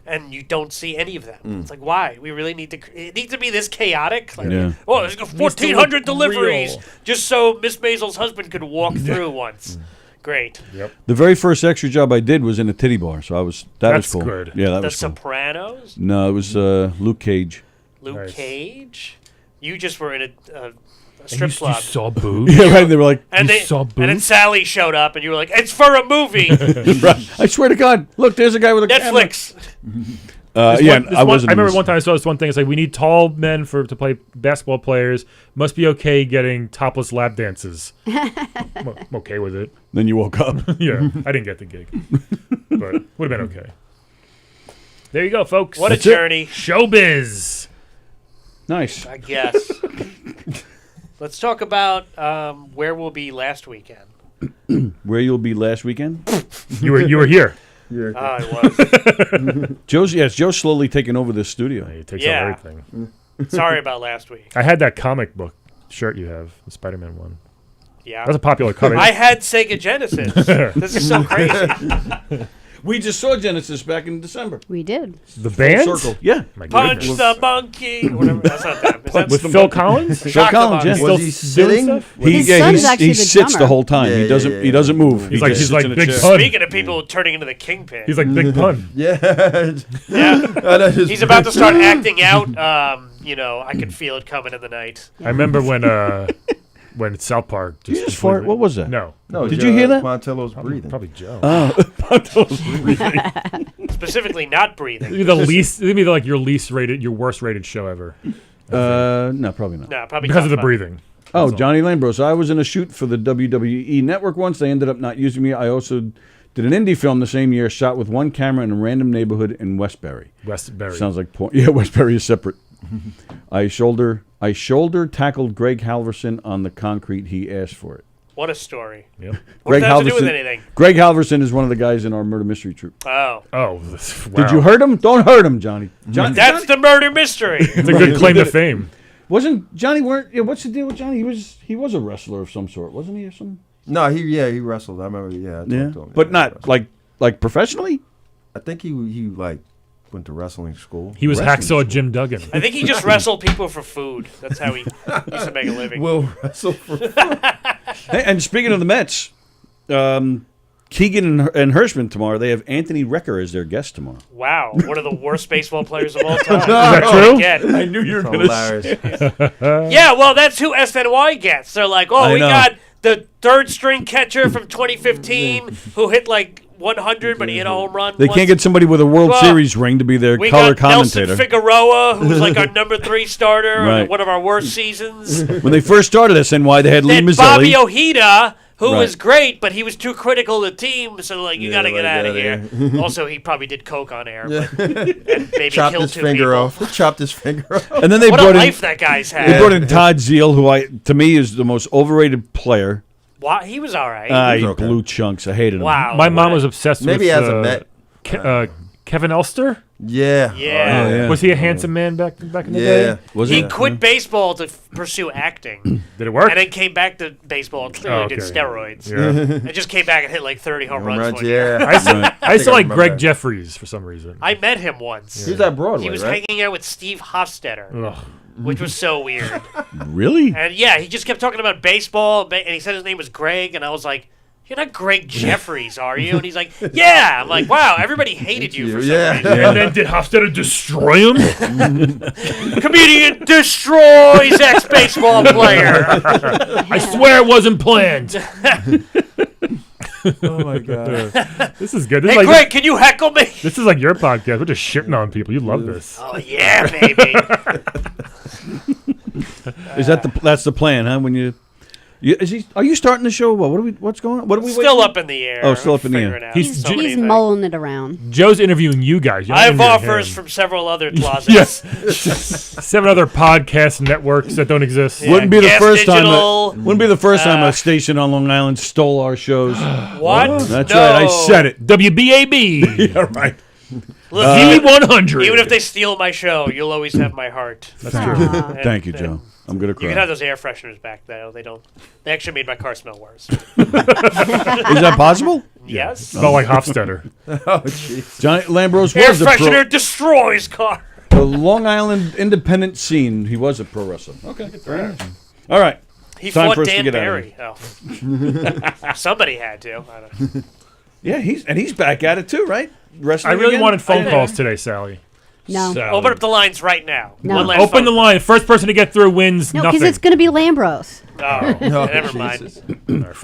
[SPEAKER 15] and you don't see any of them. It's like, why? We really need to. It needs to be this chaotic. Like, oh, there's 1,400 deliveries just so Miss Maisel's husband could walk through once. Great.
[SPEAKER 12] Yep.
[SPEAKER 1] The very first extra job I did was in a titty bar, so that was cool.
[SPEAKER 12] Good.
[SPEAKER 1] Yeah, that
[SPEAKER 15] The
[SPEAKER 1] was cool.
[SPEAKER 15] Sopranos?
[SPEAKER 1] No, it was Luke Cage.
[SPEAKER 15] Luke Cage? You just were in a strip club.
[SPEAKER 12] You saw boobs?
[SPEAKER 1] Yeah, right. They were like,
[SPEAKER 15] And then Sallie showed up, and you were like, "It's for a movie."
[SPEAKER 1] Right. I swear to God, look, there's a guy with a
[SPEAKER 15] Netflix.
[SPEAKER 1] I wasn't.
[SPEAKER 12] I remember one time I saw this one thing. It's like we need tall men to play basketball players. Must be okay getting topless lap dances. I'm okay with it.
[SPEAKER 1] Then you woke up.
[SPEAKER 12] Yeah, I didn't get the gig, but would have been okay. There you go, folks.
[SPEAKER 15] What a journey.
[SPEAKER 12] Showbiz.
[SPEAKER 1] Nice.
[SPEAKER 15] I guess. Let's talk about where we'll be last weekend.
[SPEAKER 1] Where you'll be last weekend?
[SPEAKER 12] You were here.
[SPEAKER 15] I was.
[SPEAKER 1] Joe's slowly taking over this studio.
[SPEAKER 12] He takes over everything.
[SPEAKER 15] Sorry about last week.
[SPEAKER 12] I had that comic book shirt you have, the Spider-Man one.
[SPEAKER 15] Yeah.
[SPEAKER 12] That's a popular comic.
[SPEAKER 15] I had Sega Genesis. This is so crazy.
[SPEAKER 1] We just saw Genesis back in December.
[SPEAKER 14] We did.
[SPEAKER 12] The band?
[SPEAKER 1] Circle. Yeah.
[SPEAKER 12] My
[SPEAKER 15] Punch
[SPEAKER 12] goodness.
[SPEAKER 15] the monkey. Whatever. That's not them. Is that
[SPEAKER 12] With Phil Collins?
[SPEAKER 1] Phil Collins, yeah.
[SPEAKER 13] Was he sitting?
[SPEAKER 1] He sits the whole time. He doesn't move.
[SPEAKER 12] He's
[SPEAKER 1] He
[SPEAKER 12] like
[SPEAKER 1] just sits in a
[SPEAKER 12] Big
[SPEAKER 1] chair.
[SPEAKER 12] Pun.
[SPEAKER 15] Speaking of people turning into the Kingpin.
[SPEAKER 12] He's like Big Pun.
[SPEAKER 13] Yeah.
[SPEAKER 15] Yeah. He's about to start acting out. I can feel it coming in the night.
[SPEAKER 12] I remember when South Park
[SPEAKER 1] Did you just fart? What was that?
[SPEAKER 12] No.
[SPEAKER 1] Did you hear that?
[SPEAKER 13] Montello's breathing.
[SPEAKER 12] Probably Joe.
[SPEAKER 1] Montello's breathing.
[SPEAKER 15] Specifically not breathing.
[SPEAKER 12] It'd be like your worst rated show ever.
[SPEAKER 1] No, probably not.
[SPEAKER 15] No, probably
[SPEAKER 12] because of the
[SPEAKER 15] Godfather.
[SPEAKER 12] breathing.
[SPEAKER 1] Oh, Johnny Lambros. I was in a shoot for the WWE Network once. They ended up not using me. I also did an indie film the same year, shot with one camera in a random neighborhood in Westbury.
[SPEAKER 12] Westbury.
[SPEAKER 1] Sounds like porn. Yeah, Westbury is separate. I shoulder tackled Greg Halverson on the concrete. He asked for it.
[SPEAKER 15] What a story.
[SPEAKER 12] Yep.
[SPEAKER 15] What does that have to do with anything?
[SPEAKER 1] Greg Halverson is one of the guys in our murder mystery troupe.
[SPEAKER 15] Oh.
[SPEAKER 12] Wow.
[SPEAKER 1] Did you hurt him? Don't hurt him, Johnny.
[SPEAKER 15] That's the murder mystery.
[SPEAKER 12] It's a good claim to fame.
[SPEAKER 1] Wasn't Johnny? What's the deal with Johnny? He was a wrestler of some sort, wasn't he? Or some?
[SPEAKER 13] No, he wrestled. I remember. Yeah. I talked to him.
[SPEAKER 1] But not like professionally.
[SPEAKER 13] I think he went to wrestling school.
[SPEAKER 12] He was Hacksaw Jim Duggan.
[SPEAKER 15] I think he just wrestled people for food. That's how he used to make a living.
[SPEAKER 13] Will wrestle for food.
[SPEAKER 1] Hey, and speaking of the Mets, Keegan and Hirschman tomorrow. They have Anthony Recker as their guest tomorrow.
[SPEAKER 15] Wow, one of the worst baseball players of all time.
[SPEAKER 12] Is that true?
[SPEAKER 15] Again.
[SPEAKER 1] I knew you were going to say it.
[SPEAKER 15] Yeah, well, that's who SNY gets. They're like, we got the third string catcher from 2015 who hit like 100, but he hit a home run.
[SPEAKER 1] They can't get somebody with a World Series ring to be their
[SPEAKER 15] we
[SPEAKER 1] color
[SPEAKER 15] got
[SPEAKER 1] commentator.
[SPEAKER 15] Nelson Figueroa, who was like our number 3 starter
[SPEAKER 1] Right.
[SPEAKER 15] on one of our worst seasons.
[SPEAKER 1] When they first started SNY, they had Lee
[SPEAKER 15] Then
[SPEAKER 1] Mazzilli.
[SPEAKER 15] Bobby Ojeda, who
[SPEAKER 1] Right.
[SPEAKER 15] was great, but he was too critical of the team, so you got to get out of here.
[SPEAKER 13] here.
[SPEAKER 15] Also, he probably did coke on air, but, and maybe
[SPEAKER 13] Chopped
[SPEAKER 15] killed
[SPEAKER 13] his
[SPEAKER 15] 2
[SPEAKER 13] finger
[SPEAKER 15] people.
[SPEAKER 13] off. Chopped his finger off.
[SPEAKER 1] And then they
[SPEAKER 15] What a
[SPEAKER 1] brought
[SPEAKER 15] life
[SPEAKER 1] in,
[SPEAKER 15] that guy's had.
[SPEAKER 1] They brought in Todd Zeal, who to me is the most overrated player.
[SPEAKER 15] Wow, he was all right.
[SPEAKER 1] He blew chunks. I hated him.
[SPEAKER 15] Wow.
[SPEAKER 12] My mom was obsessed
[SPEAKER 13] Maybe
[SPEAKER 12] with
[SPEAKER 13] as a Met.
[SPEAKER 12] Kevin Elster.
[SPEAKER 13] Yeah.
[SPEAKER 15] Yeah.
[SPEAKER 1] Oh, yeah.
[SPEAKER 12] Was he a handsome man back in the day?
[SPEAKER 1] Was
[SPEAKER 15] He
[SPEAKER 1] he?
[SPEAKER 15] quit baseball to pursue acting.
[SPEAKER 12] Did it work?
[SPEAKER 15] And then came back to baseball and clearly did steroids.
[SPEAKER 12] Yeah.
[SPEAKER 15] And just came back and hit like 30 home runs one
[SPEAKER 13] yeah.
[SPEAKER 15] year.
[SPEAKER 12] I used to like
[SPEAKER 13] remember
[SPEAKER 12] Greg
[SPEAKER 13] that.
[SPEAKER 12] Jeffries for some reason.
[SPEAKER 15] I met him once.
[SPEAKER 13] He was at Broadway,
[SPEAKER 15] He was
[SPEAKER 13] right?
[SPEAKER 15] hanging out with Steve Hofstetter,
[SPEAKER 12] Ugh.
[SPEAKER 15] which was so weird.
[SPEAKER 1] Really?
[SPEAKER 15] And yeah, he just kept talking about baseball, and he said his name was Greg, and I was like, "You're not Greg Jeffries, are you?" And he's like, "Yeah." I'm like, "Wow, everybody hated you for some reason."
[SPEAKER 12] And then did Hofstetter destroy him?
[SPEAKER 15] Comedian destroys ex-baseball player.
[SPEAKER 12] I swear it wasn't planned.
[SPEAKER 1] Oh my god.
[SPEAKER 12] This is good.
[SPEAKER 15] Hey, Greg, can you heckle me?
[SPEAKER 12] This is like your podcast. We're just shitting on people. You love this.
[SPEAKER 15] Oh yeah, baby.
[SPEAKER 1] Is that's the plan, huh? When you Are you starting the show? What's going on? What are we
[SPEAKER 15] Still
[SPEAKER 1] waiting?
[SPEAKER 15] up in the air.
[SPEAKER 1] Oh, still up in the
[SPEAKER 15] Figuring
[SPEAKER 1] air.
[SPEAKER 15] out
[SPEAKER 14] He's
[SPEAKER 15] so many things.
[SPEAKER 14] mulling it around.
[SPEAKER 12] Joe's interviewing you guys. You're
[SPEAKER 15] I have
[SPEAKER 12] interviewing
[SPEAKER 15] offers
[SPEAKER 12] him.
[SPEAKER 15] from several other closets.
[SPEAKER 12] Yes. 7 other podcast networks that don't exist.
[SPEAKER 15] Yeah,
[SPEAKER 1] Wouldn't be the
[SPEAKER 15] Gas
[SPEAKER 1] first
[SPEAKER 15] Digital,
[SPEAKER 1] time. Wouldn't be the first time a station on Long Island stole our shows.
[SPEAKER 15] What?
[SPEAKER 1] That's
[SPEAKER 15] No.
[SPEAKER 1] right. I said it.
[SPEAKER 12] WBAB.
[SPEAKER 1] Yeah, right.
[SPEAKER 15] Look,
[SPEAKER 12] V100.
[SPEAKER 15] Even if they steal my show, you'll always have my heart.
[SPEAKER 1] That's true. Thank you, Joe. I'm gonna
[SPEAKER 15] You
[SPEAKER 1] cry.
[SPEAKER 15] can have those air fresheners back, though. They don't. They actually made my car smell worse.
[SPEAKER 1] Is that possible?
[SPEAKER 15] Yes.
[SPEAKER 12] Smell like Hofstadter.
[SPEAKER 13] Oh, jeez.
[SPEAKER 1] Johnny Lambros
[SPEAKER 15] Air
[SPEAKER 1] was a pro.
[SPEAKER 15] freshener destroys car.
[SPEAKER 1] The Long Island independent scene. He was a pro wrestler. Okay. Fair enough. All right.
[SPEAKER 15] He
[SPEAKER 1] Time
[SPEAKER 15] fought
[SPEAKER 1] for us to
[SPEAKER 15] Dan
[SPEAKER 1] get out of
[SPEAKER 15] Barry. Oh. Somebody had to. I don't know.
[SPEAKER 1] Yeah, he's back at it too, right? Wrestling
[SPEAKER 12] I really
[SPEAKER 1] again?
[SPEAKER 12] wanted phone calls today, Sally.
[SPEAKER 14] No.
[SPEAKER 12] Sally.
[SPEAKER 15] Open up the lines right now.
[SPEAKER 14] No.
[SPEAKER 15] One last
[SPEAKER 12] Open
[SPEAKER 15] phone.
[SPEAKER 12] the line. First person to get through wins
[SPEAKER 14] No, because
[SPEAKER 12] nothing.
[SPEAKER 14] it's going to be Lambros.
[SPEAKER 15] Oh,
[SPEAKER 13] No,
[SPEAKER 15] never mind.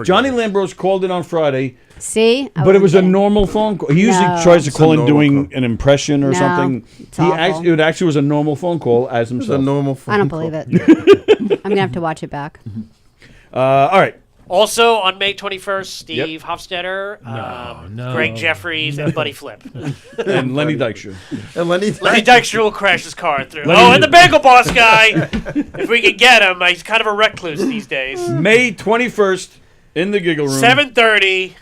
[SPEAKER 1] Johnny Lambros called in on Friday,
[SPEAKER 14] See?
[SPEAKER 1] but it was a normal phone call. He usually
[SPEAKER 14] No.
[SPEAKER 1] tries to
[SPEAKER 13] It's
[SPEAKER 1] call
[SPEAKER 13] a
[SPEAKER 1] in
[SPEAKER 13] normal
[SPEAKER 1] doing
[SPEAKER 13] call.
[SPEAKER 1] an impression or
[SPEAKER 14] No,
[SPEAKER 1] something.
[SPEAKER 14] it's awful.
[SPEAKER 1] It actually was a normal phone call as
[SPEAKER 13] It's a
[SPEAKER 1] himself.
[SPEAKER 13] normal phone
[SPEAKER 14] I don't
[SPEAKER 13] call.
[SPEAKER 14] believe it. I'm going to have to watch it back.
[SPEAKER 1] All right.
[SPEAKER 15] Also on May 21st, Steve Hofstetter,
[SPEAKER 12] no.
[SPEAKER 15] Greg Jeffries, and Buddy Flip.
[SPEAKER 1] And Lenny Dykstra.
[SPEAKER 13] And Lenny
[SPEAKER 15] Dykstra will crash his car through.
[SPEAKER 12] Lenny-
[SPEAKER 15] Oh, and the Bagel Boss guy. If we could get him, he's kind of a recluse these days.
[SPEAKER 1] May 21st in the Giggle Room.
[SPEAKER 15] 7:30.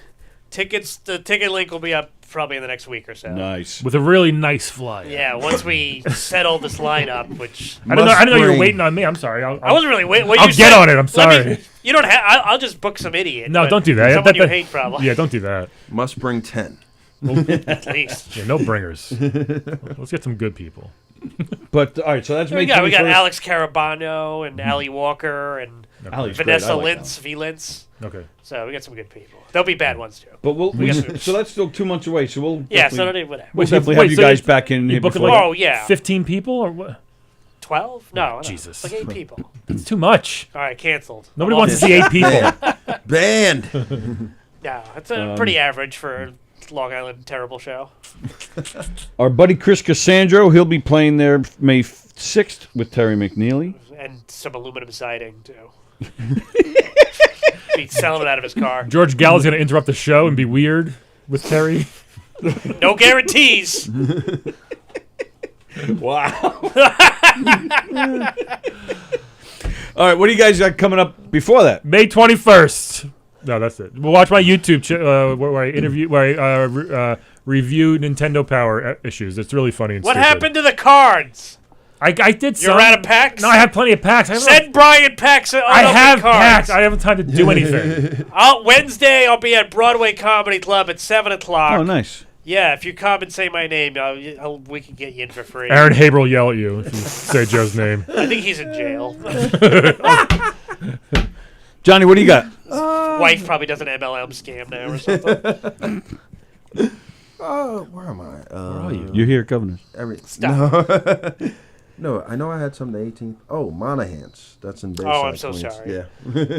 [SPEAKER 15] Tickets. The ticket link will be up probably in the next week or so.
[SPEAKER 1] Nice.
[SPEAKER 12] With a really nice flyer.
[SPEAKER 15] Yeah, once we settle this lineup, which
[SPEAKER 12] I didn't know you were
[SPEAKER 13] Spring.
[SPEAKER 12] waiting on me. I'm sorry.
[SPEAKER 15] I wasn't really waiting.
[SPEAKER 12] I'll get on it. I'm
[SPEAKER 15] Let
[SPEAKER 12] sorry.
[SPEAKER 15] me- you don't have. I'll just book some idiot.
[SPEAKER 12] No,
[SPEAKER 15] but
[SPEAKER 12] don't do that.
[SPEAKER 15] Someone you hate, probably.
[SPEAKER 12] Yeah, don't do that.
[SPEAKER 13] Must bring 10.
[SPEAKER 15] At least.
[SPEAKER 12] Yeah, no bringers. Let's get some good people.
[SPEAKER 1] But all right, so that's
[SPEAKER 15] We
[SPEAKER 1] May
[SPEAKER 15] got
[SPEAKER 1] 21st.
[SPEAKER 15] Alex Carabano and Ali Walker and
[SPEAKER 1] Ali's great.
[SPEAKER 15] Vanessa
[SPEAKER 1] I like
[SPEAKER 15] Lintz, V Lintz.
[SPEAKER 12] Okay.
[SPEAKER 15] So we got some good people. There'll be bad ones too.
[SPEAKER 1] But
[SPEAKER 15] got
[SPEAKER 1] so that's still 2 months away. So we'll
[SPEAKER 15] Yeah, so
[SPEAKER 1] definitely-
[SPEAKER 15] whatever.
[SPEAKER 1] we'll definitely have you
[SPEAKER 12] so
[SPEAKER 1] guys back in here
[SPEAKER 12] book
[SPEAKER 1] before.
[SPEAKER 12] like
[SPEAKER 15] Oh, yeah.
[SPEAKER 12] 15 people or what?
[SPEAKER 15] 12? No,
[SPEAKER 12] Jesus.
[SPEAKER 15] like 8 people.
[SPEAKER 12] It's too much.
[SPEAKER 15] All right, canceled.
[SPEAKER 12] Nobody
[SPEAKER 15] I'm
[SPEAKER 12] wants to
[SPEAKER 15] off.
[SPEAKER 12] see 8 people.
[SPEAKER 13] Banned.
[SPEAKER 15] No, it's a pretty average for a Long Island terrible show.
[SPEAKER 1] Our buddy Chris Cassandro, he'll be playing there May 6th with Terry McNeely.
[SPEAKER 15] And some aluminum siding too. He's selling it out of his car.
[SPEAKER 12] George Gall's going to interrupt the show and be weird with Terry.
[SPEAKER 15] No guarantees.
[SPEAKER 1] Wow. All right, what do you guys got coming up before that?
[SPEAKER 12] May 21st. No, that's it. We'll watch my YouTube where I interview, where I review Nintendo Power issues. It's really funny and
[SPEAKER 15] What
[SPEAKER 12] stupid.
[SPEAKER 15] happened to the cards?
[SPEAKER 12] I did some.
[SPEAKER 15] You're out of packs?
[SPEAKER 12] No, I have plenty of packs.
[SPEAKER 15] Send Brian packs.
[SPEAKER 12] I have packs. I haven't time to do anything.
[SPEAKER 15] Wednesday, I'll be at Broadway Comedy Club at 7 o'clock.
[SPEAKER 1] Oh, nice.
[SPEAKER 15] Yeah, if you come and say my name, we can get you in for free.
[SPEAKER 12] Aaron Haber will yell at you if you say Joe's name.
[SPEAKER 15] I think he's in jail.
[SPEAKER 1] Johnny, what do you got?
[SPEAKER 15] His wife probably does an MLM scam now or something.
[SPEAKER 13] Where am I? Where
[SPEAKER 12] are you?
[SPEAKER 1] You're here, Governor.
[SPEAKER 15] Stop.
[SPEAKER 13] No, I know I had some the 18th. Oh, Monaghan's. That's in Bayside.
[SPEAKER 15] Oh, I'm so
[SPEAKER 13] Queens.
[SPEAKER 15] sorry.
[SPEAKER 13] Yeah.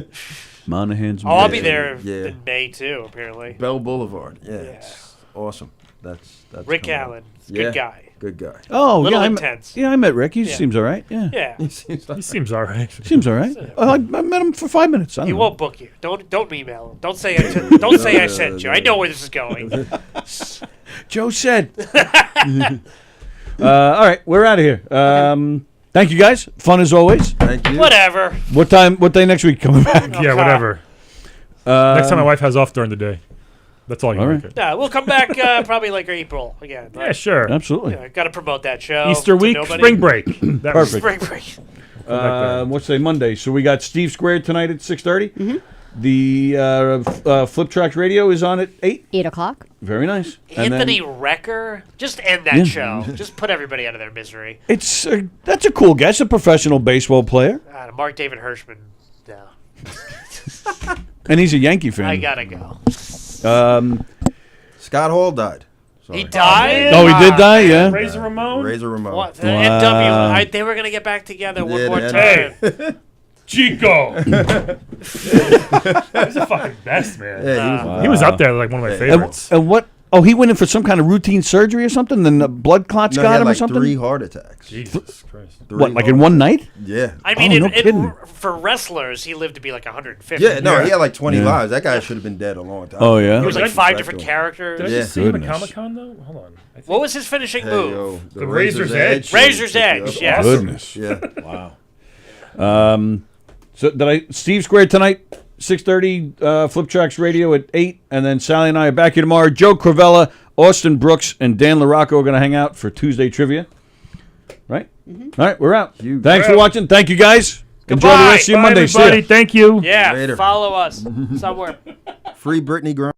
[SPEAKER 1] Monahan's.
[SPEAKER 15] Oh, I'll be there
[SPEAKER 13] Yeah.
[SPEAKER 15] in May too, apparently.
[SPEAKER 13] Bell Boulevard. Yeah, it's awesome. That's
[SPEAKER 15] Rick
[SPEAKER 13] coming up.
[SPEAKER 15] Allen. Good guy.
[SPEAKER 13] Good guy.
[SPEAKER 1] Oh,
[SPEAKER 15] Little
[SPEAKER 1] yeah,
[SPEAKER 15] intense.
[SPEAKER 1] I met Rick. He
[SPEAKER 15] Yeah.
[SPEAKER 1] seems all right. Yeah.
[SPEAKER 15] Yeah.
[SPEAKER 13] He seems
[SPEAKER 12] all right.
[SPEAKER 1] Seems all right. I met him for 5 minutes. I don't
[SPEAKER 15] He
[SPEAKER 1] know.
[SPEAKER 15] won't book you. Don't email him. Don't say I sent you. I know where this is going.
[SPEAKER 1] Joe said. All right, we're out of here. Thank you guys. Fun as always.
[SPEAKER 13] Thank you.
[SPEAKER 15] Whatever.
[SPEAKER 1] What day next week coming back?
[SPEAKER 12] Yeah, whatever. Next time my wife has off during the day. That's all you
[SPEAKER 1] All
[SPEAKER 12] make
[SPEAKER 1] right.
[SPEAKER 12] it.
[SPEAKER 15] Yeah, we'll come back probably like April again.
[SPEAKER 12] Yeah, sure.
[SPEAKER 1] Absolutely.
[SPEAKER 15] Yeah, got to promote that show.
[SPEAKER 12] Easter
[SPEAKER 15] to
[SPEAKER 12] week,
[SPEAKER 15] nobody.
[SPEAKER 12] spring break. That was-
[SPEAKER 1] Perfect.
[SPEAKER 15] Spring break.
[SPEAKER 1] What's today? Monday. So we got Steve Squared tonight at 6:30.
[SPEAKER 14] Mm-hmm.
[SPEAKER 1] The Flip Tracks Radio is on at 8.
[SPEAKER 14] 8 o'clock.
[SPEAKER 1] Very nice. And
[SPEAKER 15] Anthony
[SPEAKER 1] then
[SPEAKER 15] Recker. Just end that
[SPEAKER 1] Yeah.
[SPEAKER 15] show. Just put everybody out of their misery.
[SPEAKER 1] it's that's a cool guy. It's a professional baseball player,
[SPEAKER 15] Mark David Hirschman. No.
[SPEAKER 1] and he's a Yankee fan.
[SPEAKER 15] I gotta go.
[SPEAKER 13] Scott Hall died.
[SPEAKER 15] He died?
[SPEAKER 1] Oh, he did die. Yeah.
[SPEAKER 12] Razor Ramon.
[SPEAKER 13] Razor Ramon.
[SPEAKER 15] What? The
[SPEAKER 1] Wow.
[SPEAKER 15] NW. They were gonna get back together one
[SPEAKER 13] Yeah,
[SPEAKER 15] more
[SPEAKER 13] they had
[SPEAKER 15] time.
[SPEAKER 12] Chico. He's the fucking best, man.
[SPEAKER 13] Yeah,
[SPEAKER 12] He was up there like one of my favorites.
[SPEAKER 1] And what Oh, he went in for some kind of routine surgery or something. Then the blood clots
[SPEAKER 13] No, he
[SPEAKER 1] got
[SPEAKER 13] had
[SPEAKER 1] him
[SPEAKER 13] like
[SPEAKER 1] or something.
[SPEAKER 13] 3 heart attacks.
[SPEAKER 12] Jesus Christ.
[SPEAKER 1] What, like in one night?
[SPEAKER 13] Yeah.
[SPEAKER 15] I mean,
[SPEAKER 1] Oh, no kidding.
[SPEAKER 15] for wrestlers, he lived to be like 150.
[SPEAKER 13] Yeah, no, he had like 20 lives. That guy should have been dead a long time.
[SPEAKER 1] Oh, yeah?
[SPEAKER 15] He was like
[SPEAKER 13] Respect
[SPEAKER 15] 5
[SPEAKER 13] to
[SPEAKER 15] different
[SPEAKER 13] him.
[SPEAKER 15] characters.
[SPEAKER 12] Did I just see him at Comic-Con, though? Hold on.
[SPEAKER 15] What was his finishing
[SPEAKER 13] Hey,
[SPEAKER 15] move?
[SPEAKER 13] yo,
[SPEAKER 12] The Razor's Edge.
[SPEAKER 15] Razor's Edge, yes.
[SPEAKER 1] Goodness.
[SPEAKER 13] Yeah.
[SPEAKER 1] Wow. So Steve Squared tonight, 6:30, Flip Tracks Radio at 8, and then Sallie and I are back here tomorrow. Joe Cravella, Austin Brooks, and Dan LaRocco are going to hang out for Tuesday trivia. Right? All right, we're out. Thanks for watching. Thank you, guys. Enjoy the rest of your
[SPEAKER 12] Bye,
[SPEAKER 1] Monday. See
[SPEAKER 12] everybody.
[SPEAKER 1] ya.
[SPEAKER 12] Thank you.
[SPEAKER 15] Yeah,
[SPEAKER 13] Later.
[SPEAKER 15] follow us somewhere.
[SPEAKER 13] Free Brittany Griner.